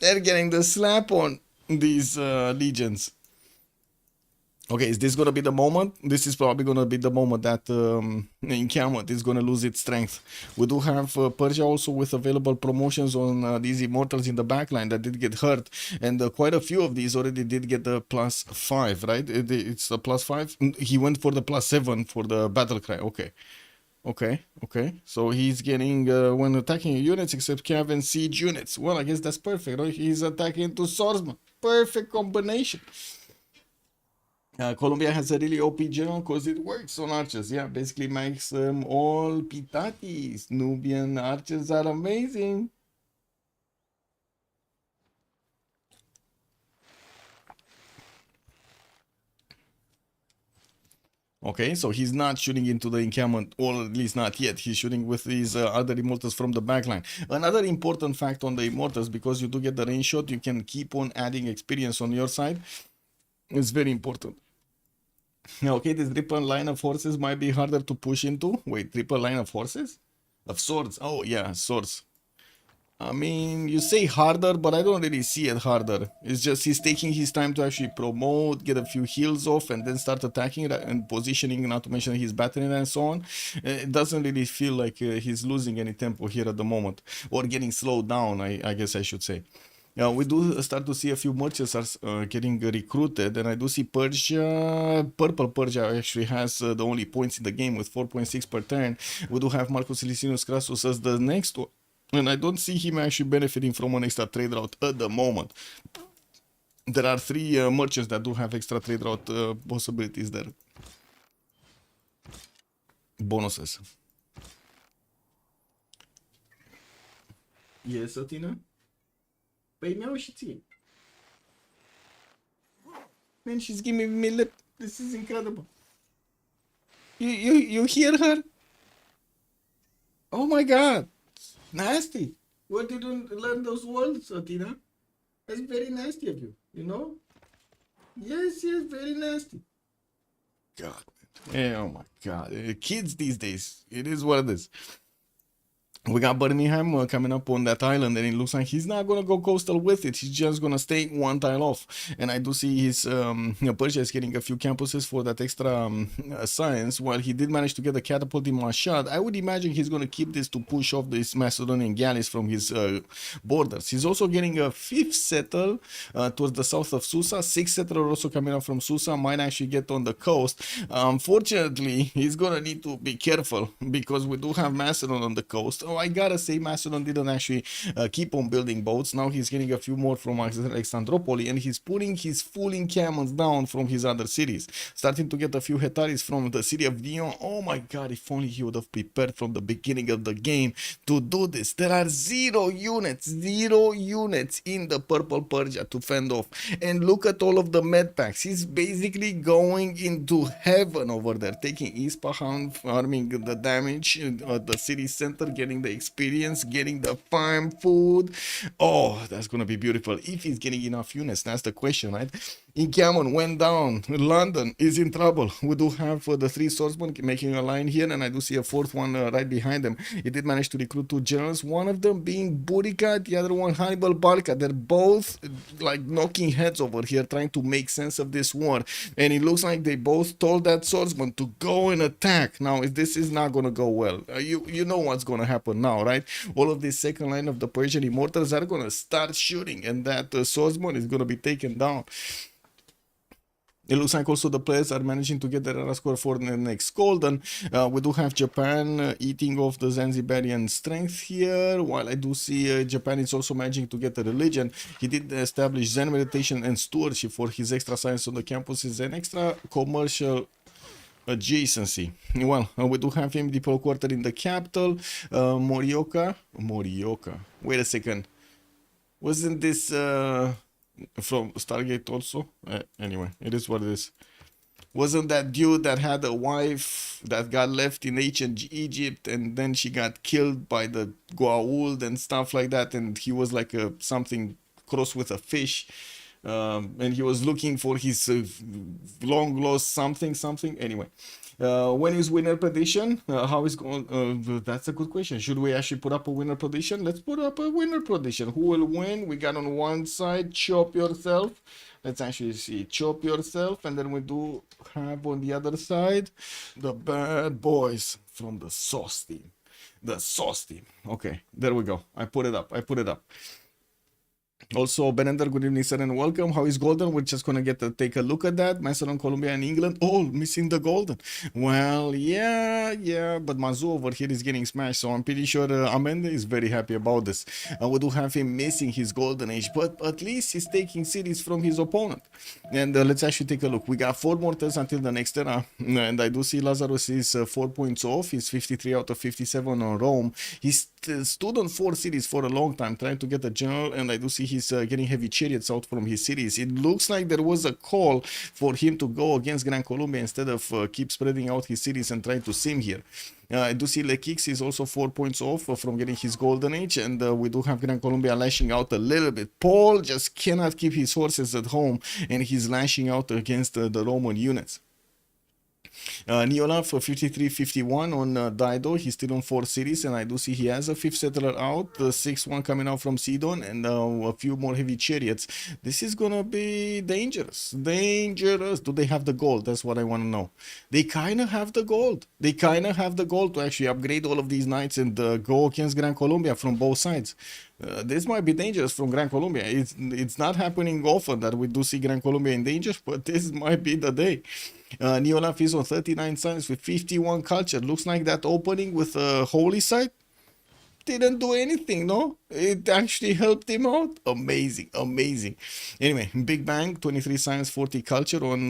They're getting the slap on these legions. Okay, is this going to be the moment? This is probably going to be the moment that encampment is going to lose its strength. We do have Persia also with available promotions on these immortals in the backline that did get hurt. And quite a few of these already did get the +5, right? It's a +5. He went for the +7 for the battle cry. Okay. Okay. So he's getting, when attacking units, except Cav and siege units. Well, I guess that's perfect, right? He's attacking to swordsman. Perfect combination. Colombia has a really OP general because it works on archers. Yeah, basically makes them all pitatis. Nubian archers are amazing. Okay, so he's not shooting into the encampment, or at least not yet. He's shooting with these other immortals from the backline. Another important fact on the immortals, because you do get the range shot, you can keep on adding experience on your side. It's very important. Okay, this triple line of horses might be harder to push into. Wait, triple line of horses? Of swords. Oh, yeah, swords. I mean, you say harder, but I don't really see it harder. It's just he's taking his time to actually promote, get a few heals off, and then start attacking and positioning, not to mention his battery and so on. It doesn't really feel like he's losing any tempo here at the moment. Or getting slowed down, I guess I should say. We do start to see a few merchants are getting recruited, and I do see Persia, Purple Persia actually has the only points in the game with 4.6 per turn. We do have Marcus Licinius Crassus as the next one, and I don't see him actually benefiting from an extra trade route at the moment. There are 3 merchants that do have extra trade route possibilities there. Bonuses. Yes, Athena? Păi mi-au și ție. Man, she's giving me lip. This is incredible. You hear her? Oh my god. Nasty. Where did you learn those words, Tina? That's very nasty of you, you know? Yes, very nasty. God. Oh my god. Kids these days. It is what it is. We got Birmingham coming up on that island, and it looks like he's not going to go coastal with it. He's just going to stay one tile off. And I do see his Persia is getting a few campuses for that extra science. While he did manage to get a catapult in Mashhad, I would imagine he's going to keep this to push off this Macedonian galleys from his borders. He's also getting a 5th settle towards the south of Susa. 6th settler also coming up from Susa, might actually get on the coast. Unfortunately, he's going to need to be careful because we do have Macedon on the coast. I gotta say, Macedon didn't actually keep on building boats. Now he's getting a few more from Alexandropoli, and he's putting his fooling cannons down from his other cities. Starting to get a few hetaris from the city of Dion. Oh my god, if only he would have prepared from the beginning of the game to do this. There are 0 units in the Purple Persia to fend off. And look at all of the med packs. He's basically going into heaven over there, taking Ispahan, farming the damage at the city center, getting the experience, getting the farm food. Oh, that's gonna be beautiful if he's getting enough units. That's the question, right? Incameron went down. London is in trouble. We do have the 3 swordsmen making a line here, and I do see a 4th one right behind them. He did manage to recruit 2 generals, one of them being Burica, the other one Hannibal Barca. They're both like knocking heads over here, trying to make sense of this war, and it looks like they both told that swordsman to go and attack. Now this is not gonna go well. You know what's gonna happen now, right? All of this second line of the Persian immortals are gonna start shooting, and that swordsman is gonna be taken down. It looks like also the players are managing to get their era score for the next golden. We do have Japan eating off the Zanzibarian strength here, while I do see Japan is also managing to get a religion. He did establish Zen meditation and stewardship for his extra science on the campuses and extra commercial adjacency. Well, we do have him deploy quarter in the capital. Morioka. Wait a second. Wasn't this from Stargate also? Anyway, it is what it is. Wasn't that dude that had a wife that got left in ancient Egypt and then she got killed by the Goa'uld and stuff like that, and he was like a something crossed with a fish, and he was looking for his long lost something. Anyway, when is winner prediction? How is going? That's a good question. Should we actually put up a winner prediction? Let's put up a winner prediction. Who will win? We got on one side Chop Yourself. Let's actually see Chop Yourself, and then we do have on the other side the bad boys from the sauce team. The sauce team. Okay, there we go. I put it up. Also, Benender, good evening, sir, and welcome. How is Golden? We're just gonna take a look at that. Macedon, Colombia, and England all missing the Golden. Well, yeah, but Mazu over here is getting smashed, so I'm pretty sure Amende is very happy about this. We do have him missing his Golden Age, but at least he's taking cities from his opponent. And let's actually take a look. We got 4 more turns until the next era, and I do see Lazarus is 4 points off. He's 53 out of 57 on Rome. He's stood on 4 cities for a long time, trying to get a general, and I do see he's getting heavy chariots out from his cities. It looks like there was a call for him to go against Gran Colombia instead of keep spreading out his cities and trying to sim here. I do see Lekix is also 4 points off from getting his Golden Age, and we do have Gran Colombia lashing out a little bit. Paul just cannot keep his horses at home, and he's lashing out against the Roman units. Niola for 53-51 on Dido. He's still on 4 cities, and I do see he has a 5th settler out, the 6th one coming out from Sidon, and a few more heavy chariots. This is gonna be dangerous. Do they have the gold? That's what I want to know. They kind of have the gold. To actually upgrade all of these knights and go against Gran Colombia from both sides. This might be dangerous from Gran Colombia. It's not happening often that we do see Gran Colombia in danger, but this might be the day. Neolaf is on 39 signs with 51 culture. Looks like that opening with a holy site. didn't do anything, no? It actually helped him out. Amazing, amazing. Anyway, Big Bang, 23 science, 40 culture on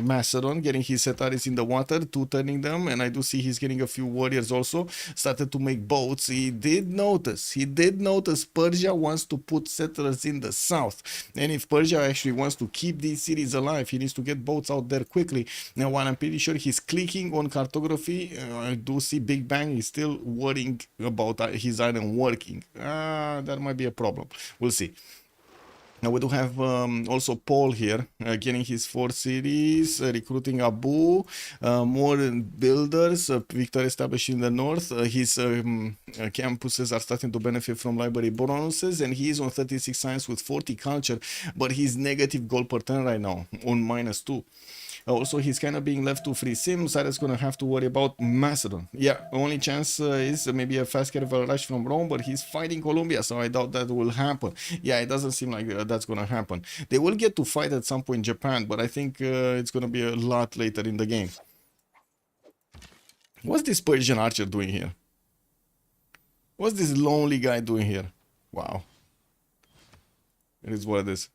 Macedon, getting his Setaris in the water, 2 turning them, and I do see he's getting a few warriors also. Started to make boats. He did notice Persia wants to put settlers in the south. And if Persia actually wants to keep these cities alive, he needs to get boats out there quickly. Now, while I'm pretty sure he's clicking on cartography, I do see Big Bang is still worrying about his island working. That might be a problem. We'll see. Now we do have also Paul here, getting his 4 cities, recruiting Abu, more builders, Victor established in the north. His campuses are starting to benefit from library bonuses, and he is on 36 science with 40 culture, but he's negative gold per turn right now, on -2. Also, he's kind of being left to free sim. Cyrus gonna have to worry about Macedon. Yeah, only chance is maybe a fast caravel rush from Rome, but he's fighting Colombia, so I doubt that will happen. Yeah, it doesn't seem like that's gonna happen. They will get to fight at some point in Japan, but I think it's gonna be a lot later in the game. What's this Persian archer doing here? What's this lonely guy doing here? Wow. It is what it is.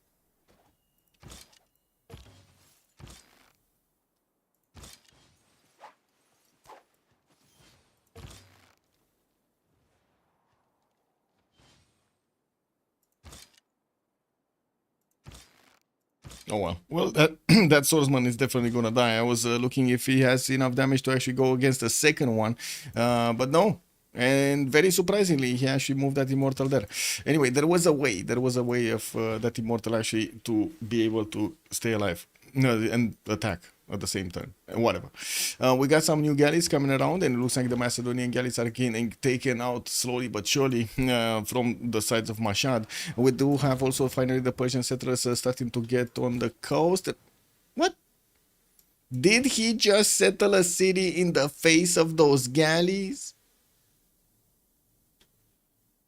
Oh well. Well, that swordsman is definitely gonna die. I was looking if he has enough damage to actually go against the second one, but no. And very surprisingly, he actually moved that immortal there. Anyway, there was a way of that immortal actually to be able to stay alive and attack at the same time. Whatever. We got some new galleys coming around, and it looks like the Macedonian galleys are getting taken out slowly but surely from the sides of Mashhad. We do have also finally the Persian settlers starting to get on the coast. What? Did he just settle a city in the face of those galleys?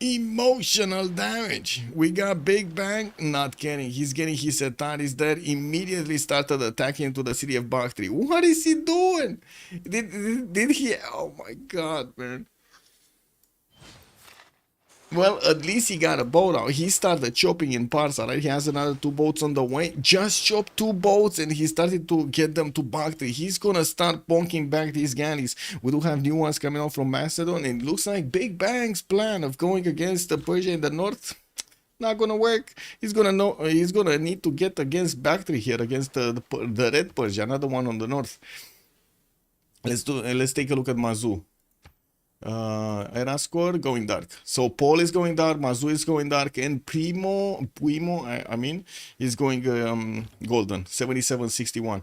Emotional damage. We got Big Bang. Not kidding. He's getting his Setaris there. Immediately started attacking into the city of Bactri. What is he doing? Did he? Oh my god, man. Well, at least he got a boat out. He started chopping in Parsa, right? He has another 2 boats on the way. Just chopped 2 boats and he started to get them to Bactri. He's gonna start bonking back these galleys. We do have new ones coming out from Macedon, and it looks like Big Bang's plan of going against the Persia in the north, not gonna work. He's gonna need to get against Bactri here, against the Red Persia, another one on the north. Let's take a look at Mazu. Era score going dark. So Paul is going dark, Mazu is going dark, and Puimo is going golden, 77-61.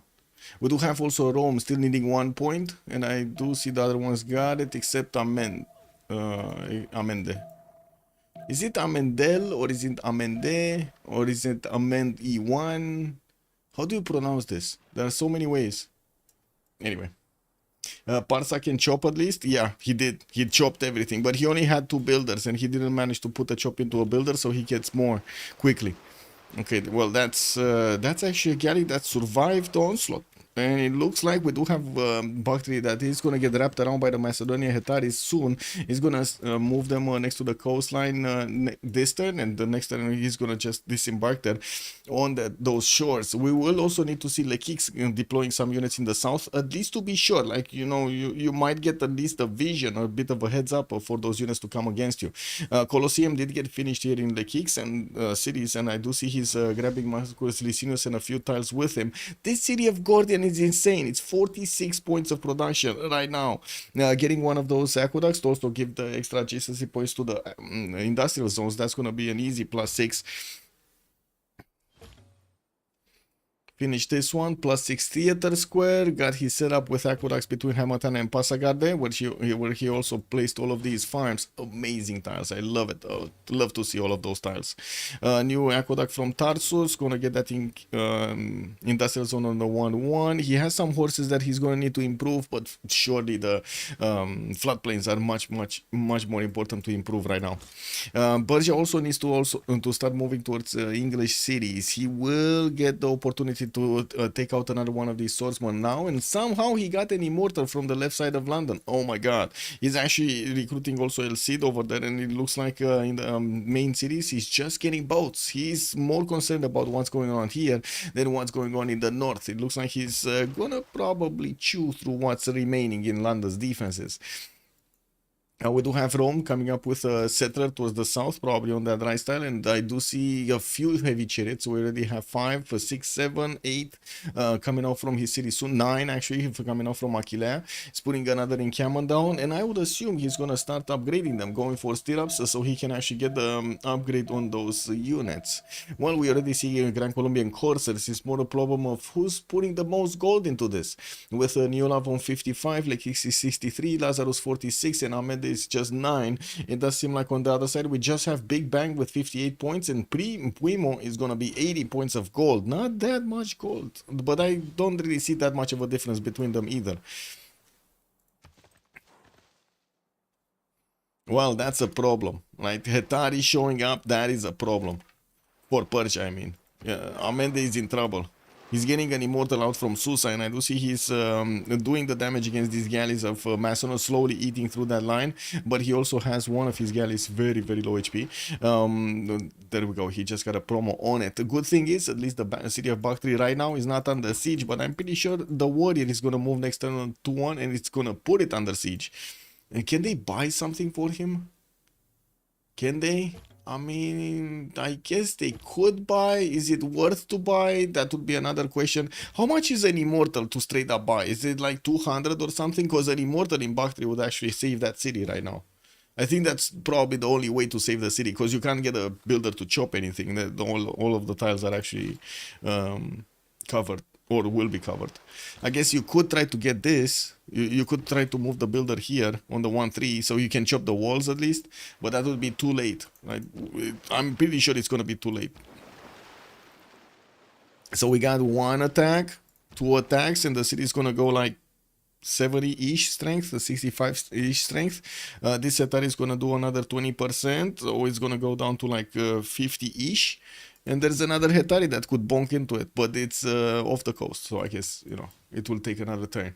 We do have also Rome still needing 1 point, and I do see the other ones got it except Amende. Is it Amendel, or is it Amende, or is it Amend E1? How do you pronounce this? There are so many ways. Anyway. Parsa can chop at least. Yeah, he did. He chopped everything, but he only had 2 builders, and he didn't manage to put a chop into a builder, so he gets more quickly. Okay, well, that's actually a galley that survived the onslaught. And it looks like we do have Bactri that is going to get wrapped around by the Macedonian Hetaris soon. He's going to move them next to the coastline this turn, and the next turn he's going to just disembark there on those shores. We will also need to see Lekix deploying some units in the south, at least to be sure. Like, you know, you might get at least a vision or a bit of a heads up for those units to come against you. Colosseum did get finished here in Lekix and cities, and I do see he's grabbing Marcus Licinius and a few tiles with him. This city of Gordian is insane. It's 46 points of production right now. Getting one of those aqueducts to also give the extra adjacency points to the industrial zones. That's going to be an easy +6. Finish this one, +6 theater square. Got his setup with aqueducts between Hamatana and Pasagarde, where he also placed all of these farms. Amazing tiles. I love it. Love to see all of those tiles. New aqueduct from Tarsus. Gonna get that in industrial zone on the 1-1. He has some horses that he's gonna need to improve, but surely the floodplains are much more important to improve right now. Persia also needs to start moving towards English cities. He will get the opportunity decided to take out another one of these swordsmen now, and somehow he got an immortal from the left side of London. Oh my god. He's actually recruiting also El Cid over there, and it looks like in the main cities he's just getting boats. He's more concerned about what's going on here than what's going on in the north. It looks like he's gonna probably chew through what's remaining in London's defenses. We do have Rome coming up with a settler towards the south, probably on that right style, and I do see a few heavy chariots. We already have 5, 6, 7, 8 coming out from his city soon. 9 actually coming out from Aquilea. He's putting another encampment down, and I would assume he's gonna start upgrading them, going for stirrups, so he can actually get the upgrade on those units. Well, we already see Grand Colombian coursers. It's more a problem of who's putting the most gold into this. With Niolav on 55, Lekix is 63, Lazarus 46, and Ahmed is just 9. It does seem like on the other side we just have Big Bang with 58 points, and Primo is gonna be 80 points of gold. Not that much gold, but I don't really see that much of a difference between them either. Well, that's a problem, right? Hetari showing up, that is a problem. For Persia, I mean. Yeah, Amende is in trouble. He's getting an immortal out from Susa, and I do see he's doing the damage against these galleys of Macedonia, slowly eating through that line, but he also has one of his galleys very, very low HP. There we go, he just got a promo on it. The good thing is, at least the city of Bactri right now is not under siege, but I'm pretty sure the warrior is going to move next turn on 2-1, and it's going to put it under siege. And can they buy something for him? Can they? I mean, I guess they could buy. Is it worth to buy? That would be another question. How much is an immortal to straight up buy? Is it like 200 or something? Because an immortal in Bactri would actually save that city right now. I think that's probably the only way to save the city, because you can't get a builder to chop anything. All of the tiles are actually covered, or will be covered. I guess you could try to get this. You could try to move the builder here on the 1-3 so you can chop the walls at least, but that would be too late. Right? I'm pretty sure it's going to be too late. So we got 1 attack, 2 attacks, and the city is going to go like 70-ish strength, 65-ish strength. This setter is going to do another 20%, so it's going to go down to like 50-ish. And there's another Hetari that could bonk into it, but it's off the coast, so I guess, you know, it will take another turn.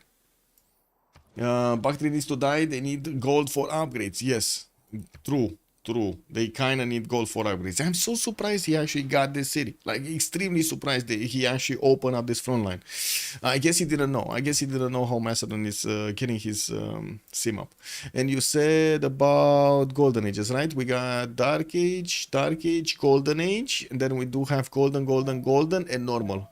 Bactri needs to die, they need gold for upgrades. Yes, true. They kind of need gold for upgrades. I'm so surprised he actually got this city. Like, extremely surprised that he actually opened up this front line. I guess he didn't know. I guess he didn't know how Macedon is getting his sim up. And you said about Golden Ages, right? We got Dark Age, Golden Age, and then we do have Golden, and Normal.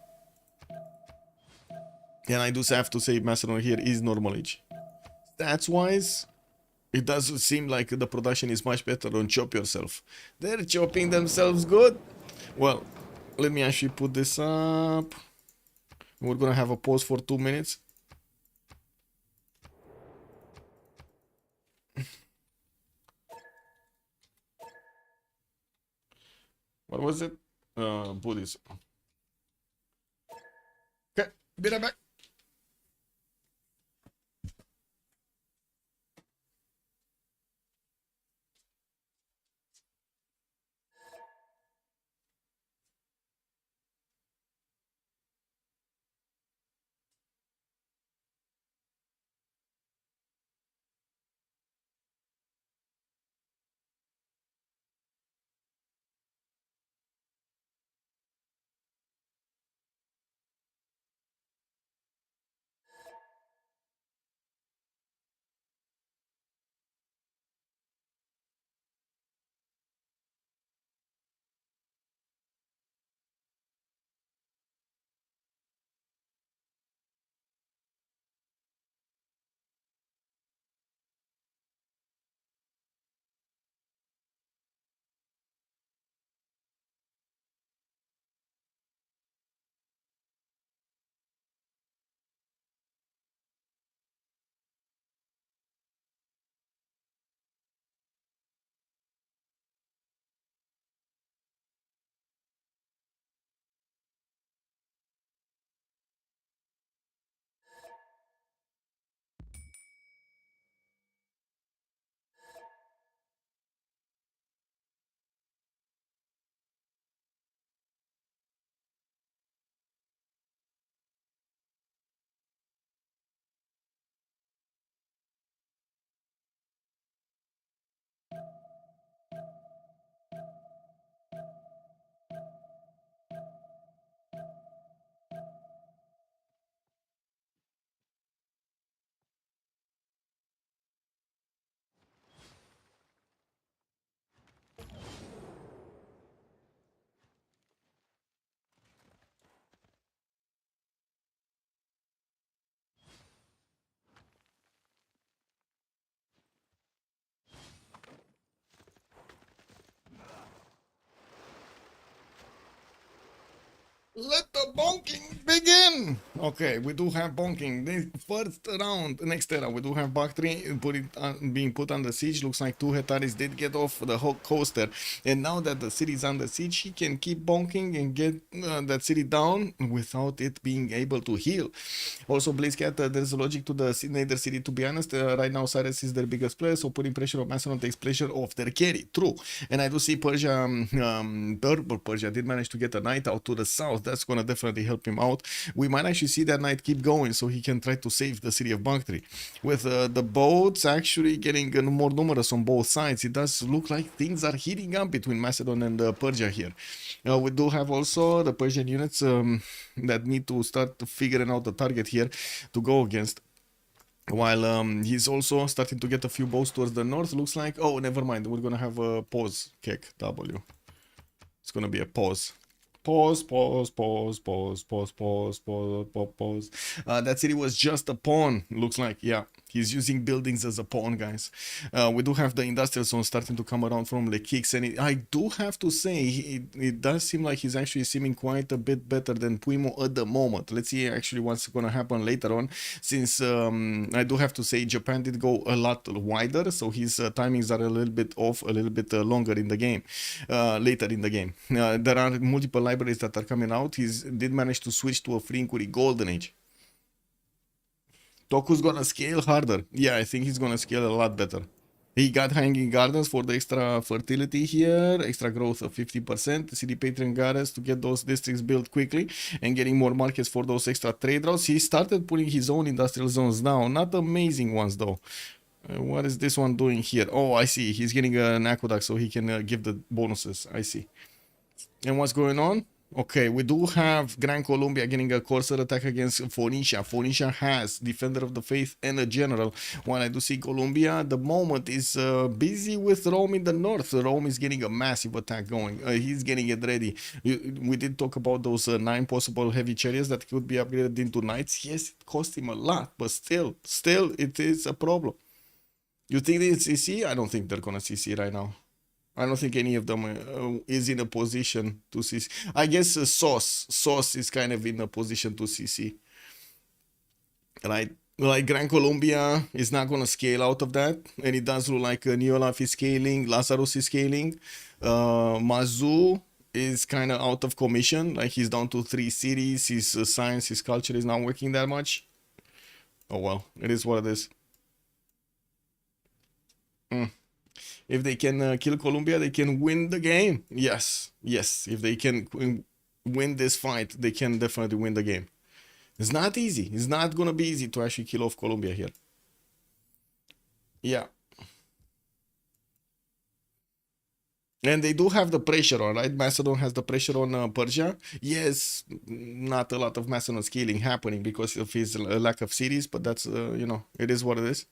And I do have to say Macedon here is Normal Age. Stats-wise, it does seem like the production is much better on Chop Yourself. They're chopping themselves good. Well, let me actually put this up. We're gonna have a pause for 2 minutes. What was it? Buddhism. Okay, be right back. begin. Okay, we do have bonking. The first round, next era, we do have Bakhtri being put under siege. Looks like two Hetaris did get off the whole coaster. And now that the city is under siege, he can keep bonking and get that city down without it being able to heal. Also, Blitzcat, there's a logic to the Nether city, to be honest. Right now, Cyrus is their biggest player, so putting pressure on Macedon takes pressure off their carry. True. And I do see Persia, Purple Persia did manage to get a knight out to the south. That's going to definitely help him out. We might actually see that knight keep going so he can try to save the city of Bakhtri. With the boats actually getting more numerous on both sides, it does look like things are heating up between Macedon and Persia here. We do have also the Persian units that need to start figuring out the target here to go against. While he's also starting to get a few bows towards the north. Looks like, oh, never mind, we're gonna have a pause kick W. It's gonna be a pause. Pause. That city was just a pawn, looks like. Yeah, he's using buildings as a pawn, guys. We do have the industrial zone starting to come around from Lekix, and I do have to say, it does seem like he's actually seeming quite a bit better than Puimo at the moment. Let's see actually what's going to happen later on, since I do have to say Japan did go a lot wider, so his timings are a little bit off, a little bit longer in the game, later in the game. There are multiple libraries that are coming out. He did manage to switch to a free inquiry golden age. Toku's gonna scale harder. Yeah, I think he's gonna scale a lot better. He got Hanging Gardens for the extra fertility here, extra growth of 50%, City Patron Gardens to get those districts built quickly, and getting more markets for those extra trade routes. He started putting his own industrial zones now, not amazing ones though. What is this one doing here? Oh, I see. He's getting an aqueduct so he can give the bonuses. I see. And what's going on? Okay, we do have Grand Colombia getting a Corsair attack against Phoenicia. Phoenicia has Defender of the Faith and a General. While I do see Colombia at the moment is busy with Rome in the north. Rome is getting a massive attack going. He's getting it ready. We did talk about those 9 possible heavy chariots that could be upgraded into knights. Yes, it cost him a lot, but still, it is a problem. You think it's CC? I don't think they're gonna CC right now. I don't think any of them is in a position to CC. I guess Sauce is kind of in a position to CC. Right? Like Gran Colombia is not going to scale out of that. And it does look like Neolaf is scaling, Lazarus is scaling. Mazu is kind of out of commission. Like he's down to 3 cities. His science, his culture is not working that much. Oh well, it is what it is. If they can kill Colombia, they can win the game. Yes. If they can win this fight, they can definitely win the game. It's not easy. It's not going to be easy to actually kill off Colombia here. Yeah. And they do have the pressure on, right? Macedon has the pressure on Persia. Yes, not a lot of Macedon scaling happening because of his lack of cities, but that's, you know, it is what it is.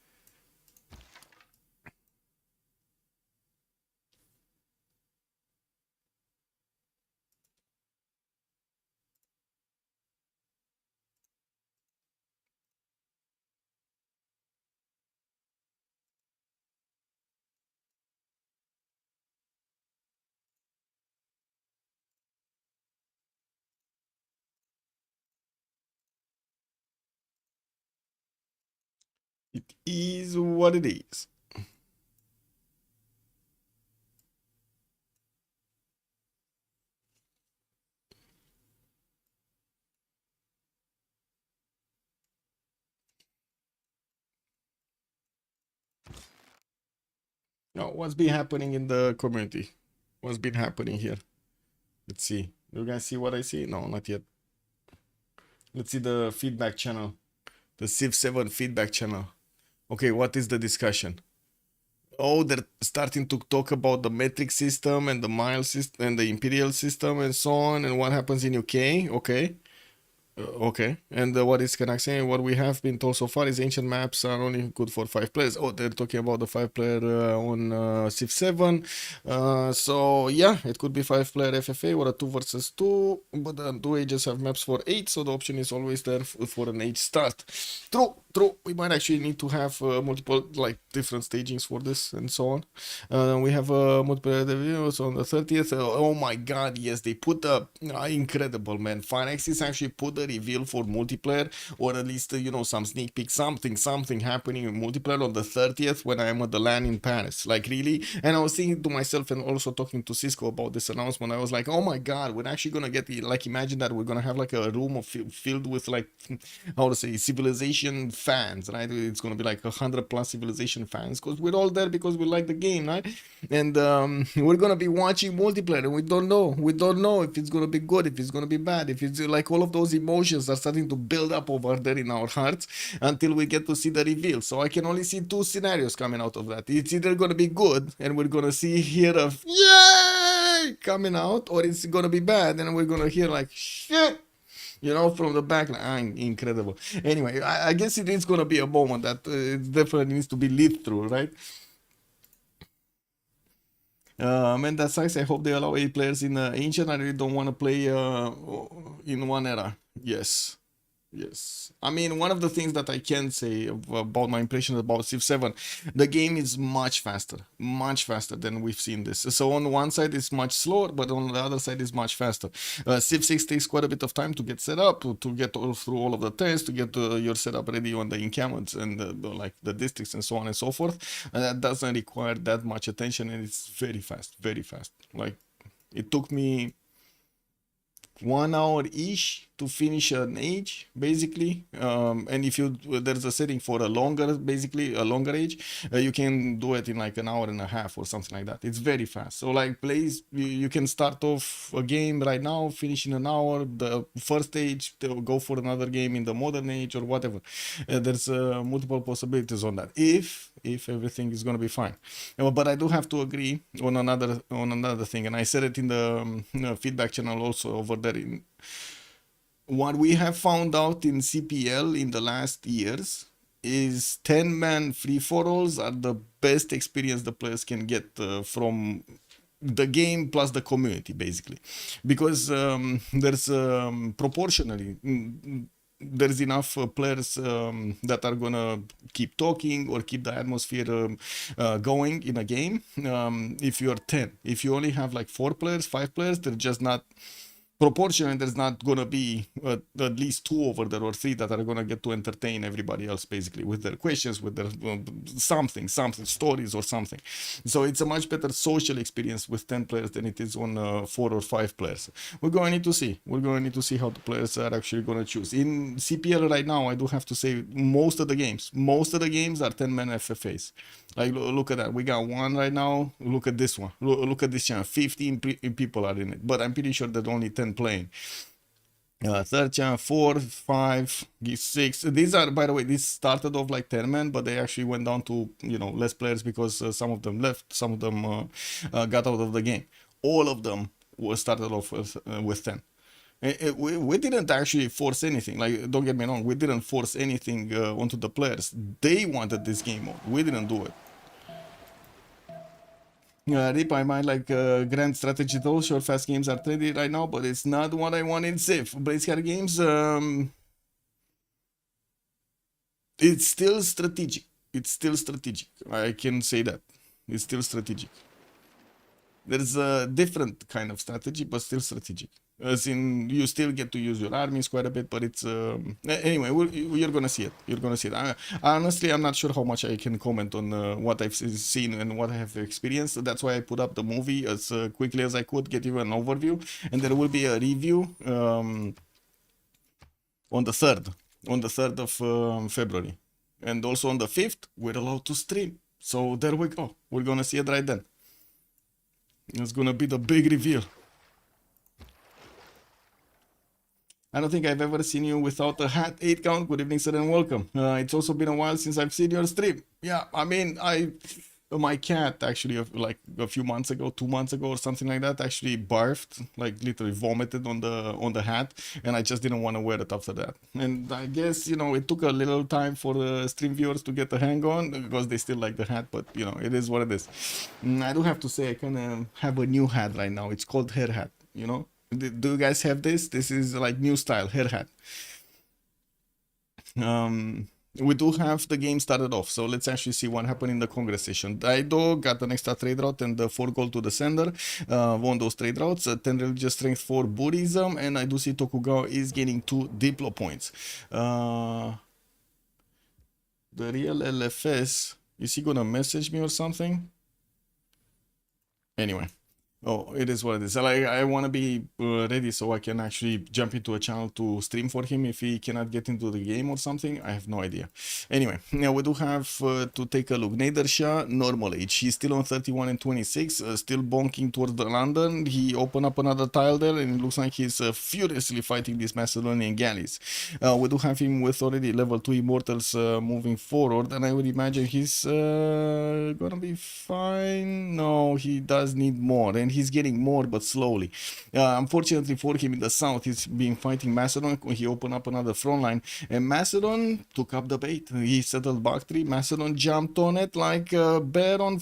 It is what it is. Now, what's been happening in the community? What's been happening here? Let's see. Do you guys see what I see? No, not yet. Let's see the feedback channel. The Civ7 feedback channel. Okay, what is the discussion? Oh, they're starting to talk about the metric system and the mile system and the imperial system and so on, and what happens in UK. Okay. Okay, and what is Kanak saying? What we have been told so far is ancient maps are only good for 5 players. Oh, they're talking about the 5-player on Civ7. So yeah, it could be 5-player FFA or a 2 versus 2, but the 2 ages have maps for 8, so the option is always there for an age start. True, True, we might actually need to have multiple, like, different stagings for this and so on. We have multiple videos on the 30th. Oh my god, yes, they put the incredible, man. Finexis actually put the reveal for multiplayer, or at least, you know, some sneak peek, something happening in multiplayer on the 30th when I'm at the LAN in Paris. Like, really? And I was thinking to myself and also talking to Cisco about this announcement. I was like, oh my god, we're actually gonna get the, like, imagine that we're gonna have like a room of filled with, like, how to say, civilization fans, right? It's gonna be like 100+ civilization fans, because we're all there because we like the game, right? And we're gonna be watching multiplayer, and we don't know if it's gonna be good, if it's gonna be bad, if it's like all of those emotions are starting to build up over there in our hearts until we get to see the reveal. So I can only see two scenarios coming out of that. It's either gonna be good and we're gonna hear a yay coming out, or it's gonna be bad and we're gonna hear like shit, you know, from the back. Incredible. Anyway, I guess it is gonna be a moment that it definitely needs to be lived through, right? And that sucks. I hope they allow 8 players in Ancient. I really don't want to play in one era. Yes. Yes. I mean, one of the things that I can say about my impression about Civ7, the game is much faster than we've seen this. So on one side it's much slower, but on the other side it's much faster. Civ6 takes quite a bit of time to get set up, to get through all of the tests, to get your setup ready on the encampments and like the districts and so on and so forth. That doesn't require that much attention, and it's very fast, very fast. Like, it took me 1 hour ish to finish an age, basically. And if there's a setting for a longer age, you can do it in like an hour and a half or something like that. It's very fast. So like, you can start off a game right now, finish in an hour, the first stage, go for another game in the modern age or whatever. There's multiple possibilities on that if everything is going to be fine. But I do have to agree on another thing, and I said it in the feedback channel also over there. What we have found out in CPL in the last years is 10-man free-for-alls are the best experience the players can get from the game plus the community, basically, because there's proportionally there's enough players that are gonna keep talking or keep the atmosphere going in a game. If you're 10, if you only have like 4 players, 5 players, they're just not proportionally. There's not gonna be at least 2 over there or 3 that are gonna get to entertain everybody else, basically, with their questions, with their something stories or something. So it's a much better social experience with 10 players than it is on 4 or 5 players. We're going to need to see how the players are actually gonna choose. In CPL right now, I do have to say most of the games are 10-man FFAs. Like, look at that. We got one right now. Look at this one. Look at this channel. 15 people are in it, but I'm pretty sure that only 10 playing. Third channel, 4, 5, 6. These are, by the way, this started off like 10-man, but they actually went down to, you know, less players because some of them left, some of them got out of the game. All of them were started off with 10. We didn't actually force anything. Like, don't get me wrong, we didn't force anything onto the players. They wanted this game mode. We didn't do it. Rip, I might like grand strategy though. Short fast games are trendy right now, but it's not what I want in Civ. Blitzcard games, it's still strategic. I can say that. It's still strategic. There's a different kind of strategy, but still strategic. As in, you still get to use your armies quite a bit, but it's anyway. You're gonna see it. Honestly, I'm not sure how much I can comment on what I've seen and what I have experienced. That's why I put up the movie as quickly as I could, get you an overview, and there will be a review on the 3rd of February, and also on the 5th we're allowed to stream. So there we go. We're gonna see it right then. It's gonna be the big reveal. I don't think I've ever seen you without a hat. 8 count. Good evening, sir, and welcome. It's also been a while since I've seen your stream. Yeah, I mean, my cat actually, like a few months ago, 2 months ago or something like that, actually barfed, like literally vomited on the hat, and I just didn't want to wear it after that. And I guess, you know, it took a little time for the stream viewers to get the hang on, because they still like the hat, but you know, it is what it is. I do have to say, I kind of have a new hat right now. It's called hair hat, you know. Do you guys have this? This is like new style hair hat. we do have the game started off, so let's actually see what happened in the Congress session. Daido got an extra trade route and 4 gold to the sender, won those trade routes, 10 religious strength for Buddhism, and I do see Tokugawa is getting 2 Diplo points. The real LFS, is he gonna message me or something? Anyway. Oh, it is what it is. I want to be ready so I can actually jump into a channel to stream for him if he cannot get into the game or something. I have no idea. Anyway, now we do have to take a look. Nader Shah, normal age. He's still on 31 and 26, still bonking towards the London. He opened up another tile there and it looks like he's furiously fighting these Macedonian galleys. We do have him with already level 2 immortals moving forward, and I would imagine he's gonna be fine. No, he does need more, and he's getting more but slowly. Unfortunately for him in the south, he's been fighting Macedon. He opened up another front line and Macedon took up the bait. He settled back 3. Macedon jumped on it like a bear on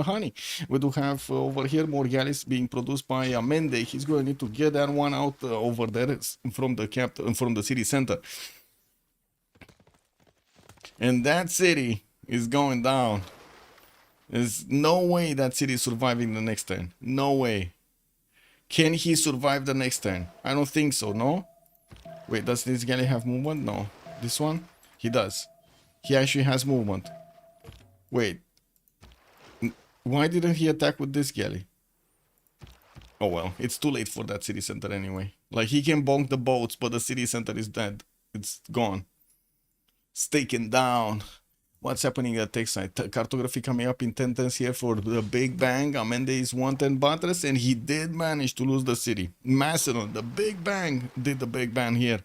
honey. We do have over here more galleys being produced by Amende. He's going to need to get that one out over there from the city center, and that city is going down. There's no way that city is surviving the next turn. No way. Can he survive the next turn? I don't think so, no? Wait, does this galley have movement? No. This one? He does. He actually has movement. Wait. Why didn't he attack with this galley? Oh well, it's too late for that city center anyway. Like, he can bonk the boats, but the city center is dead. It's gone. It's taken down. What's happening at tech side? Cartography coming up in 10 turns here for the Big Bang. Amende is 110 buttress, and he did manage to lose the city. Macedon, the Big Bang, did the Big Bang here.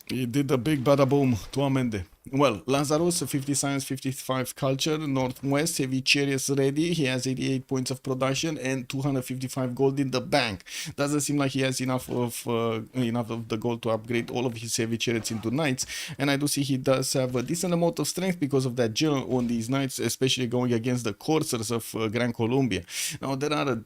He did the big bada boom to Amende. Well, Lazarus, 50 science, 55 culture, northwest, heavy chariots ready. He has 88 points of production and 255 gold in the bank. Doesn't seem like he has enough of the gold to upgrade all of his heavy chariots into knights. And I do see he does have a decent amount of strength because of that gel on these knights, especially going against the coursers of Gran Colombia. Now, there are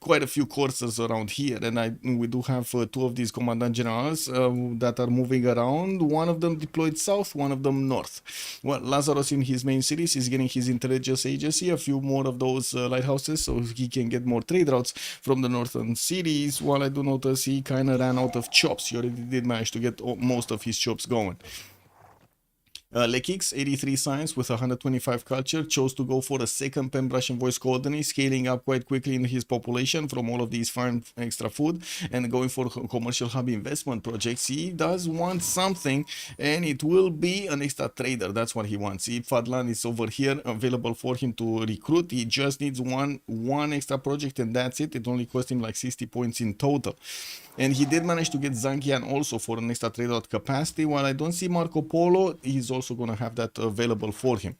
quite a few coursers around here, and we do have 2 of these commandant generals that are moving around. One of them deployed south, one of them north. Well, Lazarus in his main cities is getting his intelligence agency, a few more of those lighthouses, so he can get more trade routes from the northern cities, while I do notice he kind of ran out of chops. He already did manage to get most of his chops going. Lekix, 83 science with 125 culture, chose to go for a second Pembrasian voice colony, scaling up quite quickly in his population from all of these farm extra food and going for commercial hub investment projects. He does want something, and it will be an extra trader. That's what he wants. See, Fadlan is over here available for him to recruit. He just needs one extra project, and that's it. It only cost him like 60 points in total. And he did manage to get Zangian also for an extra trade out capacity. While I don't see Marco Polo, he's also going to have that available for him.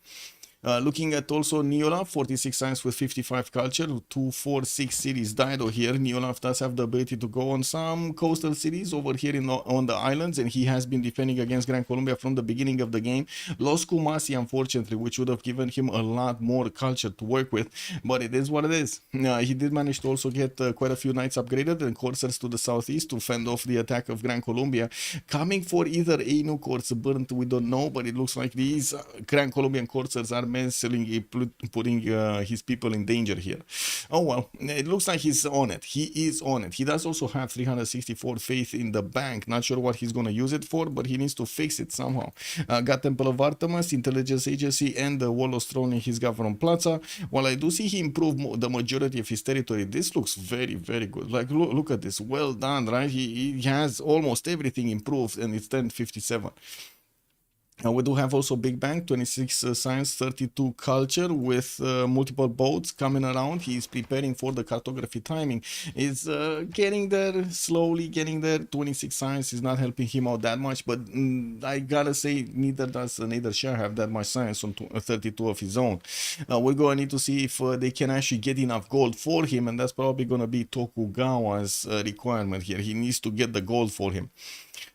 Looking at also Neolaf, 46 science with 55 culture, 246 cities Dido here. Neolaf does have the ability to go on some coastal cities over here on the islands, and he has been defending against Gran Colombia from the beginning of the game. Lost Kumasi, unfortunately, which would have given him a lot more culture to work with, but it is what it is. He did manage to also get quite a few knights upgraded and coursers to the southeast to fend off the attack of Gran Colombia. Coming for either Anuk or Burnt, we don't know, but it looks like these Gran Colombian coursers are putting his people in danger here. Oh well, it looks like he's on it. He is on it. He does also have 364 faith in the bank. Not sure what he's going to use it for, but he needs to fix it somehow. Got Temple of Artemis, Intelligence Agency, and the Wall Throne he's got from Plaza. While I do see he improved the majority of his territory, this looks very, very good. Like, look at this. Well done, right? He has almost everything improved, and it's 1057. We do have also Big Bang, 26 science, 32 culture with multiple boats coming around. He is preparing for the cartography timing. He's getting there, slowly getting there. 26 science is not helping him out that much, but I gotta say, neither does Nader Shah have that much science on 32 of his own. We're going to need to see if they can actually get enough gold for him, and that's probably going to be Tokugawa's requirement here. He needs to get the gold for him.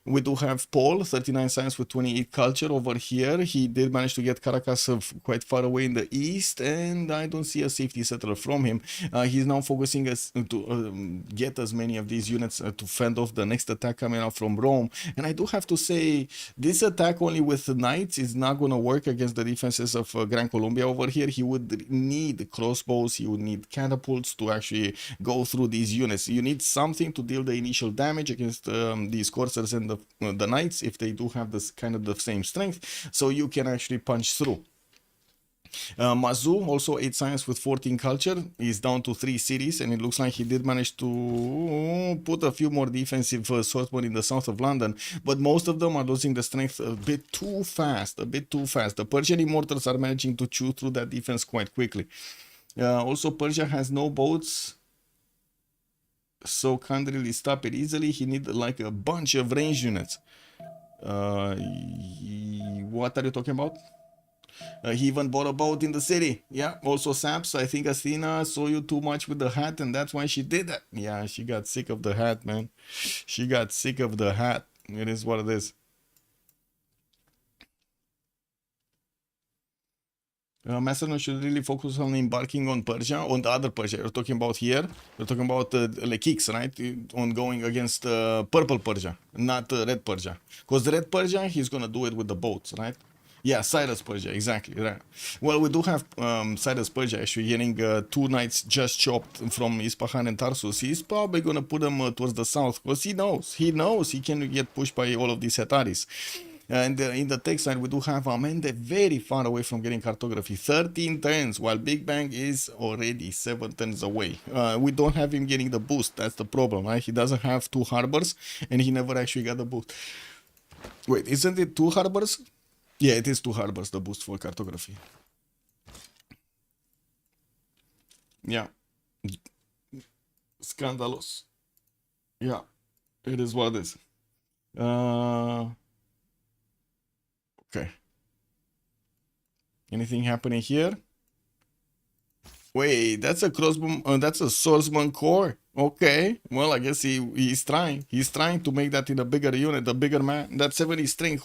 We do have Paul, 39 science with 28 culture over here. He did manage to get Caracas quite far away in the east, and I don't see a safety settler from him. He's now focusing to get as many of these units to fend off the next attack coming out from Rome. And I do have to say, this attack only with the knights is not going to work against the defenses of Gran Colombia over here. He would need crossbows, he would need catapults to actually go through these units. You need something to deal the initial damage against these coursers and the knights if they do have this kind of the same strength, so you can actually punch through. Mazu, also 8 science with 14 culture, is down to 3 cities, and it looks like he did manage to put a few more defensive swordsmen in the south of London, but most of them are losing the strength a bit too fast, The Persian immortals are managing to chew through that defense quite quickly. Also, Persia has no boats, so can't really stop it easily. He needs like a bunch of range units. What are you talking about? He even bought a boat in the city. Yeah, also Saps, I think Athena saw you too much with the hat, and that's why she did that. Yeah, she got sick of the hat, man. She got sick of the hat. It is what it is. Macedon should really focus on embarking on Persia, on the other Persia. You're talking about here. You're talking about Lekix, right? On going against purple Persia, not red Persia. Because red Persia, he's gonna do it with the boats, right? Yeah, Cyrus Persia, exactly. Right. Well, we do have Cyrus Persia actually getting 2 knights just chopped from Ispahan and Tarsus. He's probably gonna put them towards the south because he knows he can get pushed by all of these Hetaris. And in the tech side, we do have Amende very far away from getting cartography, 13 turns, while Big Bang is already 7 turns away. We don't have him getting the boost. That's the problem, right? He doesn't have 2 harbors, and he never actually got the boost. Wait, isn't it 2 harbors? Yeah, it is 2 harbors, the boost for cartography. Yeah. Scandalous. Yeah, it is what it is. Okay. Anything happening here? Wait, that's a crossbow. That's a swordsman core. Okay. Well, I guess he's trying. He's trying to make that in a bigger unit, a bigger man. That 70 strength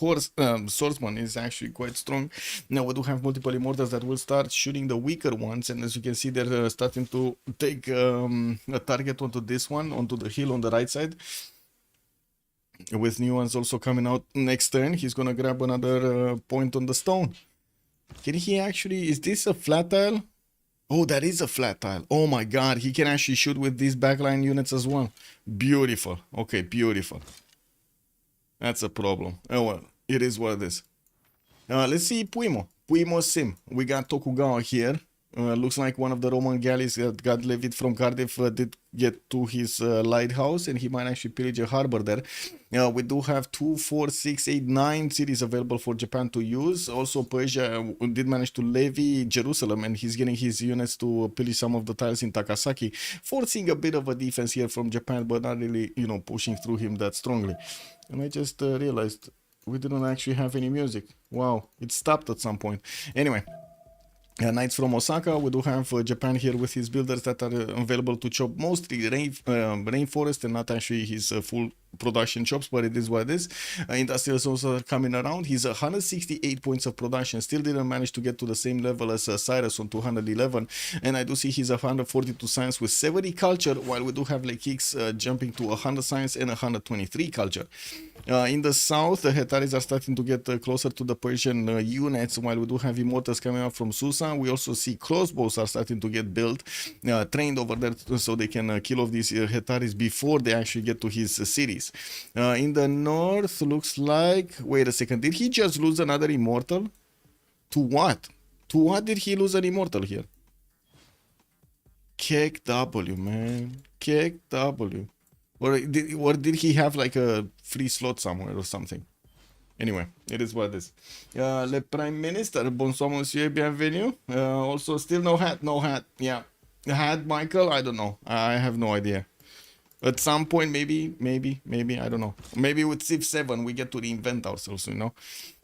swordsman is actually quite strong. Now we do have multiple immortals that will start shooting the weaker ones, and as you can see, they're starting to take a target onto this one, onto the hill on the right side. With new ones also coming out next turn, he's gonna grab another point on the stone. Can he actually? Is this a flat tile? Oh, that is a flat tile. Oh my god, he can actually shoot with these backline units as well. Beautiful. Okay, beautiful. That's a problem. Oh well, it is what it is. Let's see Puimo. Puimo Sim. We got Tokugawa here. Looks like one of the Roman galleys that got levied from Cardiff did get to his lighthouse, and he might actually pillage a harbor there. We do have 2, 4, 6, 8, 9 cities available for Japan to use. Also, Persia did manage to levy Jerusalem, and he's getting his units to pillage some of the tiles in Takasaki, forcing a bit of a defense here from Japan, but not really, pushing through him that strongly. And I just realized we didn't actually have any music. Wow, it stopped at some point. Anyway. Knights from Osaka, we do have Japan here with his builders that are available to chop mostly rainforest and not actually his full production chops, but it is what it is. Industrials also coming around. He's 168 points of production, still didn't manage to get to the same level as Cyrus on 211, and I do see he's 142 science with 70 culture, while we do have Lekix jumping to 100 science and 123 culture. In the south, the Hetaris are starting to get closer to the Persian units, while we do have immortals coming up from Susa. We also see crossbows are starting to get built, trained over there so they can kill off these Hetaris before they actually get to his cities. In the north, looks like... Wait a second, did he just lose another immortal? To what? To what did he lose an immortal here? Kek W, man. Kek W. Or did he have like a free slot somewhere or something? Anyway, it is what it is. Le Prime Minister, bonsoir monsieur, bienvenue. Also, still no hat. Yeah. Hat, Michael? I don't know. I have no idea. At some point, maybe, I don't know. Maybe with Civ7, we get to reinvent ourselves,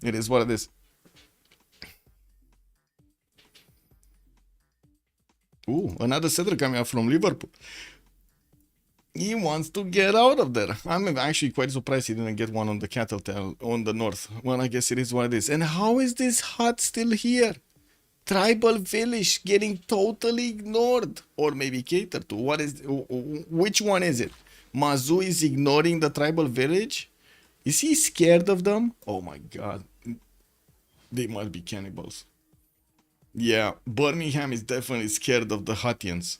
It is what it is. Ooh, another settler coming out from Liverpool. He wants to get out of there. I'm actually quite surprised he didn't get one on the cattle tail on the north. Well, I guess it is what it is. And how is this hut still here? Tribal village getting totally ignored, or maybe catered to. What is? Which one is it? Mazu is ignoring the tribal village. Is he scared of them? Oh my god, they must be cannibals. Yeah, Birmingham is definitely scared of the Huttians.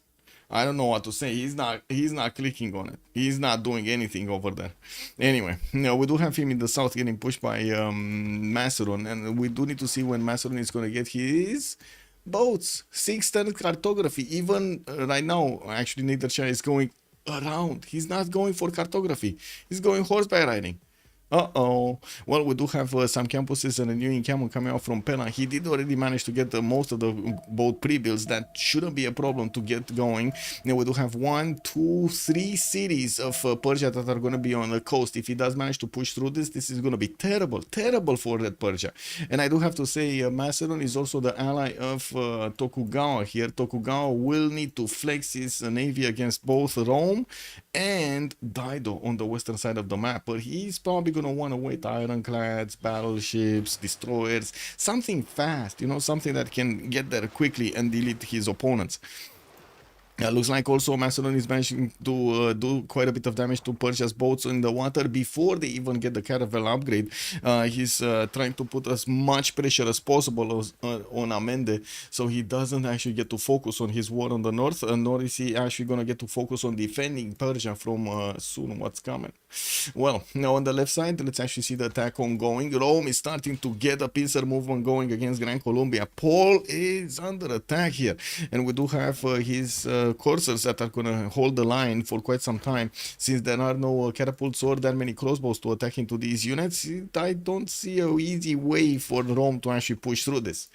I don't know what to say. He's not clicking on it. He's not doing anything over there. Anyway, no, we do have him in the south getting pushed by Macedon, and we do need to see when Macedon is going to get his boats. 6-turn cartography. Even right now, actually, Nature is going around. He's not going for cartography. He's going horseback riding. Uh-oh. Well, we do have some campuses and a new encampment coming out from Pella. He did already manage to get most of the boat pre-builds. That shouldn't be a problem to get going. Now we do have 1, 2, 3 cities of Persia that are going to be on the coast. If he does manage to push through this is going to be terrible, terrible for Red Persia. And I do have to say, Macedon is also the ally of Tokugawa here. Tokugawa will need to flex his navy against both Rome and Dido on the western side of the map, but he's probably gonna want to wait ironclads, battleships, destroyers, something fast, something that can get there quickly and delete his opponents. Looks like also Macedon is managing to do quite a bit of damage to Persia's boats in the water before they even get the caravel upgrade. He's trying to put as much pressure as possible on Amende, so he doesn't actually get to focus on his war on the north, nor is he actually going to get to focus on defending Persia from soon what's coming. Well, now on the left side, let's actually see the attack ongoing. Rome is starting to get a pincer movement going against Gran Colombia. Paul is under attack here, and we do have his coursers that are going to hold the line for quite some time. Since there are no catapults or that many crossbows to attack into these units, I don't see an easy way for Rome to actually push through this.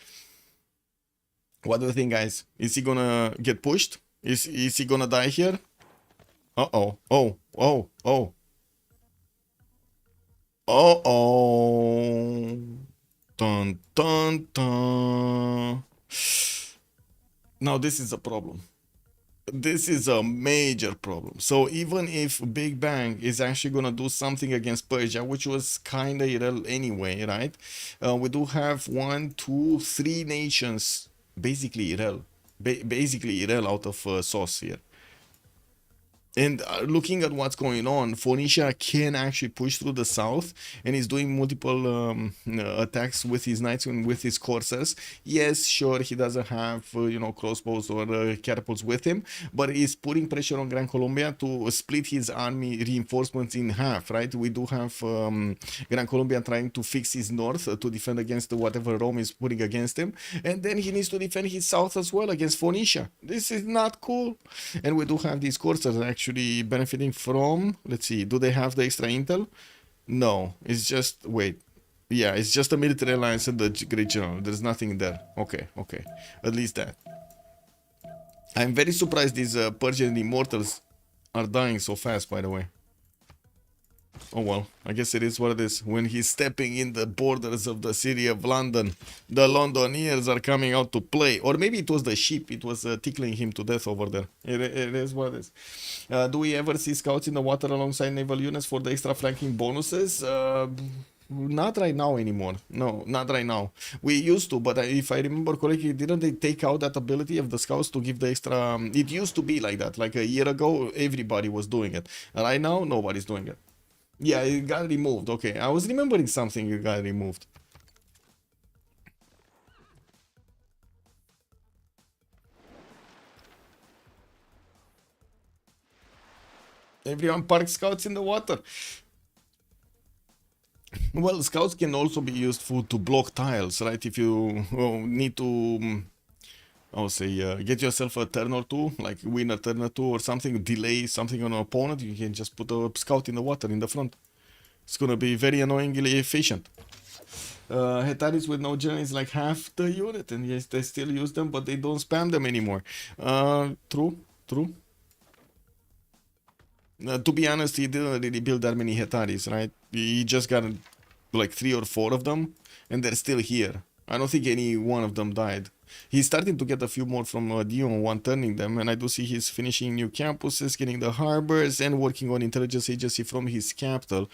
What do you think, guys? Is he gonna get pushed? Is he gonna die here? Uh-oh. Oh. Uh-oh. Dun, dun, dun. Now this is a problem. This is a major problem. So even if Big Bang is actually going to do something against Persia, which was kind of irrelevant anyway, right? We do have 1, 2, 3 nations basically irrel out of sauce here. And looking at what's going on, Phoenicia can actually push through the south and is doing multiple attacks with his knights and with his coursers. Yes, sure, he doesn't have crossbows or catapults with him, but he's putting pressure on Gran Colombia to split his army reinforcements in half, right? We do have Gran Colombia trying to fix his north to defend against whatever Rome is putting against him, and then he needs to defend his south as well against Phoenicia. This is not cool. And we do have these coursers actually benefiting from, let's see, do they have the extra intel? No, it's just, wait, yeah, it's just a military alliance and the great general. There's nothing there. Okay, at least that. I'm very surprised these Persian immortals are dying so fast, by the way. Oh well, I guess it is what it is. When he's stepping in the borders of the city of London, the Londoniers are coming out to play. Or maybe it was the ship, it was tickling him to death over there. It is what it is. Do we ever see scouts in the water alongside naval units for the extra flanking bonuses? Not right now anymore. No, not right now. We used to, but if I remember correctly, didn't they take out that ability of the scouts to give the extra... It used to be like that. Like a year ago, everybody was doing it. Right now, nobody's doing it. Yeah, it got removed. Okay, I was remembering something it got removed. Everyone park scouts in the water. Well, scouts can also be used to block tiles, right? If you need to... I'll say, get yourself a turn or two, like win a turn or two or something, delay something on an opponent, you can just put a scout in the water in the front. It's gonna be very annoyingly efficient. Hetaris with no general is like half the unit, and yes, they still use them, but they don't spam them anymore. True. To be honest, he didn't really build that many Hetaris, right? He just got like 3 or 4 of them, and they're still here. I don't think any one of them died. He's starting to get a few more from Dion, one turning them, and I do see he's finishing new campuses, getting the harbors, and working on intelligence agency from his capital.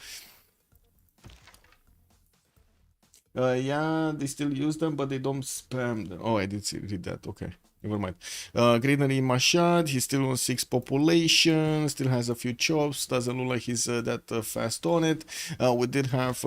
Yeah, they still use them, but they don't spam them. Oh, I did read that. Okay, never mind. Greenery Mashad, he still on 6 population, still has a few chops, doesn't look like he's that fast on it. We did have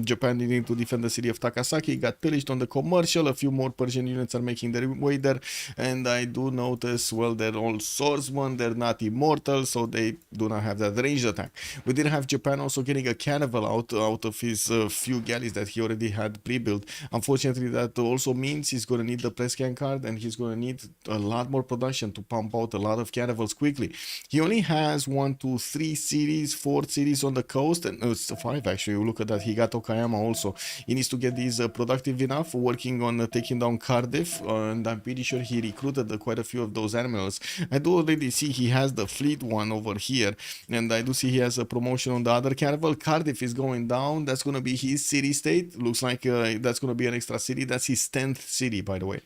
Japan needing to defend the city of Takasaki, got pillaged on the commercial, a few more Persian units are making their way there, and I do notice, well, they're all swordsmen, they're not immortal, so they do not have that ranged attack. We did have Japan also getting a cannibal out of his few galleys that he already had pre-built. Unfortunately, that also means he's going to need the press can card, and he's going to need a lot more production to pump out a lot of cannibals quickly. He only has 1, 2, 3 cities, 4 cities on the coast, and it's 5 actually. Look at that, he got Okayama also. He needs to get these productive enough, working on taking down Cardiff, and I'm pretty sure he recruited quite a few of those animals. I do already see he has the fleet one over here, and I do see he has a promotion on the other cannibal. Cardiff is going down, that's going to be his city state. Looks like that's going to be an extra city. That's his 10th city, by the way.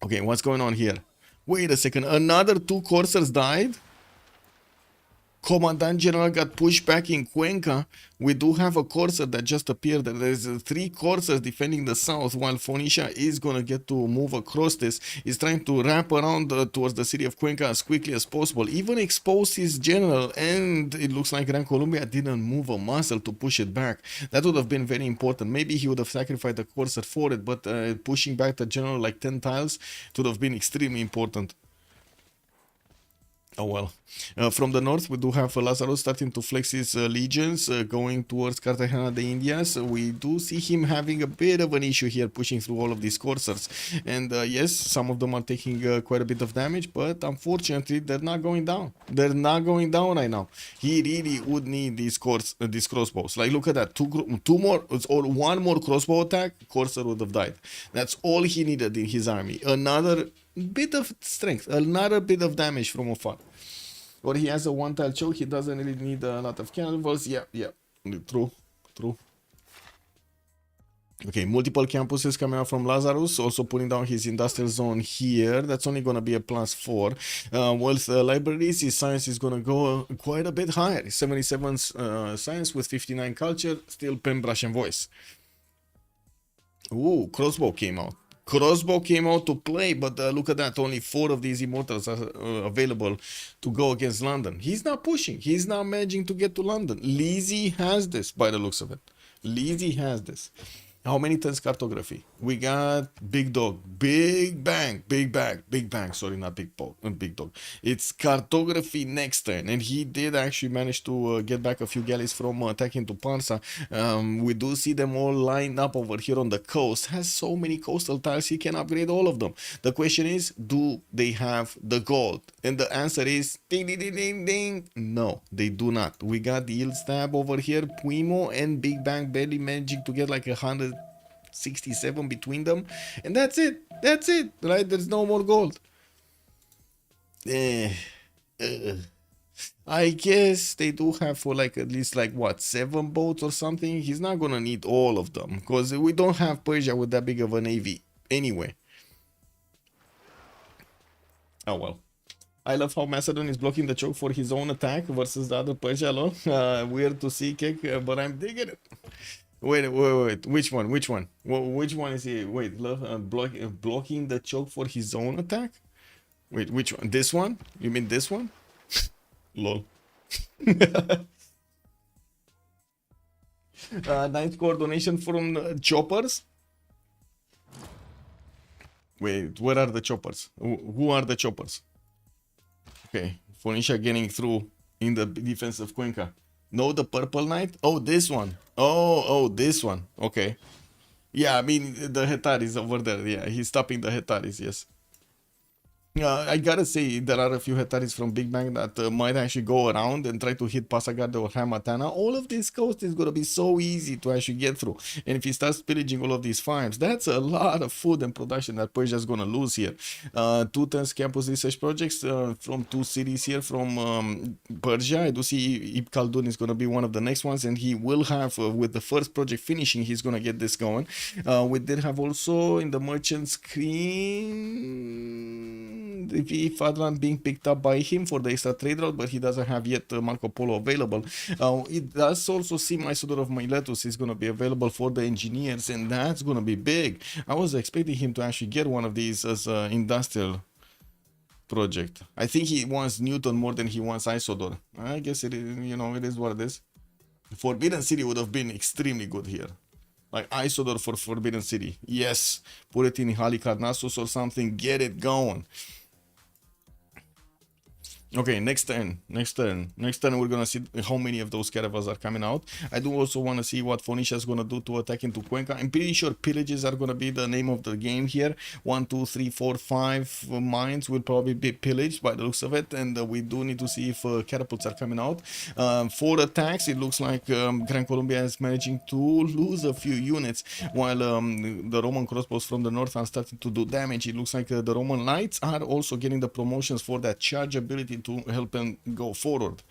Okay, what's going on here? Wait a second, another 2 coursers died? Commandant General got pushed back in Cuenca. We do have a courser that just appeared. There's 3 coursers defending the south, while Phoenicia is going to get to move across this. He's trying to wrap around towards the city of Cuenca as quickly as possible. Even exposed his general, and it looks like Gran Colombia didn't move a muscle to push it back. That would have been very important. Maybe he would have sacrificed the courser for it, but pushing back the general like 10 tiles would have been extremely important. Oh well. From the north, we do have Lazarus starting to flex his legions, going towards Cartagena de Indias. We do see him having a bit of an issue here, pushing through all of these coursers. And yes, some of them are taking quite a bit of damage, but unfortunately, they're not going down. They're not going down right now. He really would need these crossbows. Like, look at that. Two more, or 1 more crossbow attack, courser would have died. That's all he needed in his army. Another bit of strength, another bit of damage from afar. Or he has a 1-tile choke, he doesn't really need a lot of cannibals. Yeah, true. Okay, multiple campuses coming out from Lazarus, also putting down his industrial zone here. That's only going to be a +4. With libraries, his science is going to go quite a bit higher. 77 science with 59 culture, still pen, brush, and voice. Ooh, crossbow came out. Crossbow came out to play, but look at that, only 4 of these immortals are available to go against London. He's not pushing, he's not managing to get to London. Lizzie has this, by the looks of it. Lizzie has this. How many turns cartography? We got Big Dog, Big Bang, sorry, not Big Dog. It's cartography next turn, and he did actually manage to get back a few galleys from attacking to Parsa. We do see them all lined up over here on the coast. Has so many coastal tiles, he can upgrade all of them. The question is, do they have the gold? And the answer is ding ding ding ding ding. No, they do not. We got the Yield Stab over here, Puimo and Big Bang barely managing to get like 167 between them, and that's it, right? There's no more gold. I guess they do have for like at least like what, 7 boats or something. He's not gonna need all of them because we don't have Persia with that big of a navy anyway. Oh well. I love how Macedon is blocking the choke for his own attack versus the other Persia alone. Weird to see, Kick, but I'm digging it. Wait. Which one? Which one is he? Wait, blocking the choke for his own attack? Wait, which one? This one? You mean this one? Lol. Nice coordination from choppers. Wait, where are the choppers? Who are the choppers? Okay, Phoenicia getting through in the defense of Cuenca. No, the purple knight? Oh, this one. Oh, this one. Okay. Yeah, I mean, the Hetaris over there. Yeah, he's stopping the Hetaris, yes. I gotta say, there are a few Hetaris from Big Bang that might actually go around and try to hit Pasagade or Hamatana. All of this coast is gonna be so easy to actually get through. And if he starts pillaging all of these farms, that's a lot of food and production that Persia's gonna lose here. 2 turns campus research projects from 2 cities here from Persia. I do see Ibn Khaldun is gonna be one of the next ones, and he will have, with the first project finishing, he's gonna get this going. We did have also in the merchant screen the Fadlan being picked up by him for the extra trade route, but he doesn't have yet Marco Polo available. It does also seem Isodor of Miletus is going to be available for the engineers, and that's going to be big. I was expecting him to actually get one of these as an industrial project. I think he wants Newton more than he wants Isodor. I guess it is, it is what it is. Forbidden City would have been extremely good here. Like Isodor for Forbidden City. Yes. Put it in Halicarnassus or something. Get it going. Okay, next turn, we're gonna see how many of those caravans are coming out. I do also want to see what Phoenicia is gonna do to attack into Cuenca. I'm pretty sure pillages are gonna be the name of the game here. 1, 2, 3, 4, 5 mines will probably be pillaged by the looks of it, and we do need to see if catapults are coming out. 4 attacks, it looks like Gran Colombia is managing to lose a few units, while the Roman crossbows from the north are starting to do damage. It looks like the Roman knights are also getting the promotions for that charge ability to help them go forward.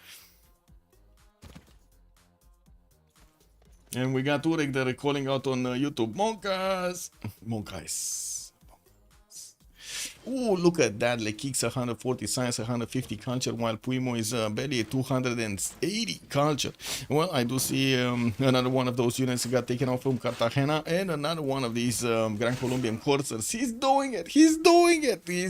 And we got Urek there calling out on YouTube, Monkas! Oh, look at that. Lekix 140 science, 150 culture, while Puimo is barely 280 culture. Well, I do see another one of those units got taken off from Cartagena, and another one of these Gran Colombian coursers. He's doing it. He's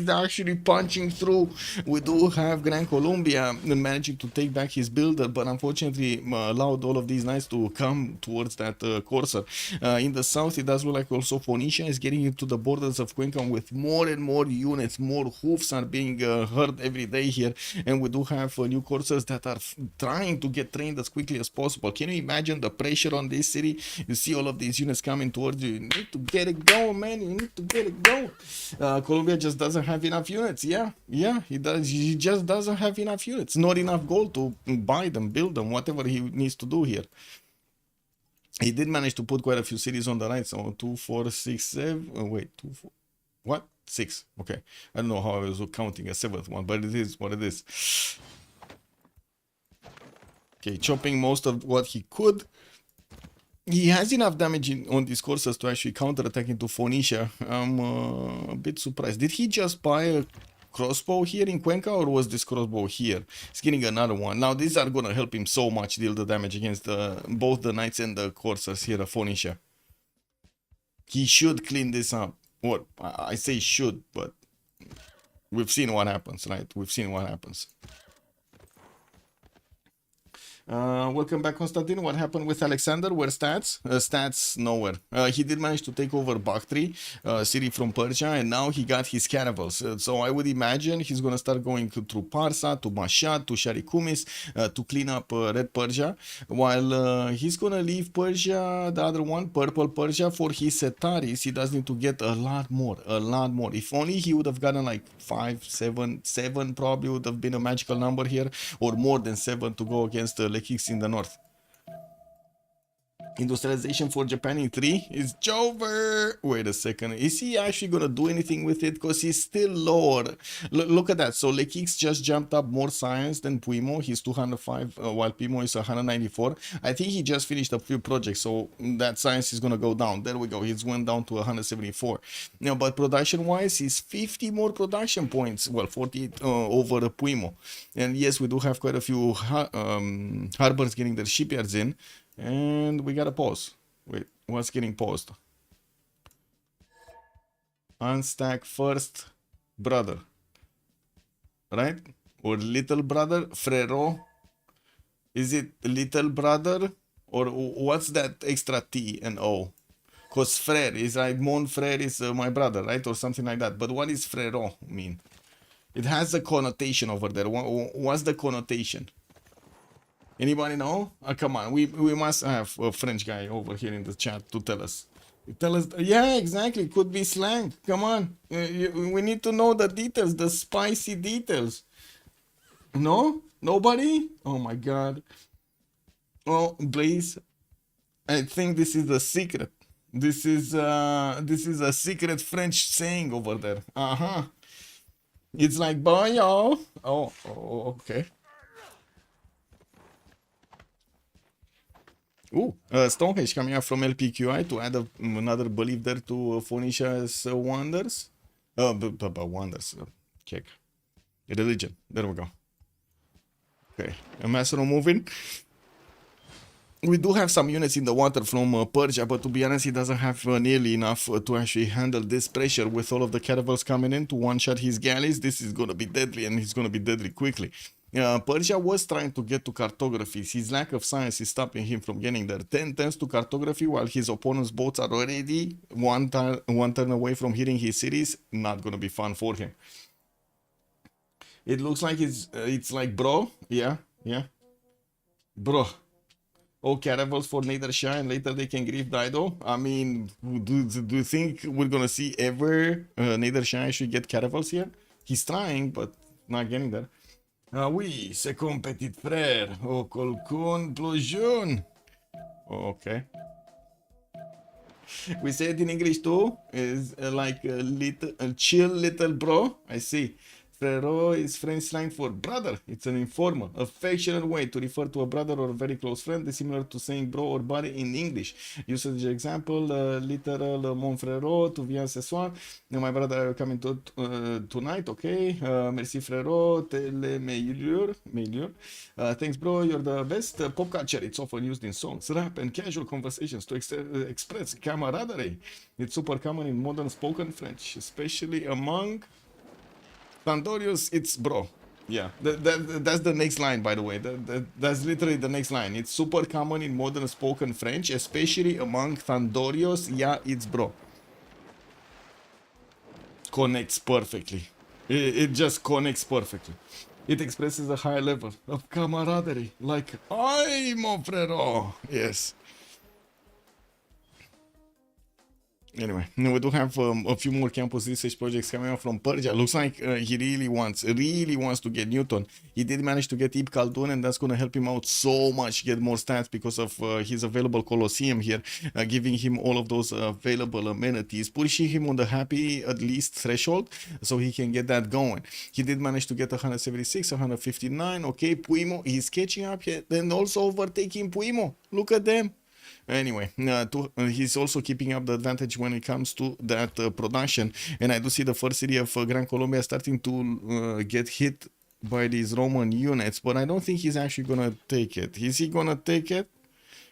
actually punching through. We do have Gran Colombia managing to take back his builder, but unfortunately allowed all of these knights to come towards that courser. In the south, it does look like also Phoenicia is getting into the borders of Cuenca with more and more units. More hoofs are being heard every day here, and we do have new coursers that are trying to get trained as quickly as possible. Can you imagine the pressure on this city? You see all of these units coming towards you. You need to get it going, man. You need to get it going. Colombia just doesn't have enough units. Yeah, he does. He just doesn't have enough units. Not enough gold to buy them, build them, whatever he needs to do here. He did manage to put quite a few cities on the right. So 2, 4, 6, 7. Wait, 2, 4. What? 6. Okay. I don't know how I was counting a 7th one, but it is what it is. Okay, chopping most of what he could. He has enough damage on these courses to actually counterattack into Phoenicia. I'm a bit surprised. Did he just buy a crossbow here in Cuenca, or was this crossbow here? He's getting another one. Now these are gonna help him so much deal the damage against both the knights and the coursers here of Phoenicia. He should clean this up. Well, I say should, but we've seen what happens, right? We've seen what happens. Welcome back, Constantine. What happened with Alexander? Where stats? Stats nowhere. He did manage to take over Bactri, city from Persia, and now he got his caravels. So I would imagine he's gonna start going through Parsa, to Mashhad, to Sharikumis, to clean up Red Persia, while he's gonna leave Persia, the other one, Purple Persia, for his Setaris. He does need to get a lot more. If only he would have gotten like 5, 7 probably would have been a magical number here, or more than 7 to go against Lekix in the north. Industrialization for Japan in 3 is Jover. Wait a second. Is he actually gonna do anything with it? Because he's still lower. Look at that. So Lekix just jumped up more science than Puimo. He's 205, while Puimo is 194. I think he just finished a few projects, so that science is gonna go down. There we go. He's went down to 174. Now, but production-wise, he's 50 more production points. Well, 40 over Puimo. And yes, we do have quite a few harbors getting their shipyards in. And we got a pause. Wait, what's getting paused? Unstack first brother. Right? Or little brother? Frero? Is it little brother? Or what's that extra T and O? Because frère is like, mon frère is my brother, right? Or something like that. But what is frérot mean? It has a connotation over there. What's the connotation? Anybody know? Come on, we must have a French guy over here in the chat to tell us. Tell us. Yeah, exactly. Could be slang. Come on. We need to know the details, the spicy details. No? Nobody? Oh my god. Oh, Blaze, I think this is the secret. This is a secret French saying over there. Uh-huh. It's like boy yo. Oh, okay. Ooh, Stonehenge coming out from LPQI to add another belief there to Phoenicia's wonders. Wonders. Check. Religion. There we go. Okay. A master moving. We do have some units in the water from Persia, but to be honest, he doesn't have nearly enough to actually handle this pressure with all of the caravels coming in to one-shot his galleys. This is going to be deadly, and he's going to be deadly quickly. Persia was trying to get to cartography. His lack of science is stopping him from getting there. 10 turns to cartography while his opponent's boats are already one turn away from hitting his cities. Not going to be fun for him. It looks like it's like, bro. Yeah. Bro. Oh, caravels for Nader and later they can grieve Dido. I mean, do you think we're gonna see ever Nader should get caravels here? He's trying, but not getting there. Oui, c'est comme petit frère. Oh, quelqu'un plus jeune. Oh, okay. We say it in English too. Is like a chill little bro. I see. Frérot is French slang for brother. It's an informal, affectionate way to refer to a brother or a very close friend, similar to saying bro or buddy in English. Usage example, literal mon frérot, tu viens ce soir. My brother coming to tonight, okay. Merci frérot, tele meilleur. Thanks bro, you're the best. Pop culture, it's often used in songs, rap, and casual conversations to express camaraderie. It's super common in modern spoken French, especially among Tandorius, it's bro. Yeah, that's the next line, by the way. That's literally the next line. It's super common in modern spoken French, especially among Thandorios. Yeah, it's bro. Connects perfectly. It just connects perfectly. It expresses a higher level of camaraderie. Like, ay, mon frero. Yes. Anyway, we do have a few more campus research projects coming out from Persia. Looks like he really wants to get Newton. He did manage to get Ibn Khaldun, and that's going to help him out so much, get more stats because of his available Colosseum here, giving him all of those available amenities, pushing him on the happy at least threshold so he can get that going. He did manage to get 176, 159. Okay, Puimo, he's catching up here, then also overtaking Puimo. Look at them. Anyway, he's also keeping up the advantage when it comes to that production, and I do see the first city of Gran Colombia starting to get hit by these Roman units, but I don't think he's actually gonna take it. Is he gonna take it?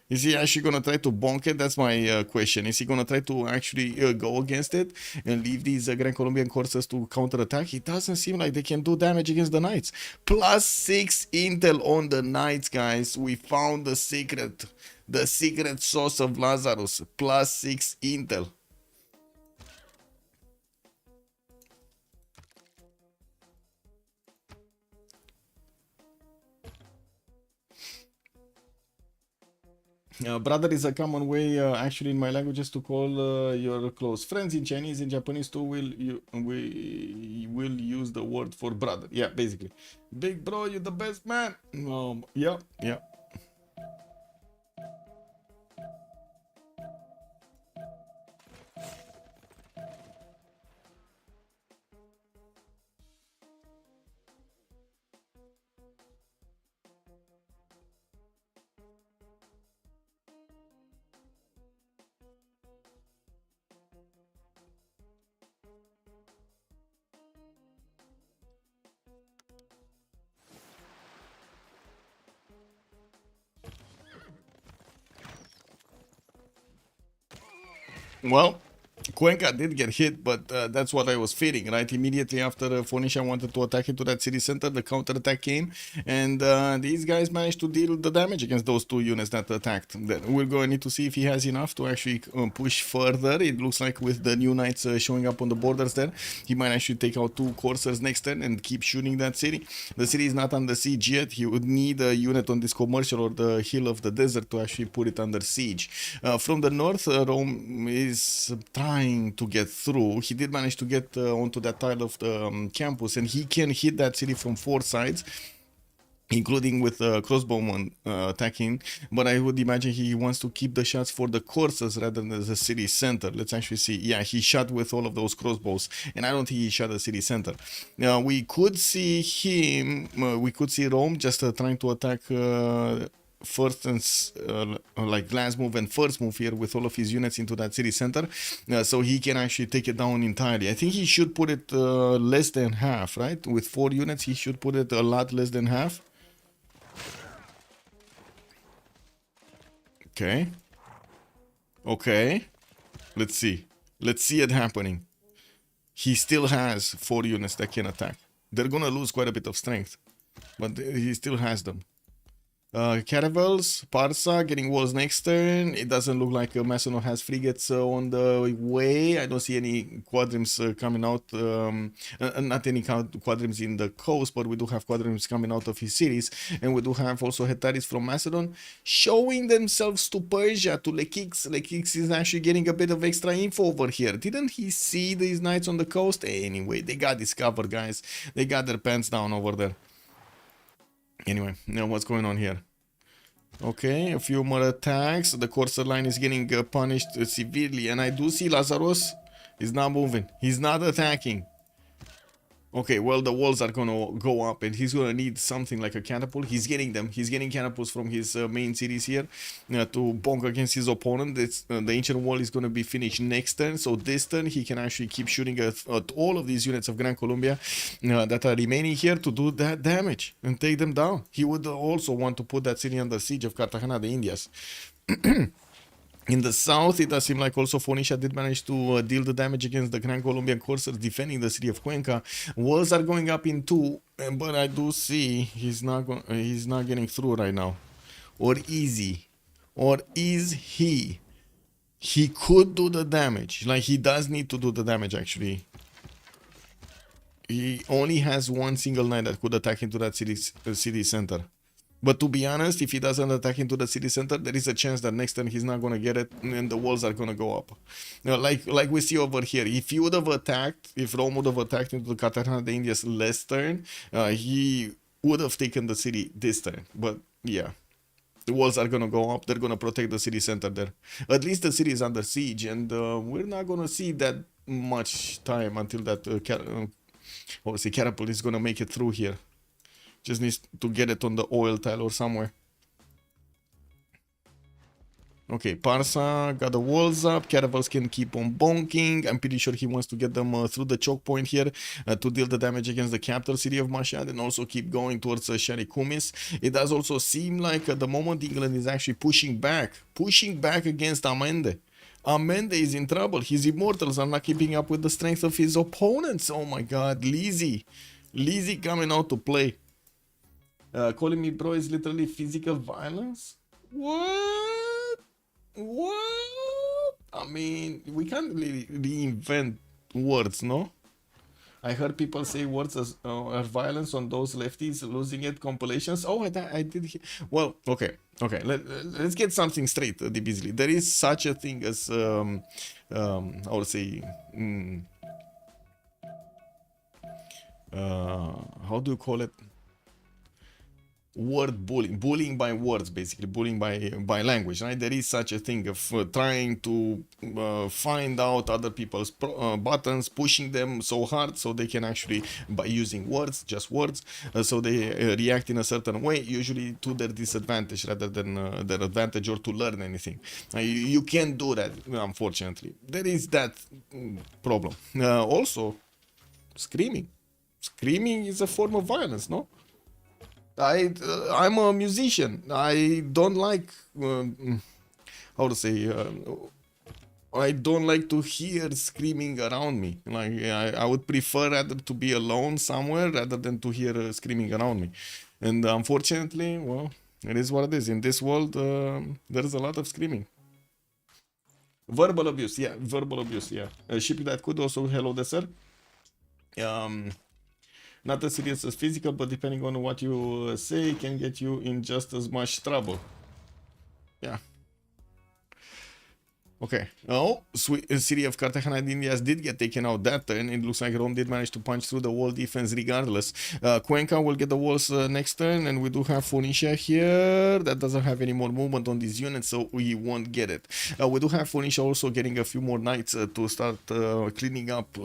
Is he actually gonna try to bonk it? That's my question. Is he gonna try to actually go against it and leave these Gran Colombian courses to counterattack? It doesn't seem like they can do damage against the knights. +6 intel on the knights, guys. We found the secret sauce of Lazarus. +6 intel. Brother is a common way, actually, in my languages to call your close friends. In Chinese, in Japanese too, we will use the word for brother. Yeah, basically. Big bro, you're the best man. Yeah. Well, Cuenca did get hit, but that's what I was feeling, right? Immediately after Phoenicia wanted to attack into that city center, the counterattack came, and these guys managed to deal the damage against those two units that attacked. Then we're going to need to see if he has enough to actually push further. It looks like with the new knights showing up on the borders there, he might actually take out two coursers next turn and keep shooting that city. The city is not under siege yet. He would need a unit on this commercial or the hill of the desert to actually put it under siege. From the north, Rome is trying to get through. He did manage to get onto that tile of the campus, and he can hit that city from four sides, including with crossbowmen attacking, but I would imagine he wants to keep the shots for the courses rather than the city center. Let's actually see. Yeah, he shot with all of those crossbows, and I don't think he shot the city center. Now we could see him, we could see Rome just trying to attack first and like last move and first move here with all of his units into that city center, so he can actually take it down entirely. I think he should put it less than half, right? With 4 units, he should put it a lot less than half. Okay. Okay. Let's see. Let's see it happening. He still has 4 units that can attack. They're gonna lose quite a bit of strength, but he still has them. Caravels, Parsa getting walls next turn. It doesn't look like Macedon has frigates on the way. I don't see any quadrims coming out. Not any quadrims in the coast, but we do have quadrims coming out of his cities. And we do have also Hetaris from Macedon showing themselves to Persia, to Lekix. Lekix is actually getting a bit of extra info over here. Didn't he see these knights on the coast? Anyway, they got discovered, guys. They got their pants down over there. Anyway, now what's going on here? Okay, a few more attacks. The courser line is getting punished severely, and I do see Lazarus is not moving. He's not attacking. Okay, well, the walls are gonna go up, and he's gonna need something like a catapult. He's getting them. He's getting catapults from his main cities here to bonk against his opponent. The ancient wall is gonna be finished next turn, so this turn he can actually keep shooting at all of these units of Gran Colombia that are remaining here to do that damage and take them down. He would also want to put that city under siege of Cartagena de Indias. In the south, it does seem like also Phoenicia did manage to deal the damage against the Grand Colombian corsairs defending the city of Cuenca. Walls are going up in 2, but I do see he's not getting through right now. Or is he? Or is he? He could do the damage. Like, he does need to do the damage, actually. He only has one single knight that could attack into that city center. But to be honest, if he doesn't attack into the city center, there is a chance that next turn he's not going to get it and the walls are going to go up. You know, like we see over here, if he would have attacked, if Rome would have attacked into the Cartagena de Indias last turn, he would have taken the city this turn. But yeah, the walls are going to go up. They're going to protect the city center there. At least the city is under siege, and we're not going to see that much time until that catapult is going to make it through here. Just needs to get it on the oil tile or somewhere. Okay, Parsa got the walls up. Caravels can keep on bonking. I'm pretty sure he wants to get them through the choke point here to deal the damage against the capital city of Mashhad and also keep going towards Sharikumis. It does also seem like at the moment England is actually pushing back against Amende. Amende is in trouble. His immortals are not keeping up with the strength of his opponents. Oh my god, Lizzie coming out to play. Calling me bro is literally physical violence? What? I mean, we can't really reinvent words, no? I heard people say words are violence on those lefties losing it compilations. Oh, I did hear. Well, okay. Let's get something straight, Beasley. There is such a thing as, I would say, how do you call it? Word bullying by words, basically bullying by language, right? There is such a thing of trying to find out other people's buttons, pushing them so hard so they can actually, by using words, just words, so they react in a certain way, usually to their disadvantage rather than their advantage, or to learn anything. You can't do that, unfortunately. There is that problem. Also, screaming is a form of violence, no? I'm a musician. I don't like how to say I don't like to hear screaming around me. Like I would prefer rather to be alone somewhere rather than to hear screaming around me. And unfortunately, well, it is what it is. In this world, there's a lot of screaming. Verbal abuse, yeah, verbal abuse, yeah. Ship that could also hello there, sir. Um, not as serious as physical, but depending on what you say, can get you in just as much trouble. Yeah. Okay. Oh, city of Cartagena and Indias did get taken out that turn. It looks like Rome did manage to punch through the wall defense regardless. Cuenca will get the walls next turn, and we do have Phoenicia here. That doesn't have any more movement on these units, so we won't get it. We do have Phoenicia also getting a few more knights to start cleaning up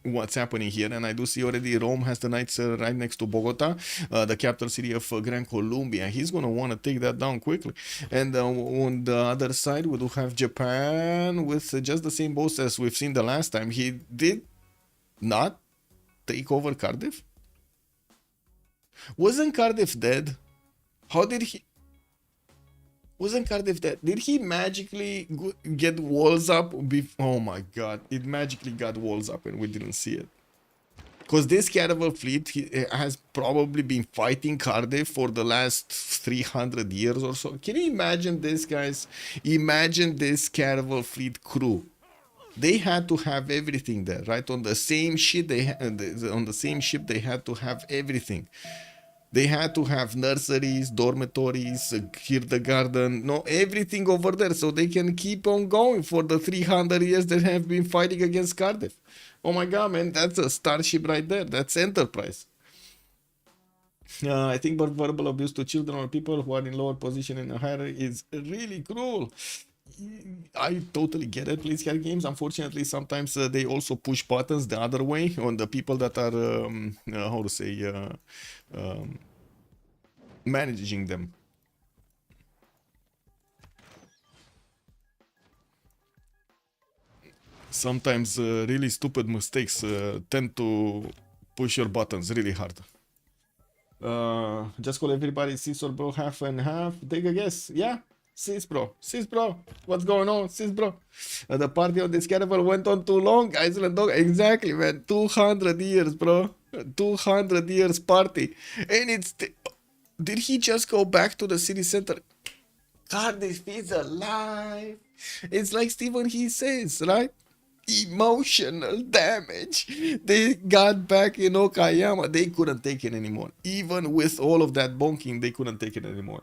what's happening here, and I do see already Rome has the knights right next to Bogota, the capital city of Gran Colombia. He's gonna want to take that down quickly. And on the other side, we do have Japan with just the same boss as we've seen the last time. He did not take over Cardiff. Wasn't Cardiff dead? How did he? Wasn't Cardiff dead? Did he magically get walls up? Oh my god, it magically got walls up and we didn't see it. Because this caravel fleet has probably been fighting Cardiff for the last 300 years or so. Can you imagine this, guys? Imagine this caravel fleet crew. They had to have everything there, right? On the same ship, on the same ship, they had to have everything. They had to have nurseries, dormitories, kindergarten, no, everything over there so they can keep on going for the 300 years that have been fighting against Cardiff. Oh my god, man, that's a starship right there. That's Enterprise. I think verbal abuse to children or people who are in lower position in a hierarchy is really cruel. I totally get it, please cat games. Unfortunately, sometimes they also push buttons the other way on the people that are, how to say, managing them. Sometimes really stupid mistakes tend to push your buttons really hard. Just call everybody cis or bro, half and half. Take a guess. Yeah, cis bro, what's going on, cis bro? The party on this caravel went on too long, Iceland dog. Exactly, man. 200 years, bro. 200 years party, and it's did he just go back to the city center? Cardiff is alive. It's like Stephen he says, right? Emotional damage. They got back in Okayama. They couldn't take it anymore. Even with all of that bonking, they couldn't take it anymore.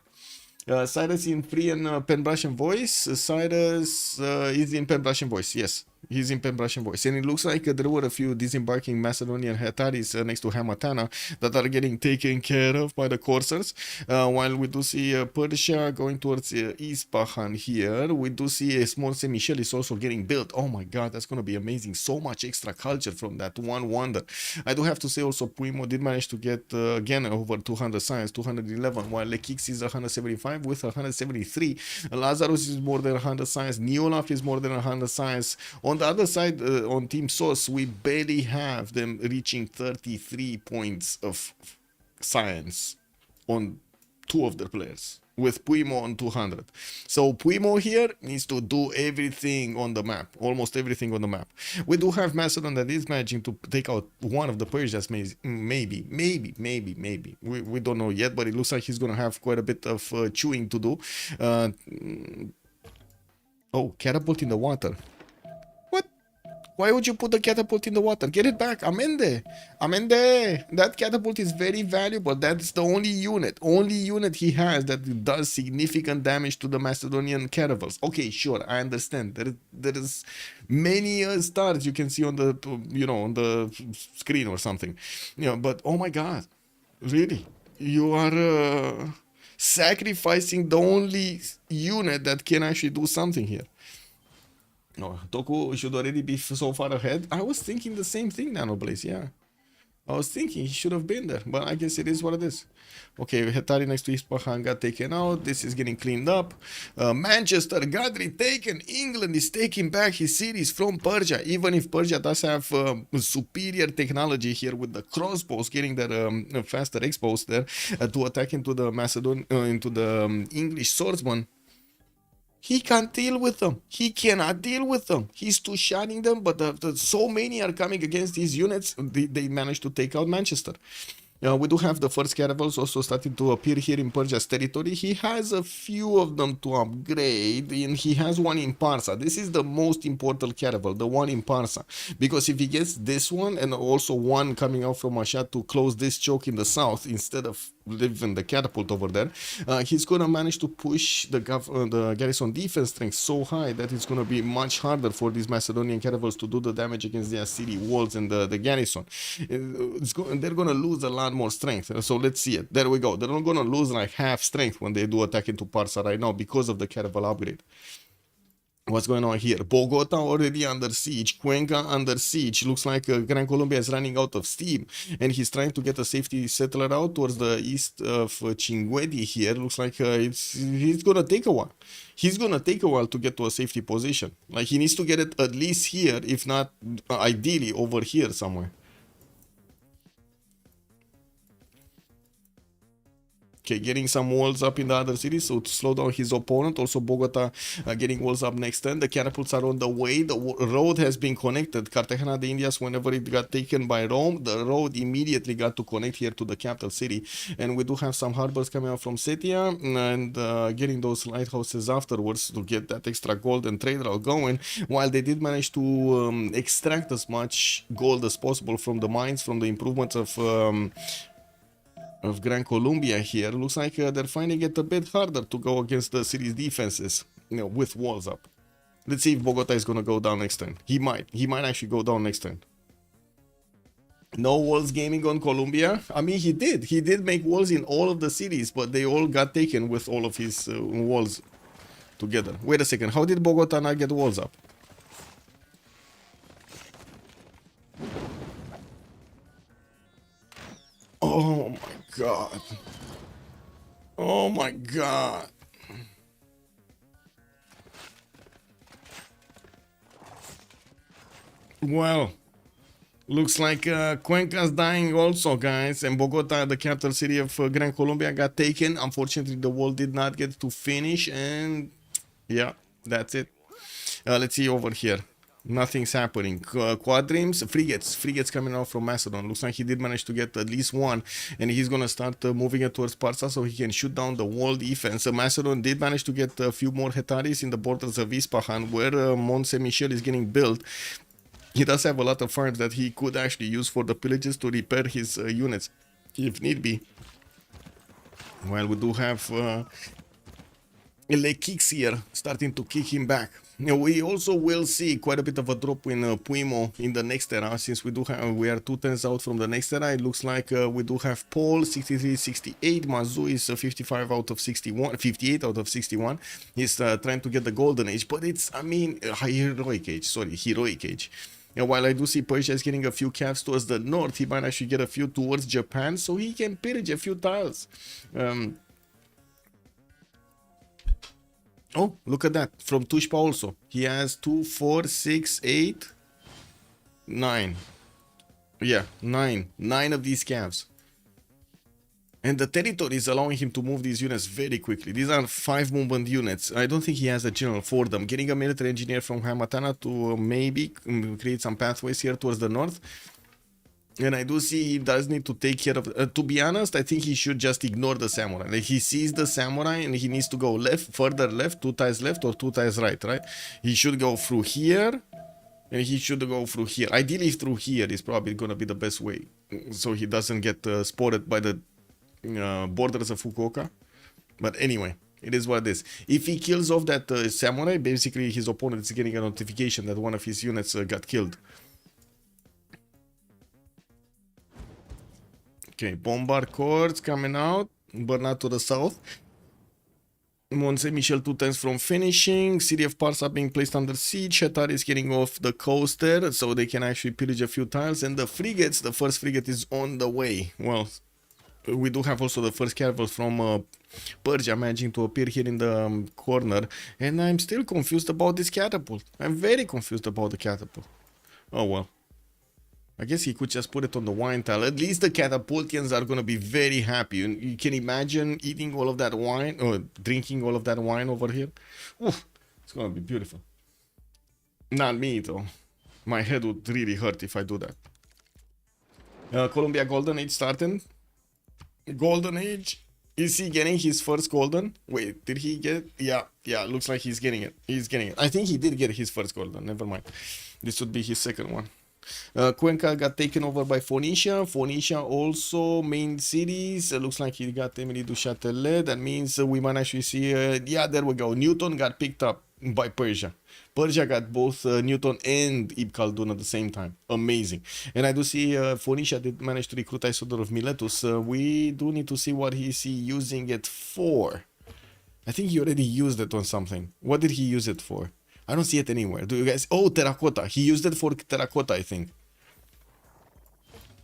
Cyrus in free and Penbrush voice. Cyrus is in Penbrush voice. Yes, he's in Penbrush voice. And it looks like there were a few disembarking Macedonian Hetaris next to Hamatana that are getting taken care of by the coursers. While we do see Persia going towards Ispahan here, we do see a small Saint Michel is also getting built. Oh my god, that's going to be amazing. So much extra culture from that one wonder. I do have to say also Puimo did manage to get again over 200 science, 211, while Lekix is 175 with 173. Lazarus is more than 100 science. Neolaf is more than 100 science. On the other side, on Team Source, we barely have them reaching 33 points of science on two of their players, with Puimo on 200. So Puimo here needs to do everything on the map, almost everything on the map. We do have Macedon that is managing to take out one of the Persians, maybe. We don't know yet, but it looks like he's gonna have quite a bit of chewing to do. Oh, catapult in the water. What? Why would you put the catapult in the water? Get it back. Amende. That catapult is very valuable. That's the only unit he has that does significant damage to the Macedonian caravels. Okay, sure, I understand. There is many stars you can see on the on the screen or something. But oh my god, really? You are sacrificing the only unit that can actually do something here. No, Toku should already be so far ahead. I was thinking the same thing, Nanoblaze, yeah. I was thinking he should have been there, but I guess it is what it is. Okay, Hetari next to Ispahan got taken out. This is getting cleaned up. Manchester got retaken. England is taking back his cities from Persia, even if Persia does have superior technology here with the crossbows getting their faster exposed there to attack into the English swordsman. He can't deal with them. He cannot deal with them. He's too shotting them, but so many are coming against these units. They managed to take out Manchester. We do have the first caravels also starting to appear here in Persia's territory. He has a few of them to upgrade, and he has one in Parsa. This is the most important caravel, the one in Parsa, because if he gets this one and also one coming out from Ashad to close this choke in the south instead of leaving the catapult over there, he's gonna manage to push the garrison defense strength so high that it's gonna be much harder for these Macedonian caravels to do the damage against their city walls and the garrison. They're gonna lose a lot more strength. So let's see it. There we go. They're not gonna lose like half strength when they do attack into Parsa right now because of the caravel upgrade. What's going on here? Bogota already under siege. Cuenca under siege. Looks like Gran Colombia is running out of steam, and he's trying to get a safety settler out towards the east of Chinguetti here. Looks like he's gonna take a while. He's gonna take a while to get to a safety position. Like he needs to get it at least here, if not ideally over here somewhere. Okay, getting some walls up in the other cities, so to slow down his opponent. Also, Bogota getting walls up next turn. The catapults are on the way. The road has been connected. Cartagena de Indias, whenever it got taken by Rome, the road immediately got to connect here to the capital city. And we do have some harbors coming out from Setia and getting those lighthouses afterwards to get that extra gold and trade route going. While they did manage to extract as much gold as possible from the mines, from the improvements of Gran Colombia here, looks like they're finding it a bit harder to go against the city's defenses, you know, with walls up. Let's see if Bogota is gonna go down next turn. He might actually go down next turn. No walls gaming on Colombia. I mean, he did make walls in all of the cities, but they all got taken with all of his walls together. Wait a second, how did Bogota not get walls up? Oh my god. Oh my god. Well, looks like Cuenca's dying also, guys, and Bogota, the capital city of Gran Colombia, got taken. Unfortunately, the wall did not get to finish, and yeah, that's it. Let's see over here. Nothing's happening. Quadrims, frigates coming out from Macedon. Looks like he did manage to get at least one, and he's gonna start moving it towards Parsa so he can shoot down the wall defense. Macedon did manage to get a few more Hetaris in the borders of Ispahan, where Mont Saint Michel is getting built. He does have a lot of farms that he could actually use for the pillages to repair his units, if need be. While we do have Lekix here starting to kick him back. We also will see quite a bit of a drop in Puimo in the next era, since we are 2 turns out from the next era. It looks like we do have Paul 63-68, Mazu is 55 out of 61, 58 out of 61. He's trying to get the golden age, but it's, I mean, heroic age. While I do see Persia is getting a few calves towards the north, he might actually get a few towards Japan, so he can pillage a few tiles. Oh, look at that. From Tushpa also. He has 2, 4, 6, 8, 9. Yeah, 9. 9 of these calves. And the territory is allowing him to move these units very quickly. These are 5 movement units. I don't think he has a general for them. Getting a military engineer from Hamatana to maybe create some pathways here towards the north. And I do see he does need to take care of... to be honest, I think he should just ignore the samurai. Like, he sees the samurai and he needs to go left, further left, 2 tiles left or 2 tiles right? He should go through here and he should go through here. Ideally, through here is probably going to be the best way. So he doesn't get spotted by the borders of Fukuoka. But anyway, it is what it is. If he kills off that samurai, basically his opponent is getting a notification that one of his units got killed. Okay, bombard cords coming out, but not to the south. Mont Saint Michel 2 turns from finishing. City of Parsa being placed under siege. Hetar is getting off the coast there, so they can actually pillage a few tiles. And the frigates, the first frigate is on the way. Well, we do have also the first caravels from Persia managing to appear here in the corner. And I'm still confused about this catapult. I'm very confused about the catapult. Oh well. I guess he could just put it on the wine tile. At least the Catapultians are gonna be very happy. You can imagine eating all of that wine or drinking all of that wine over here. Oof, it's gonna be beautiful. Not me though. My head would really hurt if I do that. Colombia Golden Age starting. Golden Age. Is he getting his first golden? Wait, did he get? Yeah, looks like he's getting it. He's getting it. I think he did get his first golden. Never mind. This would be his second one. Cuenca got taken over by Phoenicia. Phoenicia also main cities. Looks like he got Emily du Châtelet. That means we might actually see. Yeah, there we go. Newton got picked up by Persia. Persia got both Newton and Ibn Khaldun at the same time. Amazing. And I do see Phoenicia did manage to recruit Isodor of Miletus. We do need to see what he's using it for. I think he already used it on something. What did he use it for? I don't see it anywhere. Do you guys? Oh, terracotta. He used it for terracotta, I think.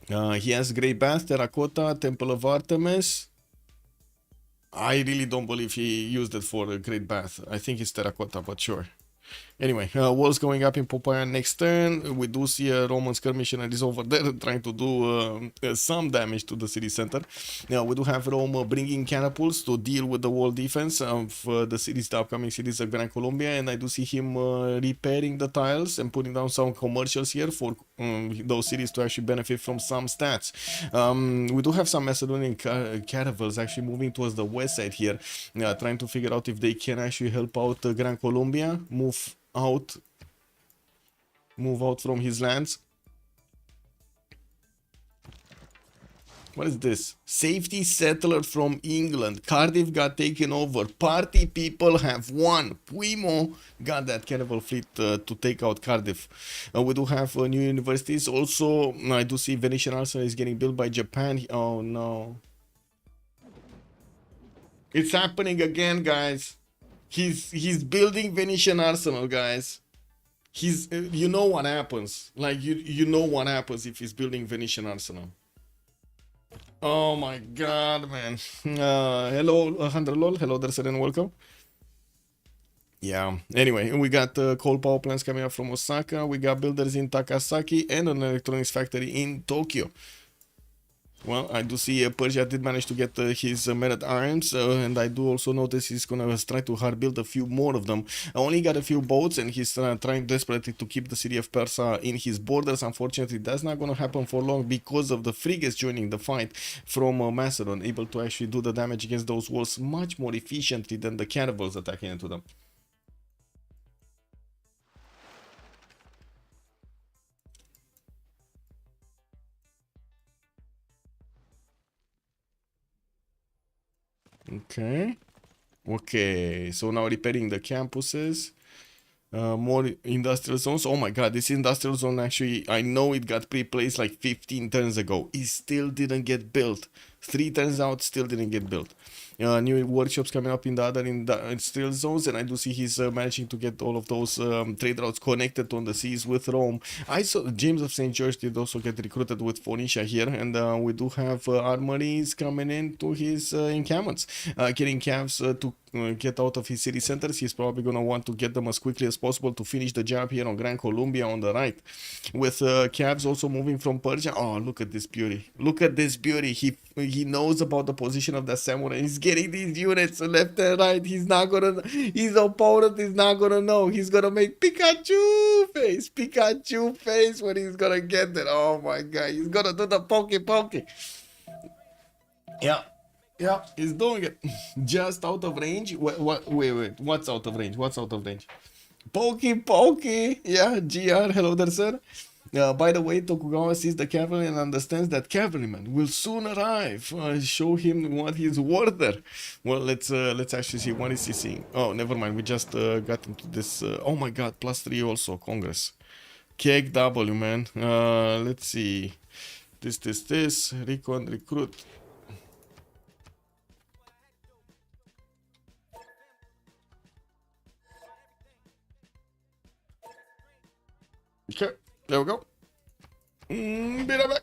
He has Great Bath, terracotta, Temple of Artemis. I really don't believe he used it for a Great Bath. I think it's terracotta, but sure. Anyway, walls going up in Popeye next turn. We do see a Roman skirmisher that is over there trying to do some damage to the city center. Now we do have Rome bringing catapults to deal with the wall defense of the cities, the upcoming cities of Gran Colombia, and I do see him repairing the tiles and putting down some commercials here for those cities to actually benefit from some stats. We do have some Macedonian caravels actually moving towards the west side here, trying to figure out if they can actually help out Gran Colombia move out from his lands. What is this? Safety settler from England. Cardiff got taken over. Party people have won. Puimo got that caravel fleet to take out Cardiff. We do have new universities. Also, I do see Venetian Arsenal is getting built by Japan. Oh no. It's happening again, guys. He's building Venetian Arsenal, guys. He's you know what happens. Like you know what happens if he's building Venetian Arsenal. Oh my god, man. Hello, 100 lol. Hello there, sir, and welcome. Yeah. Anyway, we got coal power plants coming up from Osaka. We got builders in Takasaki and an electronics factory in Tokyo. Well, I do see Persia did manage to get his men at arms, and I do also notice he's gonna try to hard build a few more of them. I only got a few boats, and he's trying desperately to keep the city of Persia in his borders. Unfortunately, that's not gonna happen for long because of the frigates joining the fight from Macedon, able to actually do the damage against those walls much more efficiently than the caravels attacking into them. Okay, so now repairing the campuses, more industrial zones. Oh my god, this industrial zone actually, I know it got pre-placed like 15 turns ago. It still didn't get built. 3 turns out, still didn't get built. New workshops coming up in the other industrial zones, and I do see he's managing to get all of those trade routes connected on the seas with Rome. I saw James of St. George did also get recruited with Phoenicia here, and we do have armories coming into his encampments, getting camps to get out of his city centers. He's probably gonna want to get them as quickly as possible to finish the job here on Gran Colombia on the right, with cabs also moving from Persia. Oh, look at this beauty! Look at this beauty! He knows about the position of the samurai. He's getting these units left and right. His opponent is not gonna know. He's gonna make Pikachu face when he's gonna get there. Oh my god, he's gonna do the pokey. Yeah, he's doing it. Just out of range. Wait, what's out of range? Pokey. Yeah, GR. Hello there, sir. By the way, Tokugawa sees the cavalry and understands that cavalrymen will soon arrive. Show him what he's worth there. Well, let's actually see what is he seeing. Oh, never mind. We just got into this. Oh my god, +3 also. Congress. Keg W, man. Let's see. This. Recon, recruit. Okay, there we go. Be right back.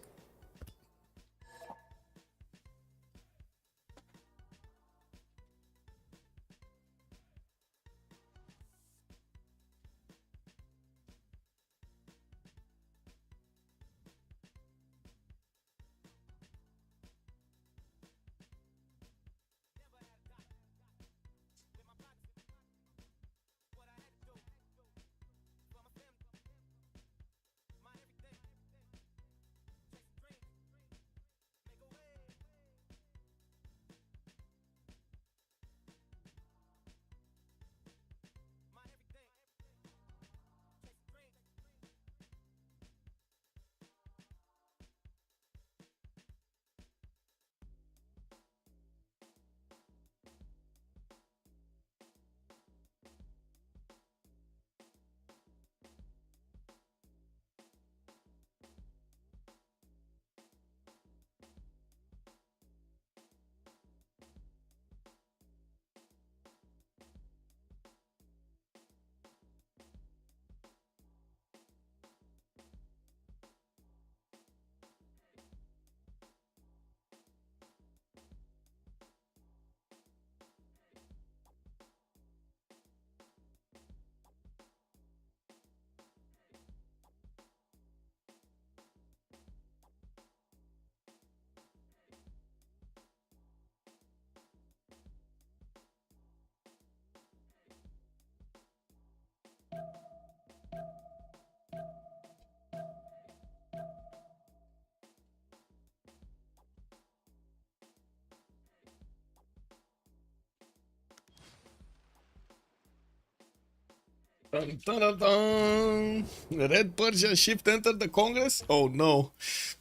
Dun, dun, dun, dun. Red Persia shift entered the Congress? Oh no.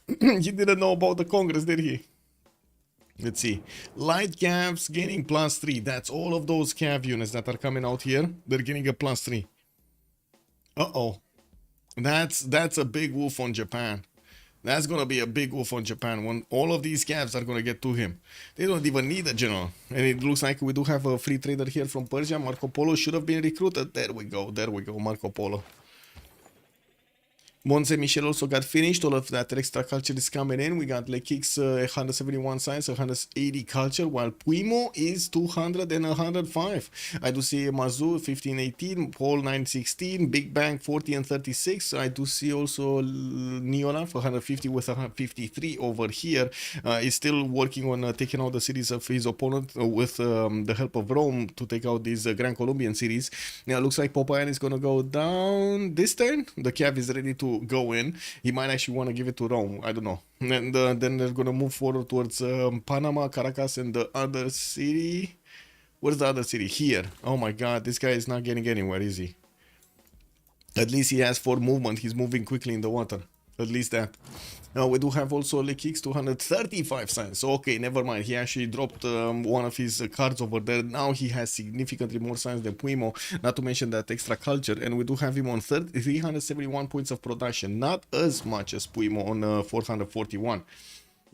He didn't know about the Congress, did he? Let's see. Light Cavs gaining +3. That's all of those Cav units that are coming out here. They're getting a +3. Uh-oh. That's a big wolf on Japan. That's gonna be a big wolf on Japan when all of these Cavs are gonna get to him. They don't even need a general. And it looks like we do have a free trader here from Persia. Marco Polo should have been recruited. There we go. There we go. Marco Polo. Monte Michel also got finished. All of that extra culture is coming in. We got Lekix 171 science, 180 culture, while Puimo is 200 and 105. I do see Mazu 1518, Paul 916, Big Bang 40 and 36. I do see also Neolaf 150 with 153 over here. He's still working on taking out the cities of his opponent with the help of Rome to take out these Grand Colombian cities. Now, looks like Popayan is going to go down this turn. The Cav is ready to go in. He might actually want to give it to Rome. I don't know. And then they're going to move forward towards Panama, Caracas, and the other city. Where's the other city? Here. Oh my god, this guy is not getting anywhere, is he? At least he has 4 movement. He's moving quickly in the water. At least that. Now we do have also Lekix 235 science. Okay, never mind. He actually dropped one of his cards over there. Now he has significantly more science than Puimo. Not to mention that extra culture. And we do have him on 371 points of production. Not as much as Puimo on 441.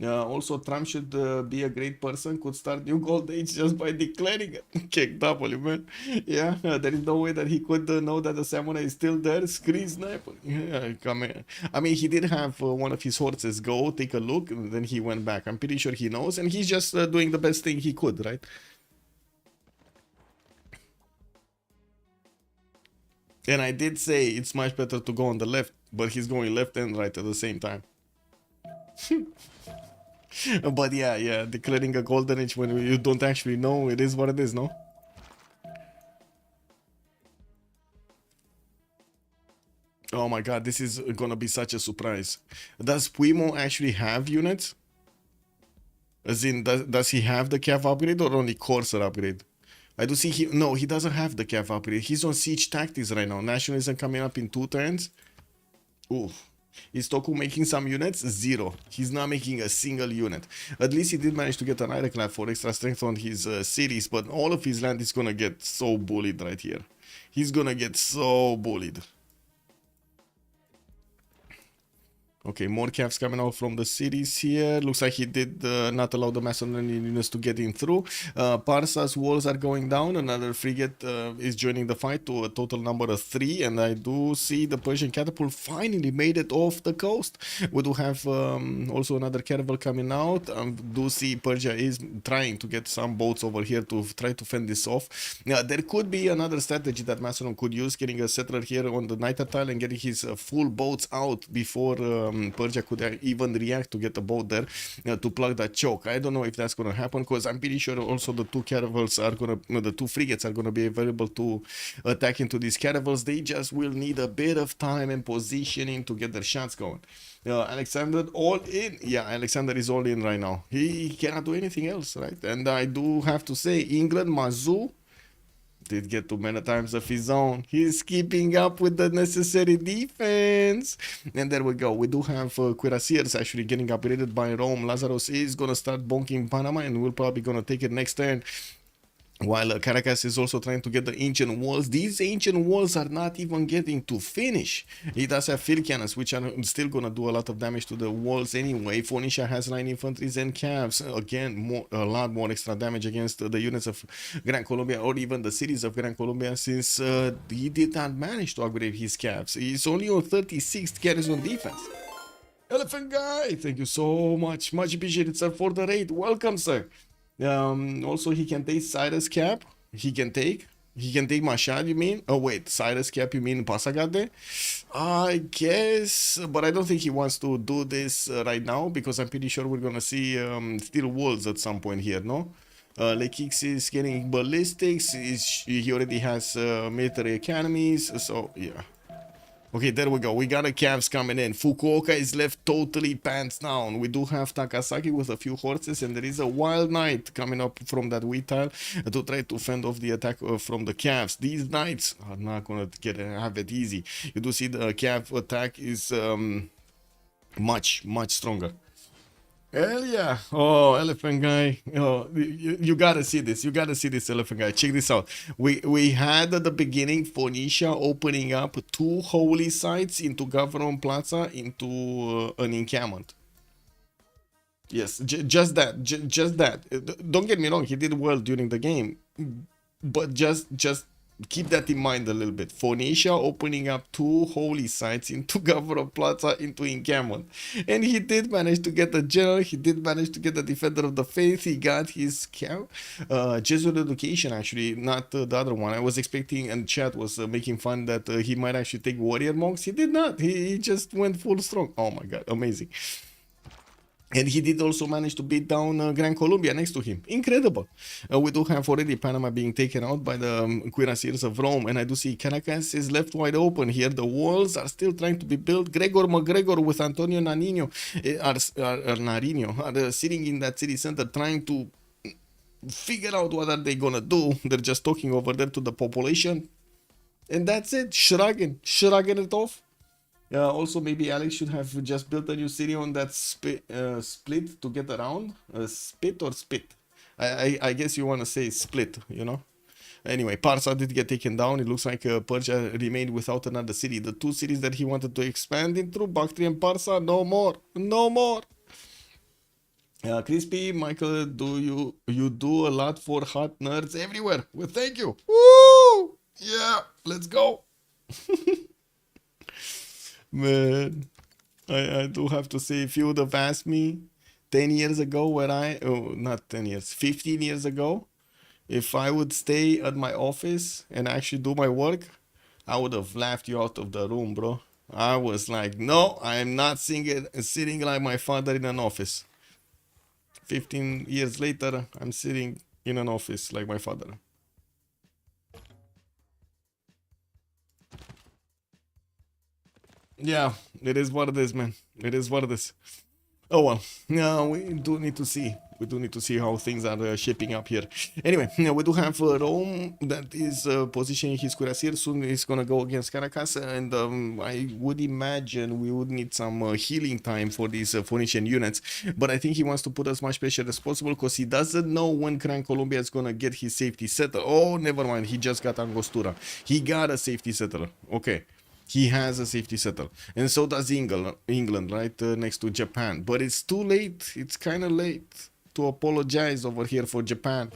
Also, Trump should be a great person, could start new gold age just by declaring it. Kick W, man. Yeah, there is no way that he could know that the samurai is still there. Screen sniper. Yeah, come here. I mean, he did have one of his horses go take a look, and then he went back. I'm pretty sure he knows, and he's just doing the best thing he could, right? And I did say it's much better to go on the left, but he's going left and right at the same time. But yeah, declaring a golden age when you don't actually know, it is what it is, no? Oh my god, this is gonna be such a surprise. Does Puimo actually have units? As in, does he have the Cav upgrade or only Corsair upgrade? I do see no, he doesn't have the Cav upgrade. He's on Siege Tactics right now. Nationalism coming up in 2 turns. Oof. Is Toku making some units? 0. He's not making a single unit. At least he did manage to get an ironclad for extra strength on his cities, but all of his land is gonna get so bullied right here. He's gonna get so bullied. Okay, more Cavs coming out from the cities here. Looks like he did not allow the Macedonian units to get in through. Parsa's walls are going down. Another frigate is joining the fight to a total number of 3. And I do see the Persian catapult finally made it off the coast. We do have also another caravel coming out. Do see Persia is trying to get some boats over here to try to fend this off. Now, there could be another strategy that Macedon could use, getting a settler here on the night tile and getting his full boats out before Persia could even react to get a boat there to plug that choke. I don't know if that's gonna happen, because I'm pretty sure also the 2 caravels are gonna, the 2 frigates are gonna be available to attack into these caravels. They just will need a bit of time and positioning to get their shots going. Alexander all in. Yeah, Alexander is all in right now. He cannot do anything else, right? And I do have to say, England, Mazu did get too many times of his own. He's keeping up with the necessary defense. And there we go. We do have Cuirassiers actually getting upgraded by Rome. Lazarus is going to start bonking Panama, and we're probably going to take it next turn. While Caracas is also trying to get the ancient walls. These ancient walls are not even getting to finish. He does have field cannons, which are still going to do a lot of damage to the walls anyway. Phoenicia has 9 infantries and Cavs. Again, a lot more extra damage against the units of Gran Colombia, or even the cities of Gran Colombia, since he did not manage to upgrade his Cavs. He's only on 36th garrison defense. Elephant Guy, thank you so much. Much appreciated, sir, for the raid. Welcome, sir. Also, he can take Cyrus Cap. He can take Mashad, you mean? Oh, wait, Cyrus Cap, you mean Pasagade? I guess, but I don't think he wants to do this right now, because I'm pretty sure we're gonna see steel walls at some point here, no? Lekix is getting ballistics. He already has military academies, so yeah. Okay, there we go. We got a Cavs coming in. Fukuoka is left totally pants down. We do have Takasaki with a few horses, and there is a Wild Knight coming up from that wheat tile to try to fend off the attack from the Cavs. These Knights are not gonna have it easy. You do see the Cav attack is much stronger. Hell yeah. Oh, elephant guy. Oh, you gotta see this. You gotta see this, elephant guy. Check this out. We had at the beginning Phoenicia opening up 2 holy sites into Government Plaza into an encampment. Yes, just that. Just that. Don't get me wrong. He did well during the game, but just keep that in mind a little bit. Phoenicia opening up 2 holy sites into Governor Plaza into encampment. And he did manage to get the general, he did manage to get the defender of the faith, he got his Jesuit education actually, not the other one. I was expecting, and chat was making fun that he might actually take warrior monks. He did not, he just went full strong. Oh my god, amazing. And he did also manage to beat down Gran Colombia next to him. Incredible. We do have already Panama being taken out by the cuirassiers of Rome. And I do see Caracas is left wide open here. The walls are still trying to be built. Gregor McGregor with Antonio Nariño are sitting in that city center trying to figure out what are they going to do. They're just talking over there to the population. And that's it. Shrugging it off. Also, maybe Alex should have just built a new city on that split to get around. Spit or spit? I guess you want to say split, you know? Anyway, Parsa did get taken down. It looks like Persia remained without another city. The 2 cities that he wanted to expand into, Bactria and Parsa, no more. No more. Crispy, Michael, you do a lot for hot nerds everywhere. Well, thank you. Woo! Yeah, let's go. Man, I do have to say, if you would have asked me 10 years ago not 10 years, 15 years ago, if I would stay at my office and actually do my work, I would have laughed you out of the room, bro. I was like, no, I am not sitting like my father in an office. 15 years later, I'm sitting in an office like my father. Yeah, it is what it is, man. It is what it is. Oh well, no, we do need to see. We do need to see how things are shaping up here. Anyway, we do have Rome that is positioning his cuirassier. Soon he's gonna go against Caracas, and I would imagine we would need some healing time for these Phoenician units. But I think he wants to put as much pressure as possible because he doesn't know when Gran Colombia is gonna get his safety settler. Oh, never mind. He just got Angostura. He got a safety settler. Okay. He has a safety settler, and so does England, right next to Japan. But it's too late. It's kind of late to apologize over here for Japan.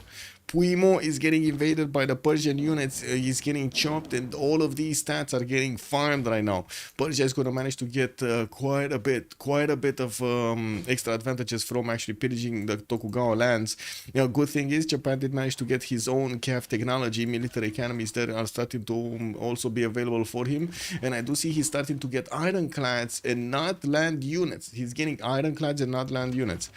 Puimo is getting invaded by the Persian units. He's getting chopped, and all of these stats are getting farmed right now. Persia is going to manage to get quite a bit of extra advantages from actually pillaging the Tokugawa lands. Good thing is Japan did manage to get his own CAF technology. Military academies that are starting to also be available for him. And I do see he's starting to get ironclads and not land units. He's getting ironclads and not land units.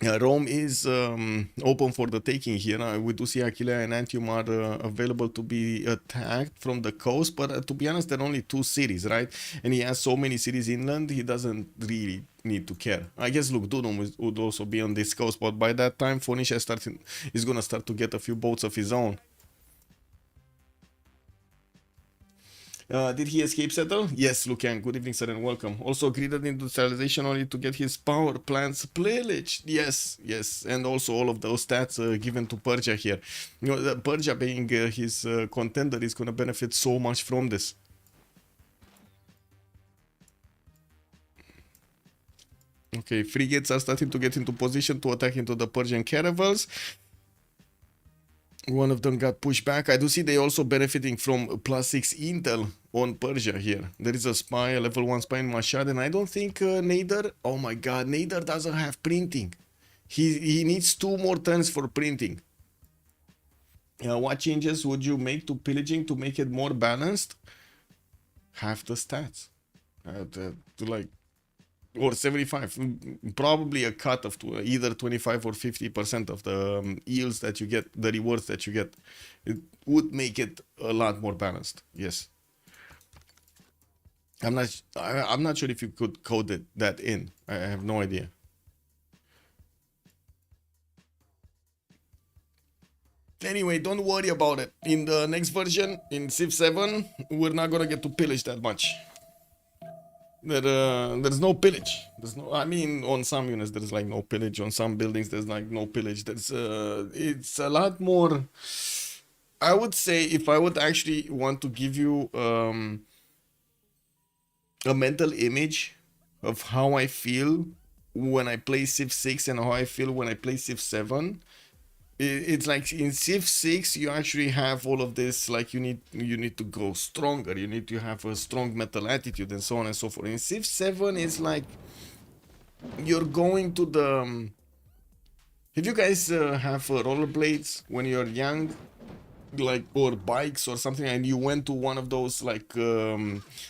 Rome is open for the taking here. We do see Aquileia and Antium are available to be attacked from the coast, but to be honest, there are only 2 cities, right? And he has so many cities inland, he doesn't really need to care. I guess Lugdunum would also be on this coast, but by that time, Phoenicia is going to start to get a few boats of his own. Did he escape settle? Yes, Lucan. Good evening, sir, and welcome. Also greeted industrialization only to get his power plants pillaged. Yes, and also all of those stats given to Persia here. Persia being his contender is going to benefit so much from this. Okay, frigates are starting to get into position to attack into the Persian caravels. One of them got pushed back. I do see they also benefiting from +6 intel on Persia here. There is a spy, a level 1 spy in Mashhad, and I don't think Nader... Oh my god, Nader doesn't have printing. He needs 2 more turns for printing. What changes would you make to pillaging to make it more balanced? Half the stats. Or 75, probably a cut of either 25 or 50% of the yields that you get, the rewards that you get. It would make it a lot more balanced, yes. I'm not sure if you could code that in. I have no idea. Anyway, don't worry about it. In the next version, in Civ 7, we're not gonna get to pillage that much. There's no pillage. There's no. I mean, on some units there's like no pillage. On some buildings there's like no pillage. It's a lot more. I would say if I would actually want to give you a mental image of how I feel when I play Civ 6 and how I feel when I play Civ 7. It's like in Civ 6 you actually have all of this, like you need to go stronger, you need to have a strong mental attitude and so on and so forth. In Civ 7 it's like you're going to the if you guys have rollerblades when you're young, like, or bikes or something, and you went to one of those like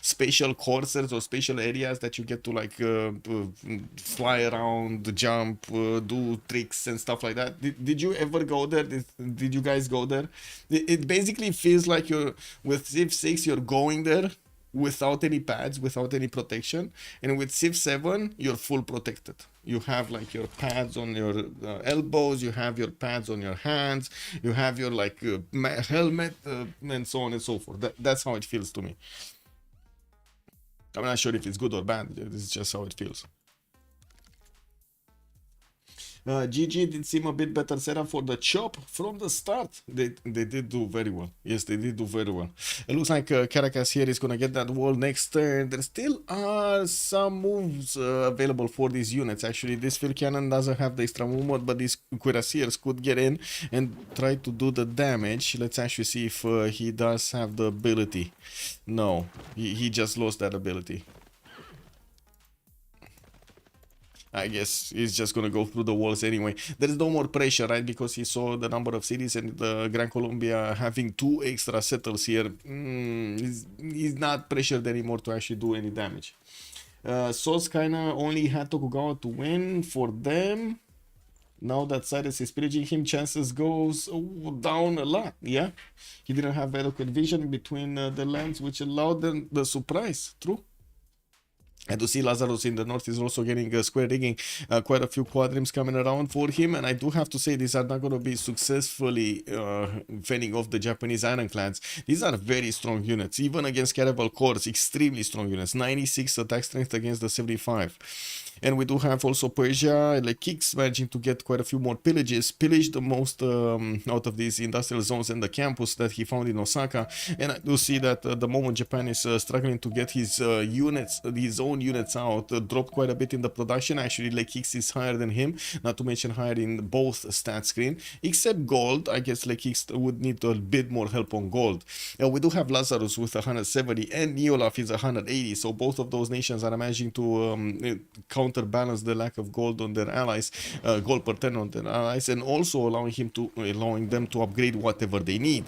spatial courses or spatial areas that you get to like fly around, jump, do tricks and stuff like that. Did you ever go there? Did you guys go there? It basically feels like you're with Civ 6 you're going there without any pads, without any protection, and with Civ 7 you're full protected. You have like your pads on your elbows, you have your pads on your hands, you have your like helmet and so on and so forth. That's how it feels to me. I'm not sure if it's good or bad, it's just how it feels. GG did seem a bit better setup for the chop from the start. They did do very well. Yes, they did do very well. It looks like Caracas here is gonna get that wall next turn. There still are some moves available for these units. Actually, this field cannon doesn't have the extra movement, but these cuirassiers could get in and try to do the damage. Let's actually see if he does have the ability. No, he just lost that ability. I guess he's just gonna go through the walls anyway. There's no more pressure, right? Because he saw the number of cities and the Gran Colombia having 2 extra settles here. He's not pressured anymore to actually do any damage. Sos kinda only had Tokugawa to win for them. Now that Cyrus is pillaging him, chances goes down a lot. Yeah, he didn't have adequate vision between the lands, which allowed them the surprise. True. And to see Lazarus in the north is also getting square digging, quite a few quadrims coming around for him, and I do have to say these are not going to be successfully fending off the Japanese ironclads. These are very strong units, even against Caravel Corps, extremely strong units, 96 attack strength against the 75. And we do have also Persia, like Kicks, managing to get quite a few more pillages, pillaged the most out of these industrial zones and the campus that he found in Osaka. And I do see that the moment Japan is struggling to get his units, his own units out, dropped quite a bit in the production. Actually, like Kicks is higher than him, not to mention higher in both stat screen, except gold. I guess like Kicks would need a bit more help on gold. We do have Lazarus with 170 and Neolaf is 180, so both of those nations are managing to counterbalance the lack of gold on their allies, gold per turn on their allies, and also allowing them to upgrade whatever they need.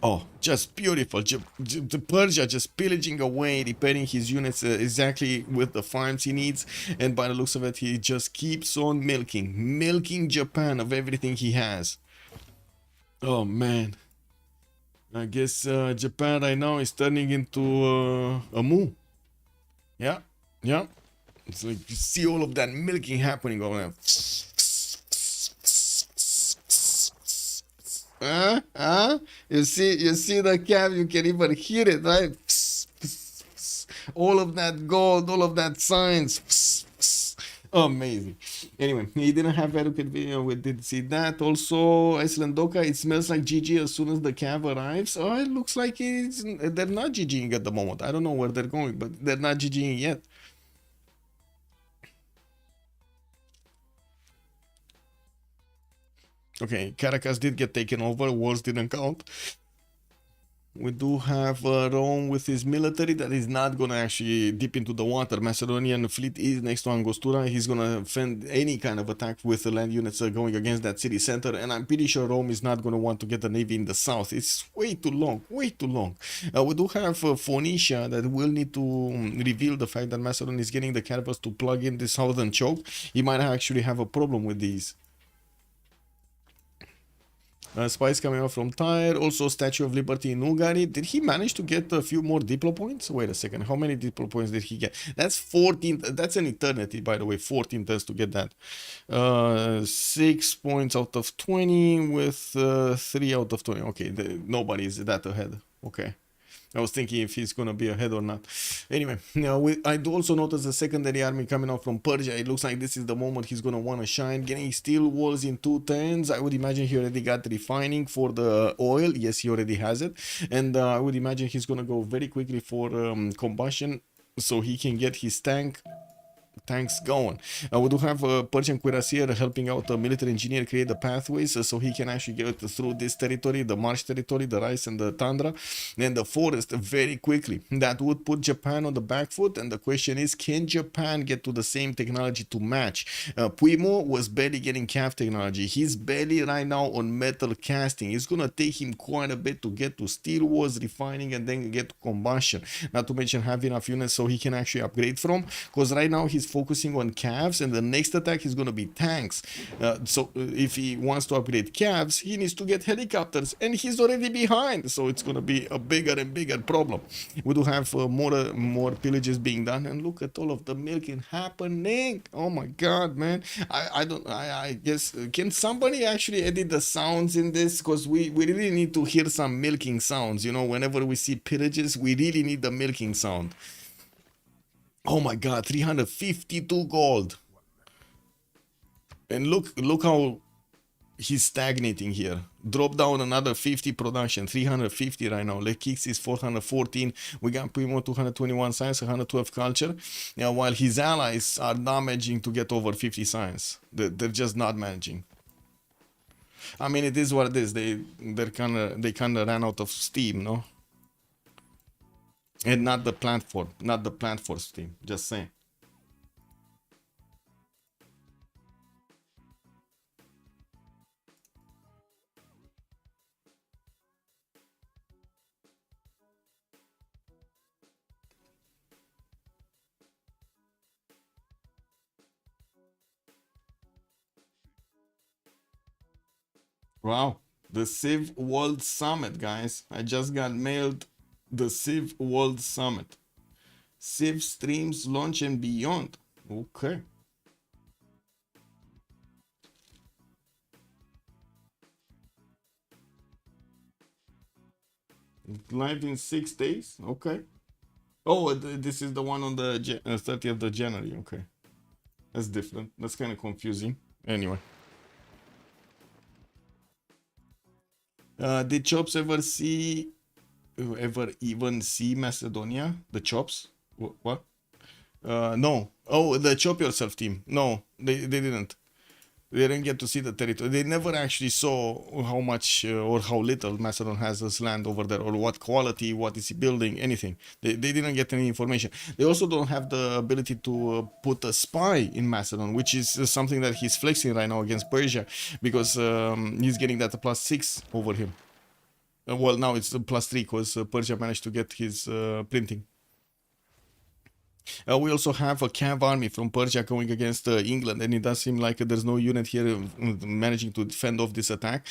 Oh, just beautiful. The Persia just pillaging away, repairing his units exactly with the farms he needs, and by the looks of it, he just keeps on milking Japan of everything he has. Oh man, I guess Japan right now is turning into a moo. Yeah. It's like you see all of that milking happening over there. You see the cap, you can even hear it, right? All of that gold, all of that science. Amazing. Anyway, he didn't have adequate video. We did see that. Also, Iceland Doka, it smells like GG as soon as the cav arrives. Oh, it looks like they're not GGing at the moment. I don't know where they're going, but they're not GGing yet. Okay, Caracas did get taken over. Wars didn't count. We do have Rome with his military that is not going to actually dip into the water. Macedonian fleet is next to Angostura. He's going to fend any kind of attack with the land units going against that city center. And I'm pretty sure Rome is not going to want to get the navy in the south. It's way too long, way too long. We do have Phoenicia that will need to reveal the fact that Macedon is getting the caravels to plug in the southern choke. He might actually have a problem with these. Spies coming out from Tyre. Also Statue of Liberty in Hungary. Did he manage to get a few more Diplo points? Wait a second. How many Diplo points did he get? That's 14. That's an eternity, by the way. 14 turns to get that. 6 points out of 20 with 3 out of 20. Okay, nobody is that ahead. Okay. I was thinking if he's gonna be ahead or not. Anyway, now I do also notice the secondary army coming out from Persia. It looks like this is the moment he's gonna wanna shine. Getting steel walls in 2 turns. I would imagine he already got refining for the oil. Yes, he already has it. And I would imagine he's gonna go very quickly for combustion so he can get his tanks going. We do have a Persian cuirassier helping out a military engineer create the pathways so he can actually get through this territory, the marsh territory, the rice and the tundra, and the forest very quickly. That would put Japan on the back foot, and the question is, can Japan get to the same technology to match? Puimo was barely getting calf technology. He's barely right now on metal casting. It's gonna take him quite a bit to get to steel walls, refining, and then get to combustion. Not to mention have enough units so he can actually upgrade from, because right now he's focusing on calves, and the next attack is going to be tanks. So if he wants to upgrade calves, he needs to get helicopters, and he's already behind, so it's going to be a bigger and bigger problem. We do have more pillages being done, and look at all of the milking happening. Oh my god, man. I guess can somebody actually edit the sounds in this, because we really need to hear some milking sounds. You know, whenever we see pillages, we really need the milking sound. Oh my god, 352 gold. And look how he's stagnating here. Drop down another 50 production, 350 right now. Lekix is 414. We got Primo 221 science, 112 culture. Yeah, while his allies are not managing to get over 50 science. They're just not managing. I mean, it is what it is. They kind of ran out of steam, no? And not the plant for steam, just saying. Wow, the Civ World Summit, guys. I just got mailed the Civ World Summit. Civ streams launch and beyond. Okay. Live in 6 days. Okay. Oh, this is the one on the 30th of January. Okay. That's different. That's kind of confusing. Anyway. Did Chops ever even see Macedonia? The Chops? What? No. Oh, the Chop Yourself team. No, they didn't. They didn't get to see the territory. They never actually saw how much or how little Macedon has as land over there, or what quality, what is he building, anything. They didn't get any information. They also don't have the ability to put a spy in Macedon, which is something that he's flexing right now against Persia, because he's getting that +6 over him. Well, now it's +3 because Persia managed to get his printing. We also have a cav army from Persia going against England, and it does seem like there's no unit here managing to defend off this attack.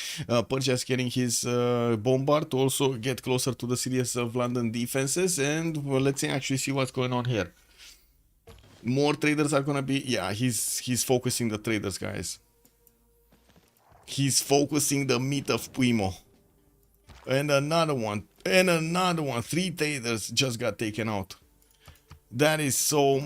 Persia is getting his bombard to also get closer to the cities of London defenses, and well, let's actually see what's going on here. More traders are gonna be, yeah, he's focusing the traders, guys. He's focusing the meat of Puimo. And another one, 3 traders just got taken out. That is so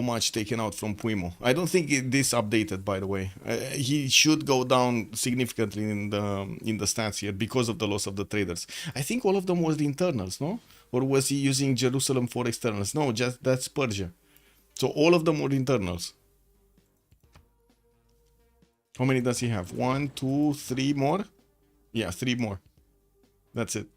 much taken out from Puimo. I don't think this updated, by the way. He should go down significantly in the stats here because of the loss of the traders. I think all of them was the internals, no? Or was he using Jerusalem for externals? No, just that's Persia. So all of them were internals. How many does he have? 1, 2, 3 more? Yeah, 3 more. That's it.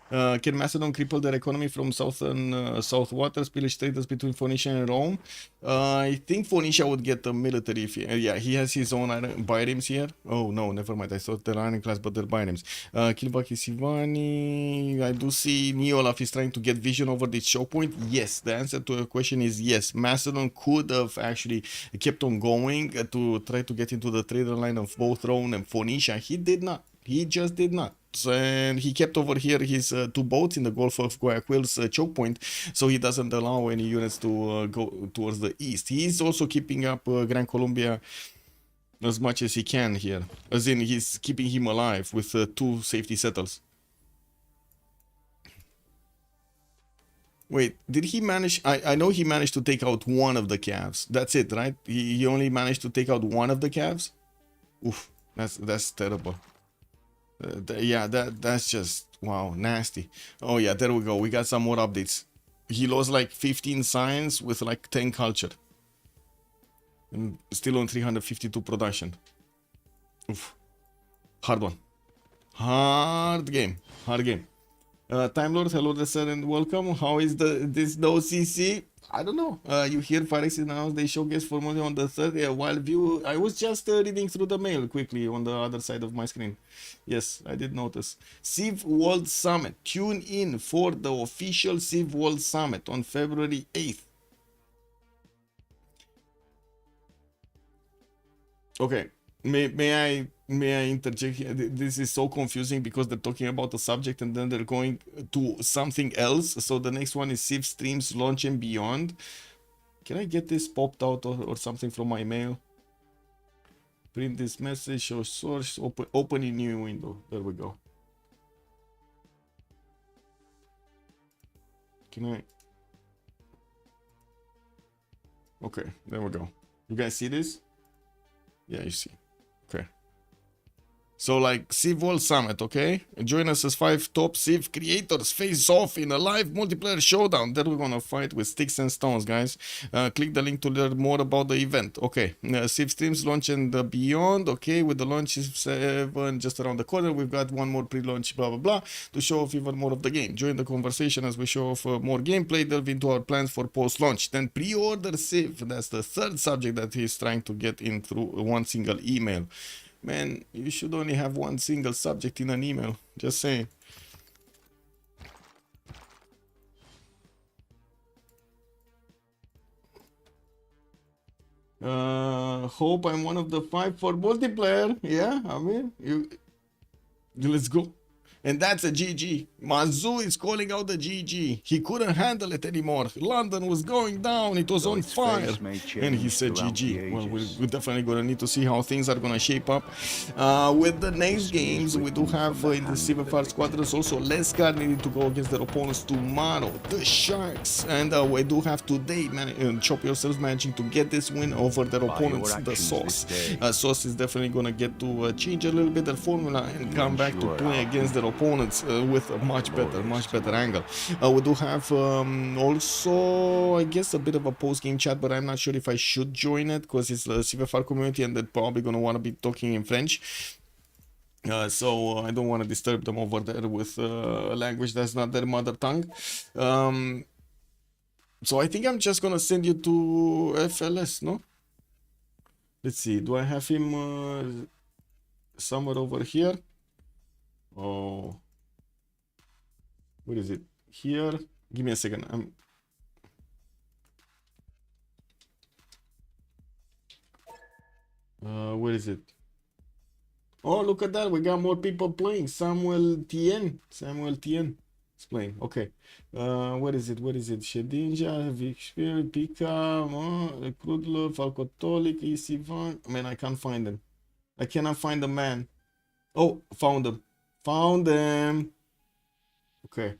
Can Macedon cripple their economy from southern south waters, pillage traders between Phoenicia and Rome? I think Phoenicia would get a military. If yeah, he has his own biremes here. Oh no, never mind. I thought they're iron class, but they're biremes. Kilbaki Sivani. I do see Neolaf is trying to get vision over this choke point. Yes, the answer to your question is yes. Macedon could have actually kept on going to try to get into the trader line of both Rome and Phoenicia. He did not. He just did not. And he kept over here his two boats in the Gulf of Guayaquil's choke point, so he doesn't allow any units to go towards the east. He's also keeping up Gran Colombia as much as he can here, as in he's keeping him alive with two safety settles. Wait, did he manage? I know he managed to take out one of the calves. That's it, right? He only managed to take out one of the calves? Oof, that's terrible. Yeah, that's just, wow, nasty. Oh yeah, there we go. We got some more updates. He lost like 15 science with like 10 culture. And still on 352 production. Oof. Hard one. Hard game. Hard game. Time Lord, hello there, sir, and welcome. How is this no CC? I don't know. You hear Farex announced they showcase formula on the 3rd while view. I was just reading through the mail quickly on the other side of my screen. Yes, I did notice. Civ World Summit. Tune in for the official Civ World Summit on February 8th. Okay. May I interject here? This is so confusing because they're talking about the subject and then they're going to something else. So the next one is Civ Streams Launch and Beyond. Can I get this popped out or something from my mail? Print this message, show source, open a new window. There we go. Can I? Okay, there we go. You guys see this? Yeah, you see. Okay. So like Civ World Summit, okay? Join us as 5 top Civ creators face off in a live multiplayer showdown. Then we're gonna fight with sticks and stones, guys. Click the link to learn more about the event. Okay, Civ Streams Launch and Beyond. Okay, with the launch is 7 just around the corner. We've got one more pre-launch, blah, blah, blah, to show off even more of the game. Join the conversation as we show off more gameplay, delve into our plans for post-launch. Then pre-order Civ. That's the third subject that he's trying to get in through one single email. Man, you should only have one single subject in an email. Just saying. Hope I'm one of the 5 for multiplayer. Yeah, I mean, let's go. And that's a GG. Mazu is calling out the GG. He couldn't handle it anymore. London was going down. It was on fire. And he said GG. Well, we're definitely going to need to see how things are going to shape up. With the next games, we do have in the CivFR Squadrons also Lescar needing to go against their opponents tomorrow. The Sharks. And we do have today, Chop Yourselves managing to get this win over their opponents, the Sauce. Sauce is definitely going to get to change a little bit their formula and come back to play against their opponents with a much better angle. We do have also, I guess, a bit of a post-game chat, but I'm not sure if I should join it because it's the CivFR community and they're probably going to want to be talking in French. So I don't want to disturb them over there with a language that's not their mother tongue. So I think I'm just going to send you to FLS, no? Let's see, do I have him somewhere over here? Oh, where is it? Here. Give me a second. Where is it? Oh, look at that. We got more people playing. Samuel Tien is playing. Okay. Where is it? Shedinja, Victor, Pika, Krudlo, Falcotolik, Isivan. Man, I can't find them. I cannot find the man. Oh, found them. Found them. Okay.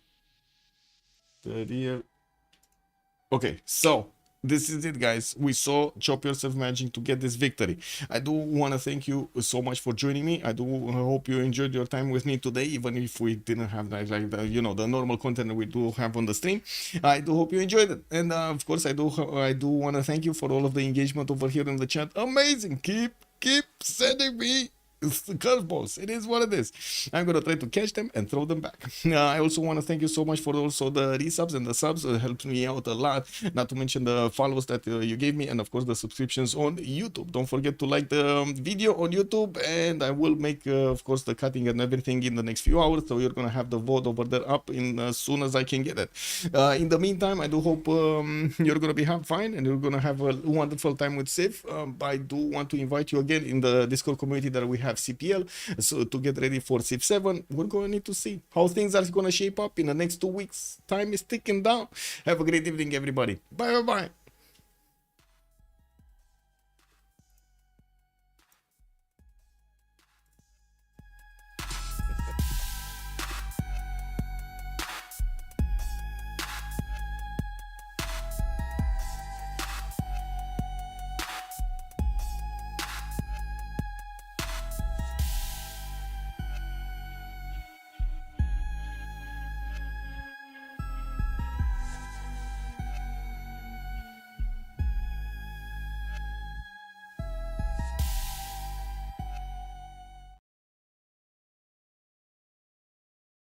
Okay, so this is it, guys. We saw Chop Yourself managing to get this victory. I do want to thank you so much for joining me. I do hope you enjoyed your time with me today, even if we didn't have like the, you know, the normal content that we do have on the stream. I do hope you enjoyed it, and of course I do want to thank you for all of the engagement over here in the chat. Amazing. Keep sending me It's the curveballs. It is what it is. I'm gonna try to catch them and throw them back. I also want to thank you so much for also the resubs and the subs. It helps me out a lot. Not to mention the follows that you gave me, and of course the subscriptions on YouTube. Don't forget to like the video on YouTube, and I will make of course the cutting and everything in the next few hours. So you're gonna have the VOD over there up in as soon as I can get it. In the meantime, I do hope you're gonna be fine and you're gonna have a wonderful time with Civ. I do want to invite you again in the Discord community that we have CPL, so to get ready for Civ7. We're gonna need to see how things are gonna shape up in the next 2 weeks. Time is ticking down. Have a great evening, everybody. Bye bye bye.